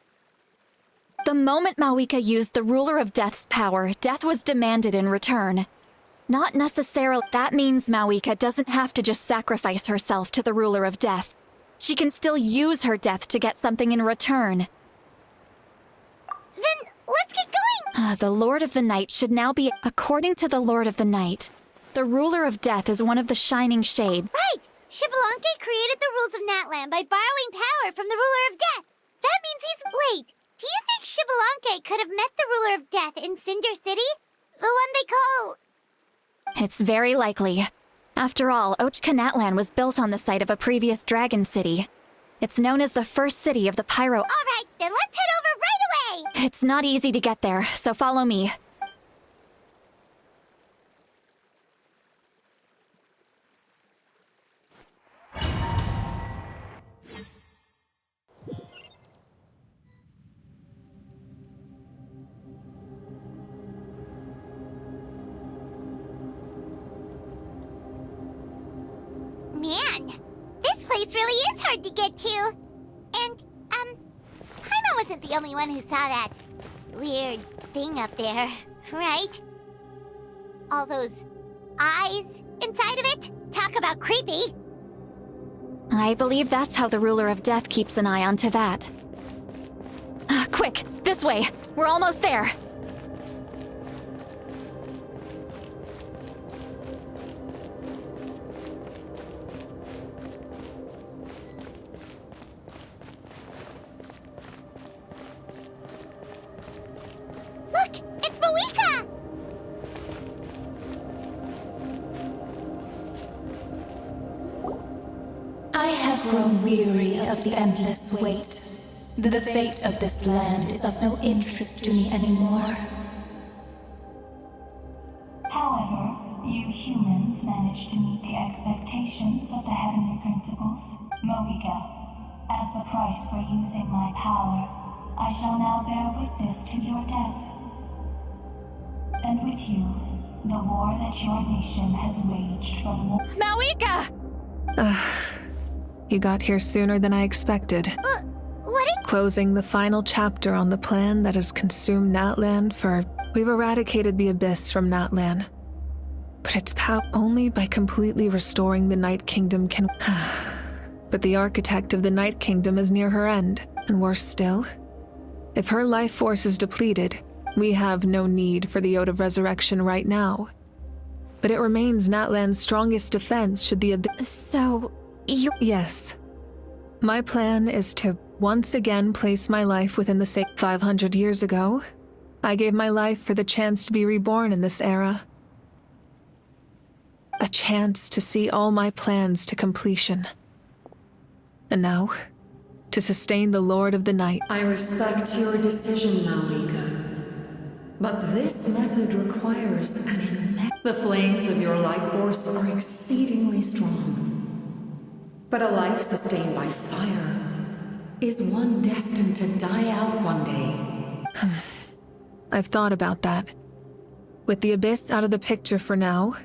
The moment Mawika used the Ruler of Death's power, death was demanded in return. Not necessarily. That means Mawika doesn't have to just sacrifice herself to the Ruler of Death. She can still use her death to get something in return. Then let's get going! The Lord of the Night should now be... According to the Lord of the Night, the Ruler of Death is one of the Shining Shades. Right! Xbalanque created the rules of Natlan by borrowing power from the Ruler of Death. That means he's... Wait, do you think Xbalanque could have met the Ruler of Death in Cinder City? The one they call... It's very likely. After all, Ochka Natlan was built on the site of a previous dragon city. It's known as the first city of the Pyro... Alright, then let's head over right away! It's not easy to get there, so follow me. Man, this place really is hard to get to. And, Paimon wasn't the only one who saw that weird thing up there, right? All those eyes inside of it? Talk about creepy. I believe that's how the Ruler of Death keeps an eye on Tevat. Quick, this way! We're almost there! Look! It's Mawika! I have grown weary of the endless wait. The fate of this land is of no interest to me anymore. However, you humans managed to meet the expectations of the heavenly principles. Mawika, as the price for using my power, I shall now bear witness to your death. And with you, the war that your nation has waged from... Mawika! You got here sooner than I expected. What did... Closing the final chapter on the plan that has consumed Natlan for... We've eradicated the Abyss from Natlan. But its power only by completely restoring the Night Kingdom can... But the architect of the Night Kingdom is near her end. And worse still, if her life force is depleted, we have no need for the Ode of Resurrection right now. But it remains Natlan's strongest defense should the Abyss... So... you... Yes. My plan is to once again place my life within the same 500 years ago. I gave my life for the chance to be reborn in this era. A chance to see all my plans to completion. And now, to sustain the Lord of the Night. I respect your decision, Mawika. But this method requires an immense... The flames of your life force are exceedingly strong. But a life sustained by fire is one destined to die out one day. I've thought about that. With the Abyss out of the picture for now,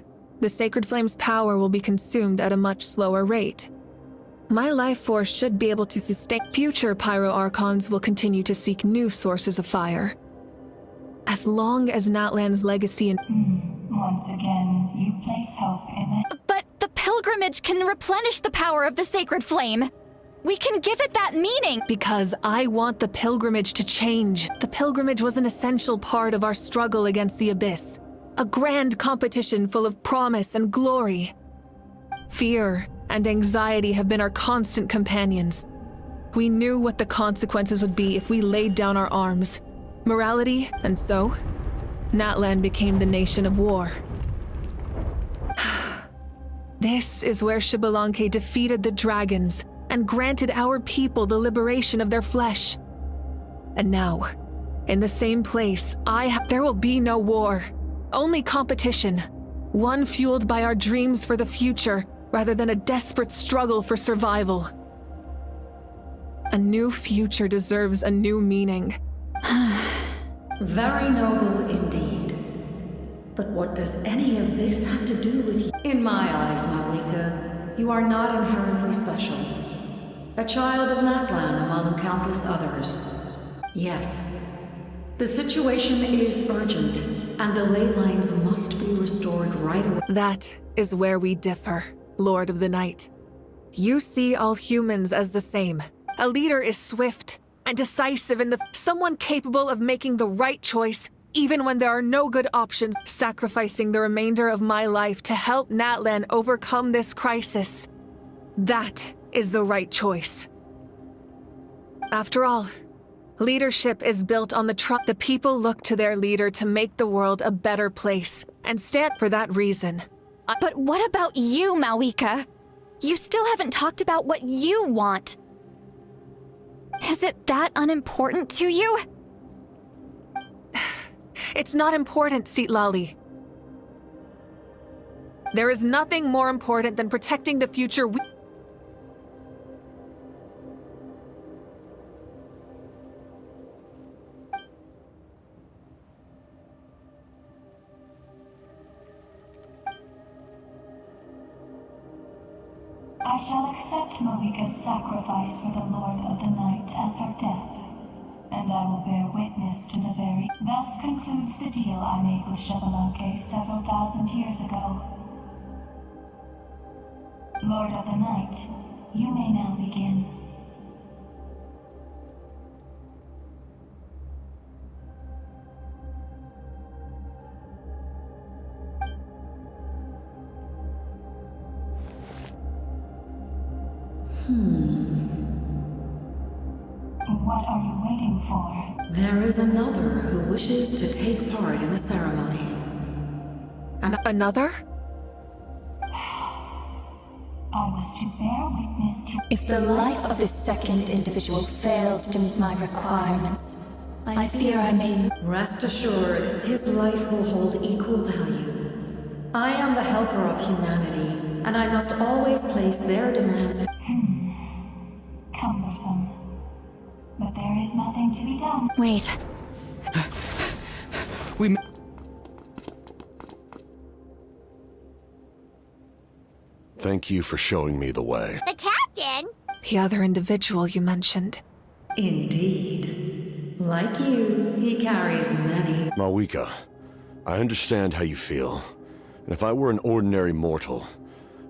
the Sacred Flame's power will be consumed at a much slower rate. My life force should be able to sustain... Future Pyro Archons will continue to seek new sources of fire. As long as Natlan's legacy and... Once again, you place hope in it. But the pilgrimage can replenish the power of the Sacred Flame. We can give it that meaning. Because I want the pilgrimage to change. The pilgrimage was an essential part of our struggle against the Abyss. A grand competition full of promise and glory. Fear and anxiety have been our constant companions. We knew what the consequences would be if we laid down our arms. Morality, and so, Natlan became the nation of war. This is where Xbalanque defeated the dragons and granted our people the liberation of their flesh. And now, in the same place, there will be no war, only competition, one fueled by our dreams for the future rather than a desperate struggle for survival. A new future deserves a new meaning. Very noble indeed. But what does any of this have to do with you? In my eyes, Malika, you are not inherently special. A child of Natlan among countless others. Yes, the situation is urgent, and the ley lines must be restored right away. That is where we differ, Lord of the Night. You see all humans as the same. A leader is swift and decisive and someone capable of making the right choice even when there are no good options, sacrificing the remainder of my life to help Natlan overcome this crisis. That is the right choice. After all, leadership is built on the trust. The people look to their leader to make the world a better place, and stand for that reason. But what about you, Malika? You still haven't talked about what you want. Is it that unimportant to you? It's not important, Citlali. There is nothing more important than protecting the future we— I shall accept Malika's sacrifice for the Lord of the Night as her death, and I will bear witness to the very— Thus concludes the deal I made with Xbalanque several thousand years ago. Lord of the Night, you may now begin. What are you waiting for? There is another who wishes to take part in the ceremony. And another? I was to bear witness to— If the life of this second individual fails to meet my requirements, I fear I may— Rest assured, his life will hold equal value. I am the helper of humanity, and I must always place their demands— Cumbersome. But there is nothing to be done. Wait. Thank you for showing me the way. The captain? The other individual you mentioned. Indeed. Like you, he carries many— Malika, I understand how you feel. And if I were an ordinary mortal,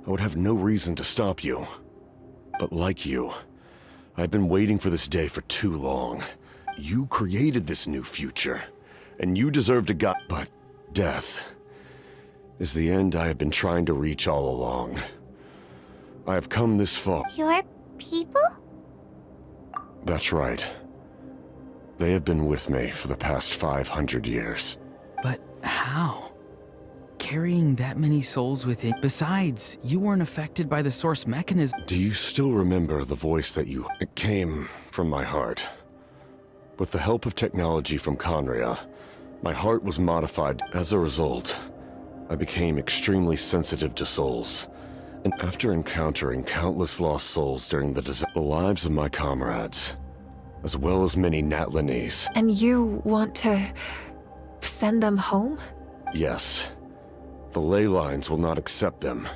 I would have no reason to stop you. But like you, I've been waiting for this day for too long. You created this new future, and you deserve to go— But death is the end I have been trying to reach all along. I have come this far. Your people? That's right. They have been with me for the past 500 years. But how? Carrying that many souls within— Besides, you weren't affected by the source mechanism. Do you still remember the voice that you— It came from my heart. With the help of technology from Conria, my heart was modified. As a result, I became extremely sensitive to souls. And after encountering countless lost souls during the lives of my comrades, as well as many Natlanese— And you want to send them home? Yes. The ley lines will not accept them.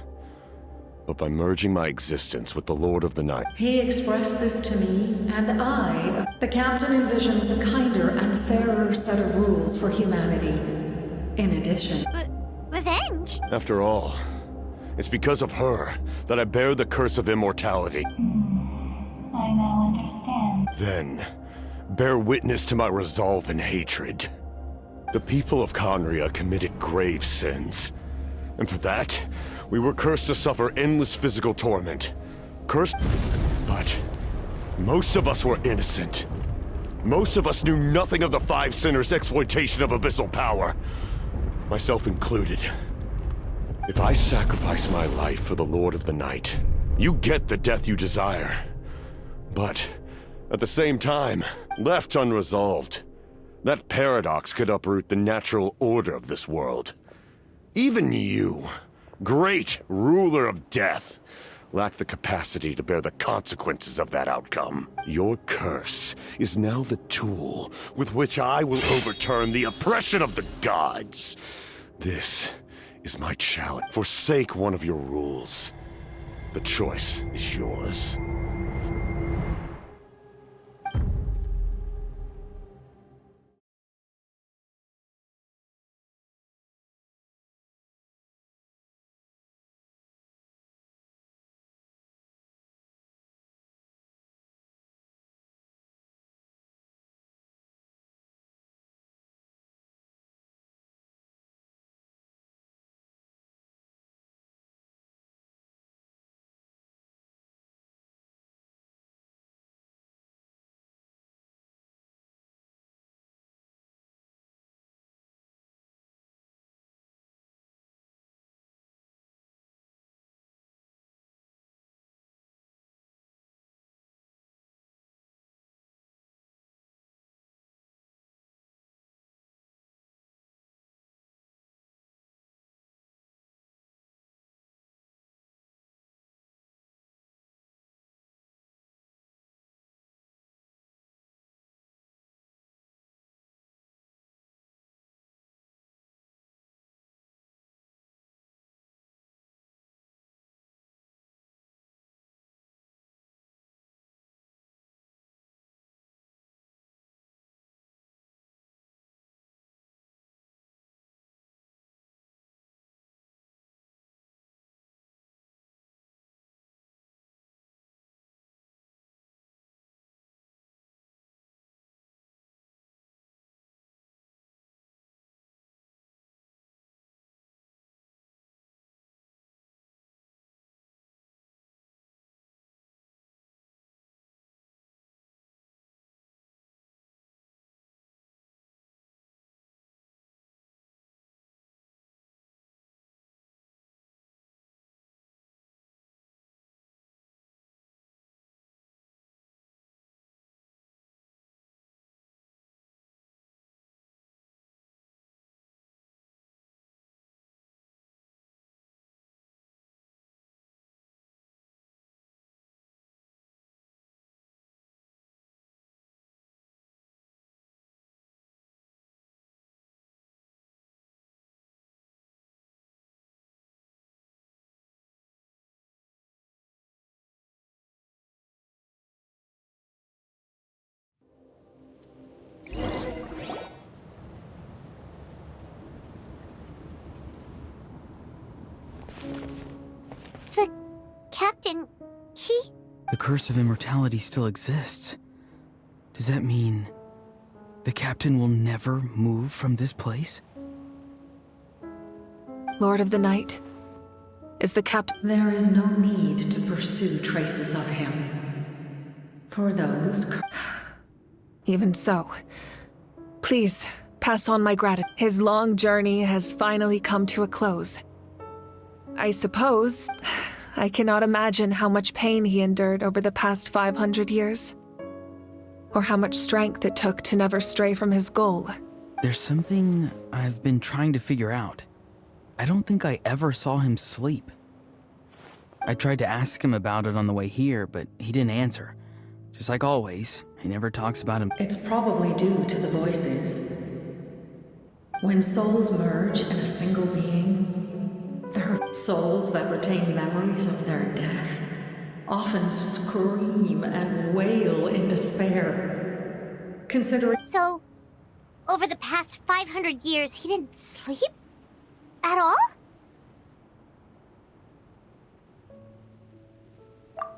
But by merging my existence with the Lord of the Night— He expressed this to me, and the captain envisions a kinder and fairer set of rules for humanity. In addition— Revenge? After all, it's because of her that I bear the curse of immortality. I now understand. Then, bear witness to my resolve and hatred. The people of Conria committed grave sins. And for that, we were cursed to suffer endless physical torment. Cursed— But most of us were innocent. Most of us knew nothing of the Five Sinners' exploitation of abyssal power. Myself included. If I sacrifice my life for the Lord of the Night, you get the death you desire. But, at the same time, left unresolved, that paradox could uproot the natural order of this world. Even you, great ruler of death, lack the capacity to bear the consequences of that outcome. Your curse is now the tool with which I will overturn the oppression of the gods. This is my challenge. Forsake one of your rules. The choice is yours. The captain, he... The curse of immortality still exists. Does that mean the captain will never move from this place? Lord of the Night, is the captain... There is no need to pursue traces of him. For those... Even so, please pass on my gratitude. His long journey has finally come to a close. I suppose I cannot imagine how much pain he endured over the past 500 years, or how much strength it took to never stray from his goal. There's something I've been trying to figure out. I don't think I ever saw him sleep. I tried to ask him about it on the way here, but he didn't answer. Just like always, he never talks about him. It's probably due to the voices. When souls merge in a single being, there are souls that retain memories of their death, often scream and wail in despair. Considering... So, over the past 500 years, he didn't sleep? At all?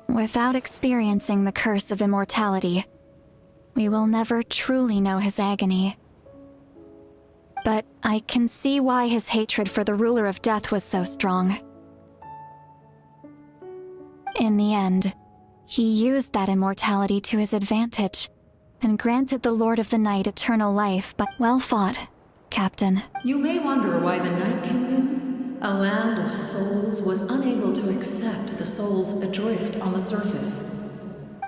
Without experiencing the curse of immortality, we will never truly know his agony. But I can see why his hatred for the ruler of death was so strong. In the end, he used that immortality to his advantage, and granted the Lord of the Night eternal life, but well fought, Captain. You may wonder why the Night Kingdom, a land of souls, was unable to accept the souls adrift on the surface.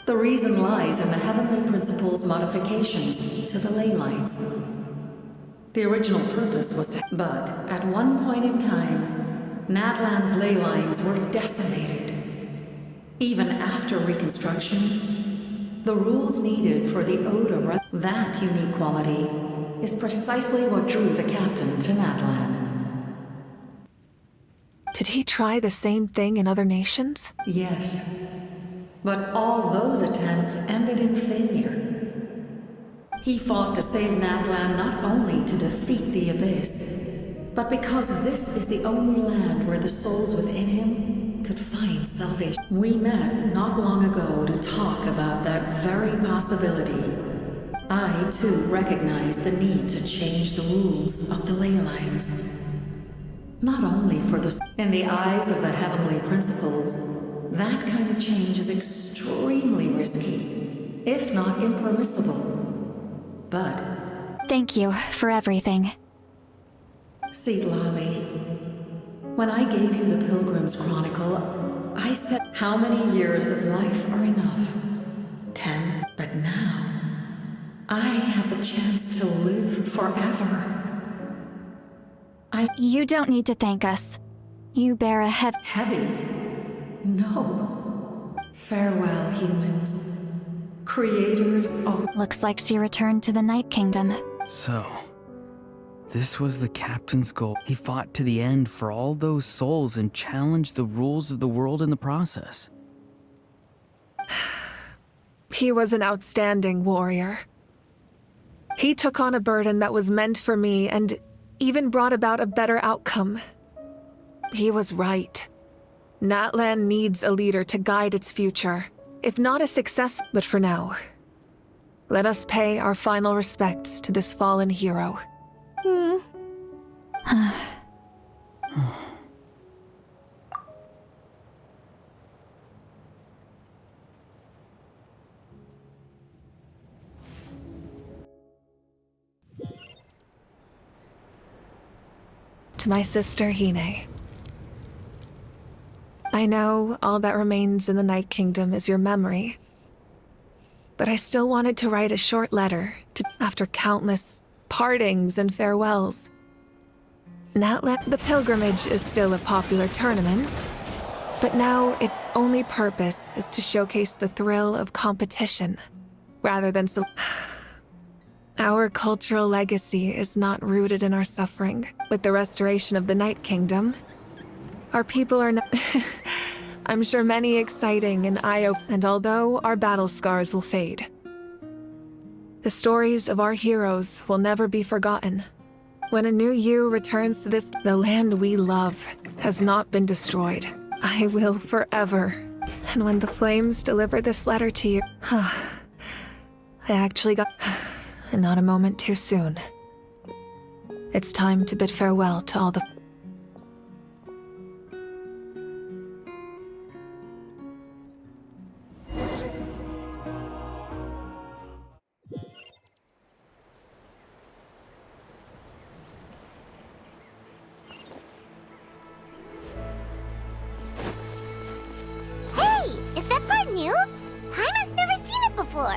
The reason lies in the Heavenly Principle's modifications to the ley lines. The original purpose was to... But at one point in time, Natlan's ley lines were decimated. Even after reconstruction, the rules needed for the Ode of that unique quality is precisely what drew the captain to Natlan. try the same thing in other nations? Yes. But all those attempts ended in failure. He fought to save Natlan not only to defeat the Abyss, but because this is the only land where the souls within him could find salvation. We met not long ago to talk about that very possibility. I, too, recognized the need to change the rules of the ley lines. Not only for the... In the eyes of the heavenly principles, that kind of change is extremely risky, if not impermissible. But... Thank you for everything. See, Lolly, when I gave you the Pilgrim's Chronicle, I said how many years of life are enough? 10. But now, I have the chance to live forever. You don't need to thank us. You bear a Heavy? No. Farewell, humans. Creators of... Looks like she returned to the Night Kingdom. So, this was the captain's goal. He fought to the end for all those souls and challenged the rules of the world in the process. He was an outstanding warrior. He took on a burden that was meant for me and even brought about a better outcome. He was right. Natlan needs a leader to guide its future. If not a success, but for now, let us pay our final respects to this fallen hero. To my sister Hine. I know all that remains in the Night Kingdom is your memory, but I still wanted to write a short letter after countless partings and farewells. The pilgrimage is still a popular tournament, but now its only purpose is to showcase the thrill of competition, rather than Our cultural legacy is not rooted in our suffering. With the restoration of the Night Kingdom, our people are not... I'm sure many exciting and eye-opening, and although our battle scars will fade, the stories of our heroes will never be forgotten. When a new you returns to this, the land we love has not been destroyed. I will forever. And when the flames deliver this letter to you, I actually got... And not a moment too soon. It's time to bid farewell to all the... Hey! Is that part new? Paimon's never seen it before.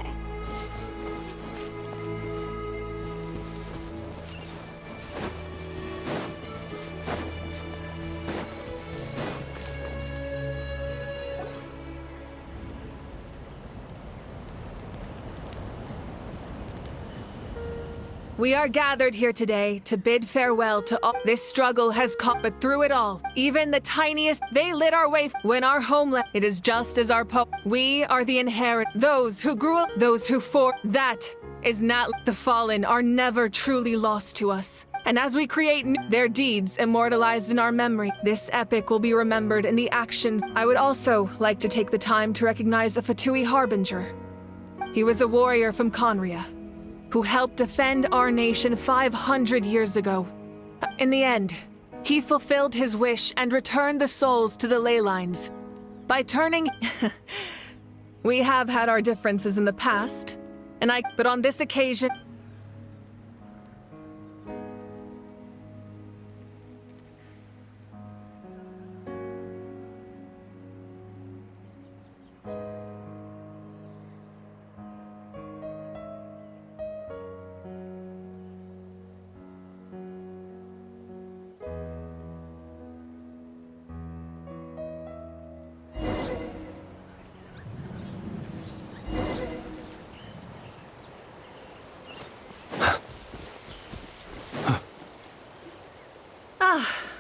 We are gathered here today to bid farewell to all. This struggle has caught, but through it all, even the tiniest, they lit our way. When our homeland, it is just as our we are the inherit. Those who grew up, those who fought. That is not the fallen are never truly lost to us. And as we create their deeds immortalized in our memory, this epic will be remembered in the actions. I would also like to take the time to recognize a Fatui Harbinger. He was a warrior from Conria, who helped defend our nation 500 years ago. In the end, he fulfilled his wish and returned the souls to the ley lines. By turning... We have had our differences in the past, but on this occasion...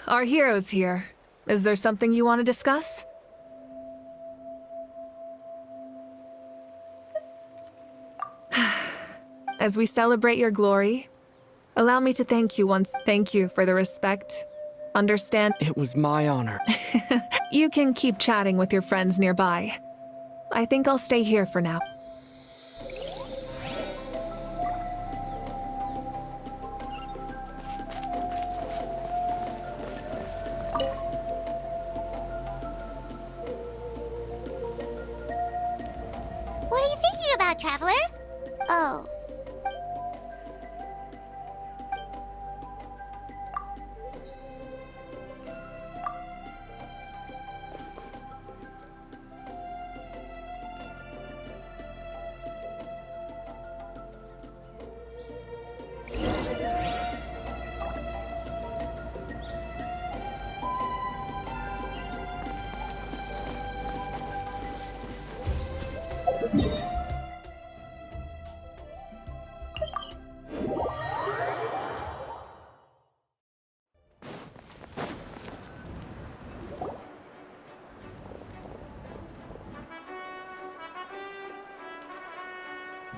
Our hero's here. Is there something you want to discuss? As we celebrate your glory, allow me to thank you once. Thank you for the respect. Understand? It was my honor. You can keep chatting with your friends nearby. I think I'll stay here for now. What are you thinking about, Traveler? Oh.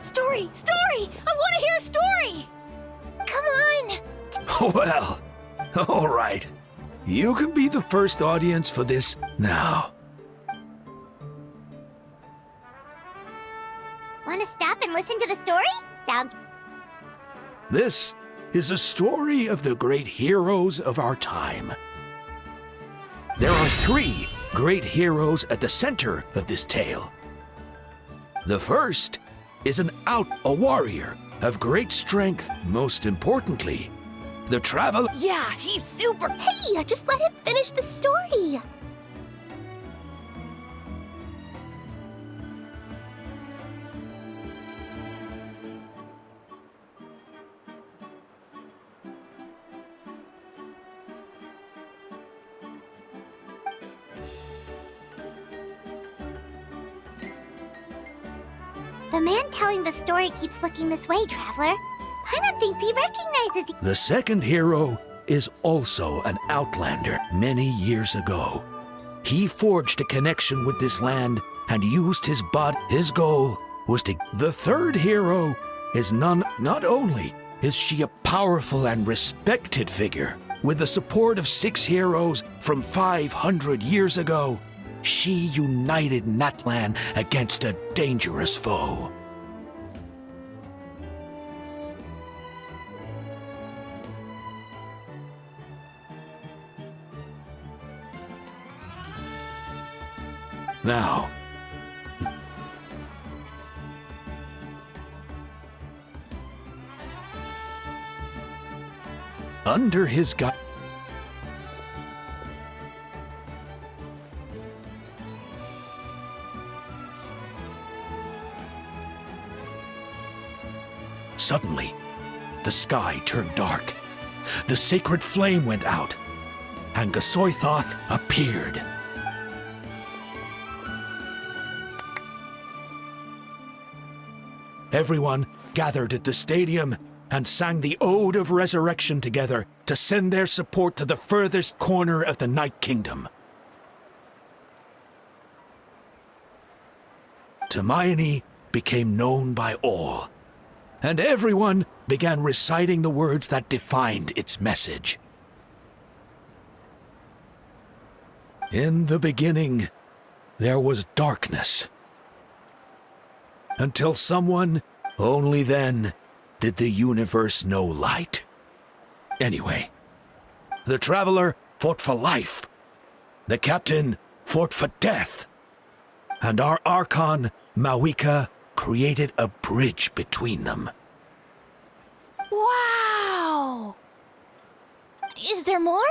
Story! Story! I want to hear a story! Come on! Well, all right. You can be the first audience for this now. Want to stop and listen to the story? Sounds... This is a story of the great heroes of our time. There are 3 great heroes at the center of this tale. The first is a warrior of great strength. Most importantly, the traveler. Yeah, he's super... Hey, just let him finish the story! The man telling the story keeps looking this way, Traveler. Paimon thinks he recognizes you. The second hero is also an outlander many years ago. He forged a connection with this land and used his body. His goal was to... The third hero is not only is she a powerful and respected figure, with the support of 6 heroes from 500 years ago, she united Natlan against a dangerous foe. Now, under his guidance, suddenly, the sky turned dark. The sacred flame went out, and Gasoithoth appeared. Everyone gathered at the stadium and sang the Ode of Resurrection together to send their support to the furthest corner of the Night Kingdom. Hermione became known by all, and everyone began reciting the words that defined its message. In the beginning, there was darkness. Until someone, only then, did the universe know light. Anyway, the traveler fought for life. The captain fought for death. And our Archon, Mawika, created a bridge between them. Wow! Is there more?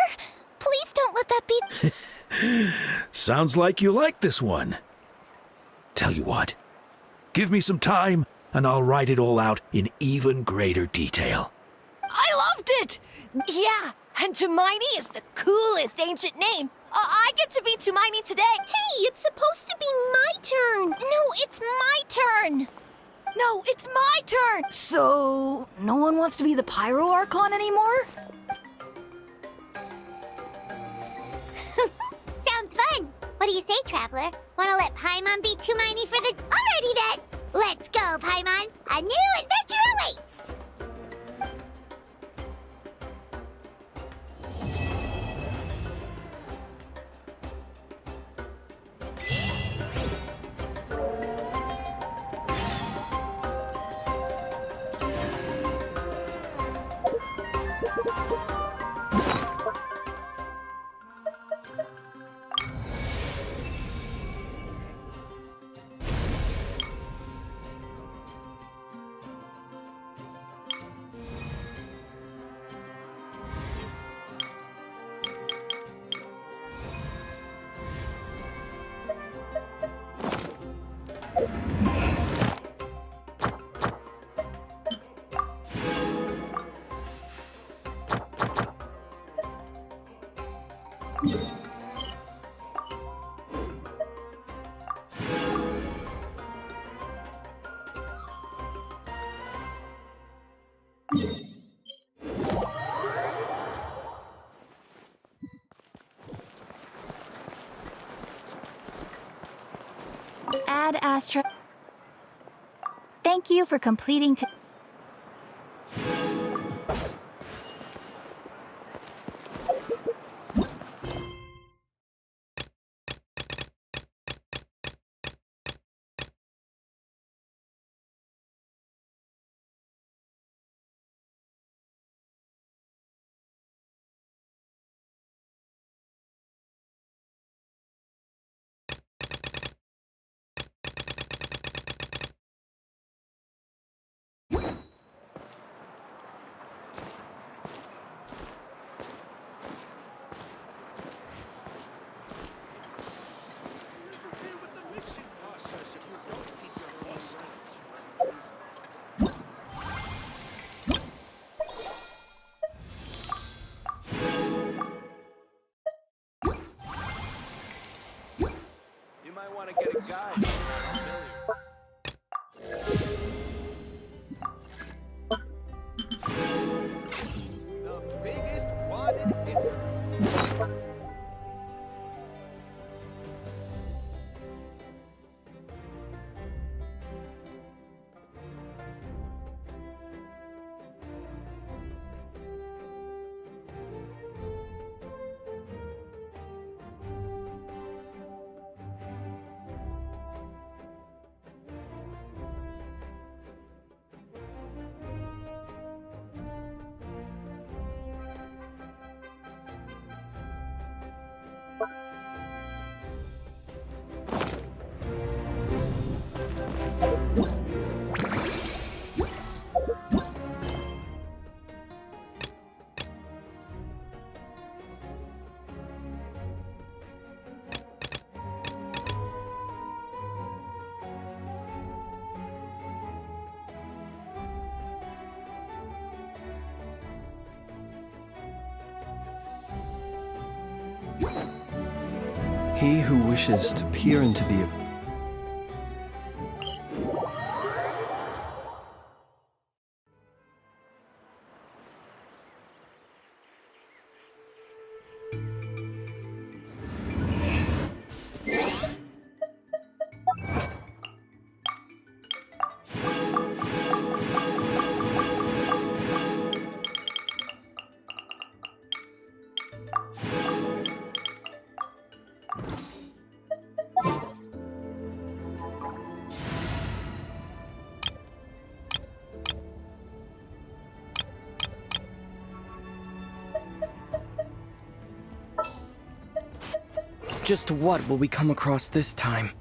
Please don't let that be... Sounds like you like this one. Tell you what, give me some time and I'll write it all out in even greater detail. I loved it! Yeah, and Hermione is the coolest ancient name. I get to be Hermione today. Hey, it's supposed to be my turn. No, it's my turn. No, it's my turn. So, no one wants to be the Pyro Archon anymore? fun. What do you say, Traveler? Wanna let Paimon be too miney for the... Alrighty then! Let's go, Paimon! A new adventure awaits! Ad Astra. Thank you for completing. You might want to get a guide. The biggest wad in history. He who wishes to peer into the Just what will we come across this time?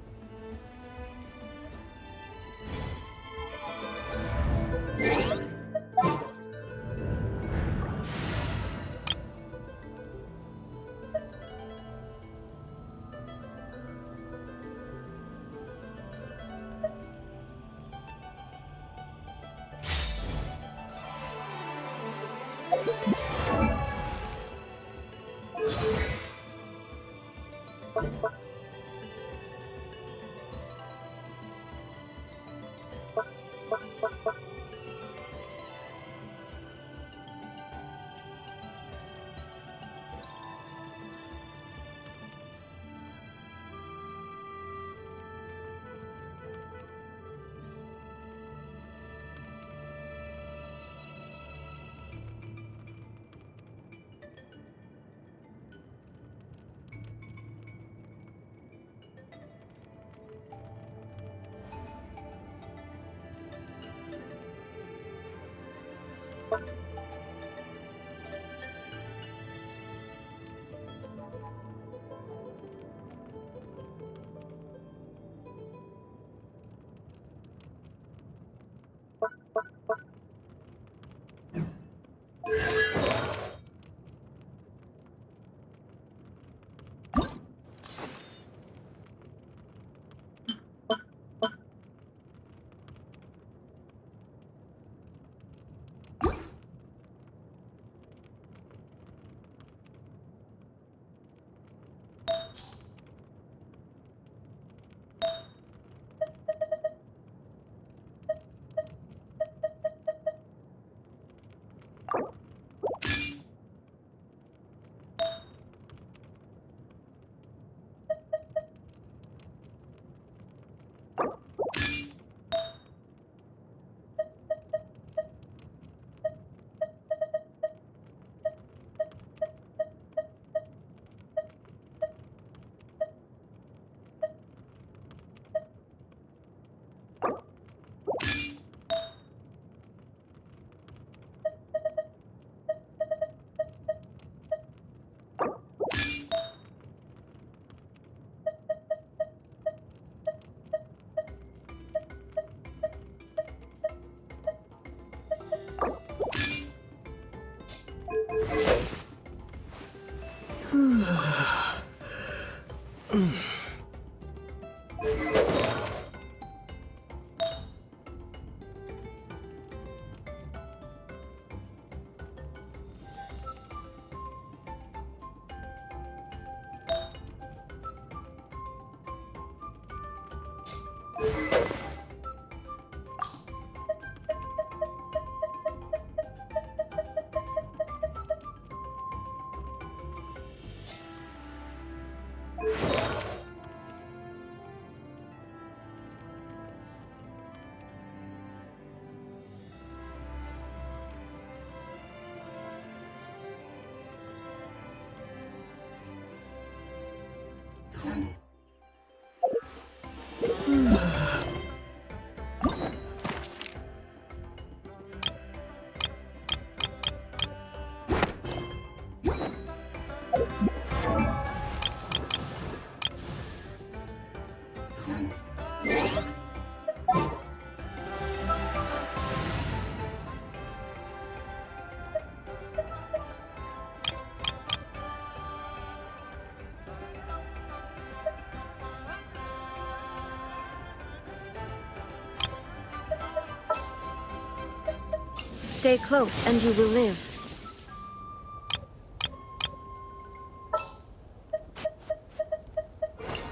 Stay close and you will live.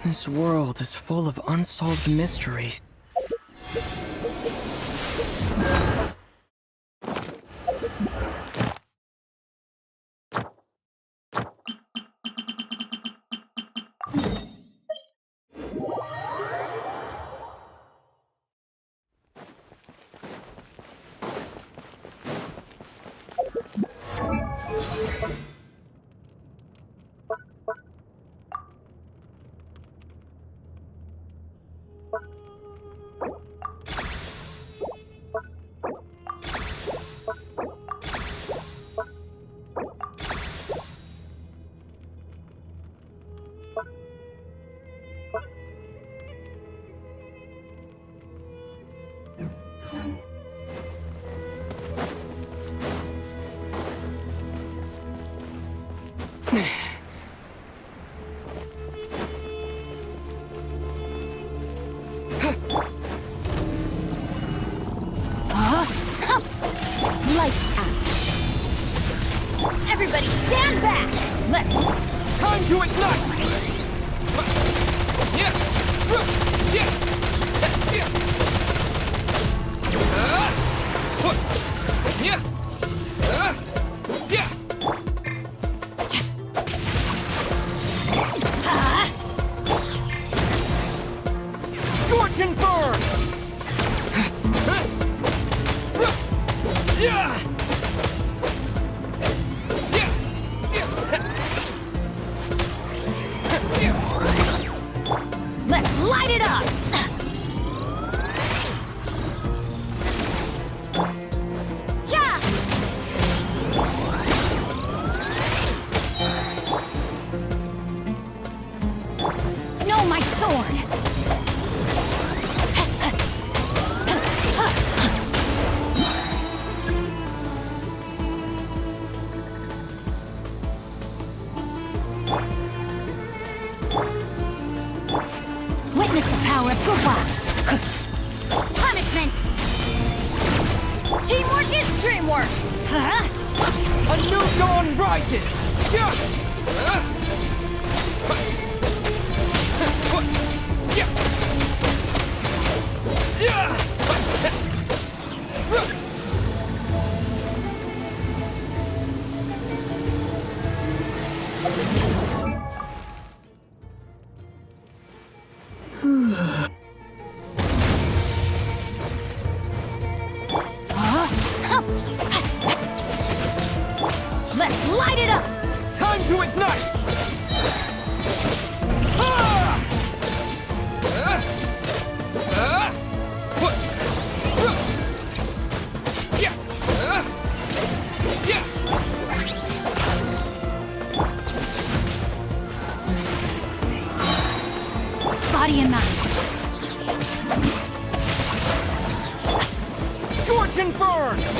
This world is full of unsolved mysteries. Lights out. Everybody stand back! Let's... Time to ignite! Scorch and burn! Let's light it up! Yeah! war! A new dawn rises! Let's light it up! Time to ignite! Body and mind. Scorch and burn!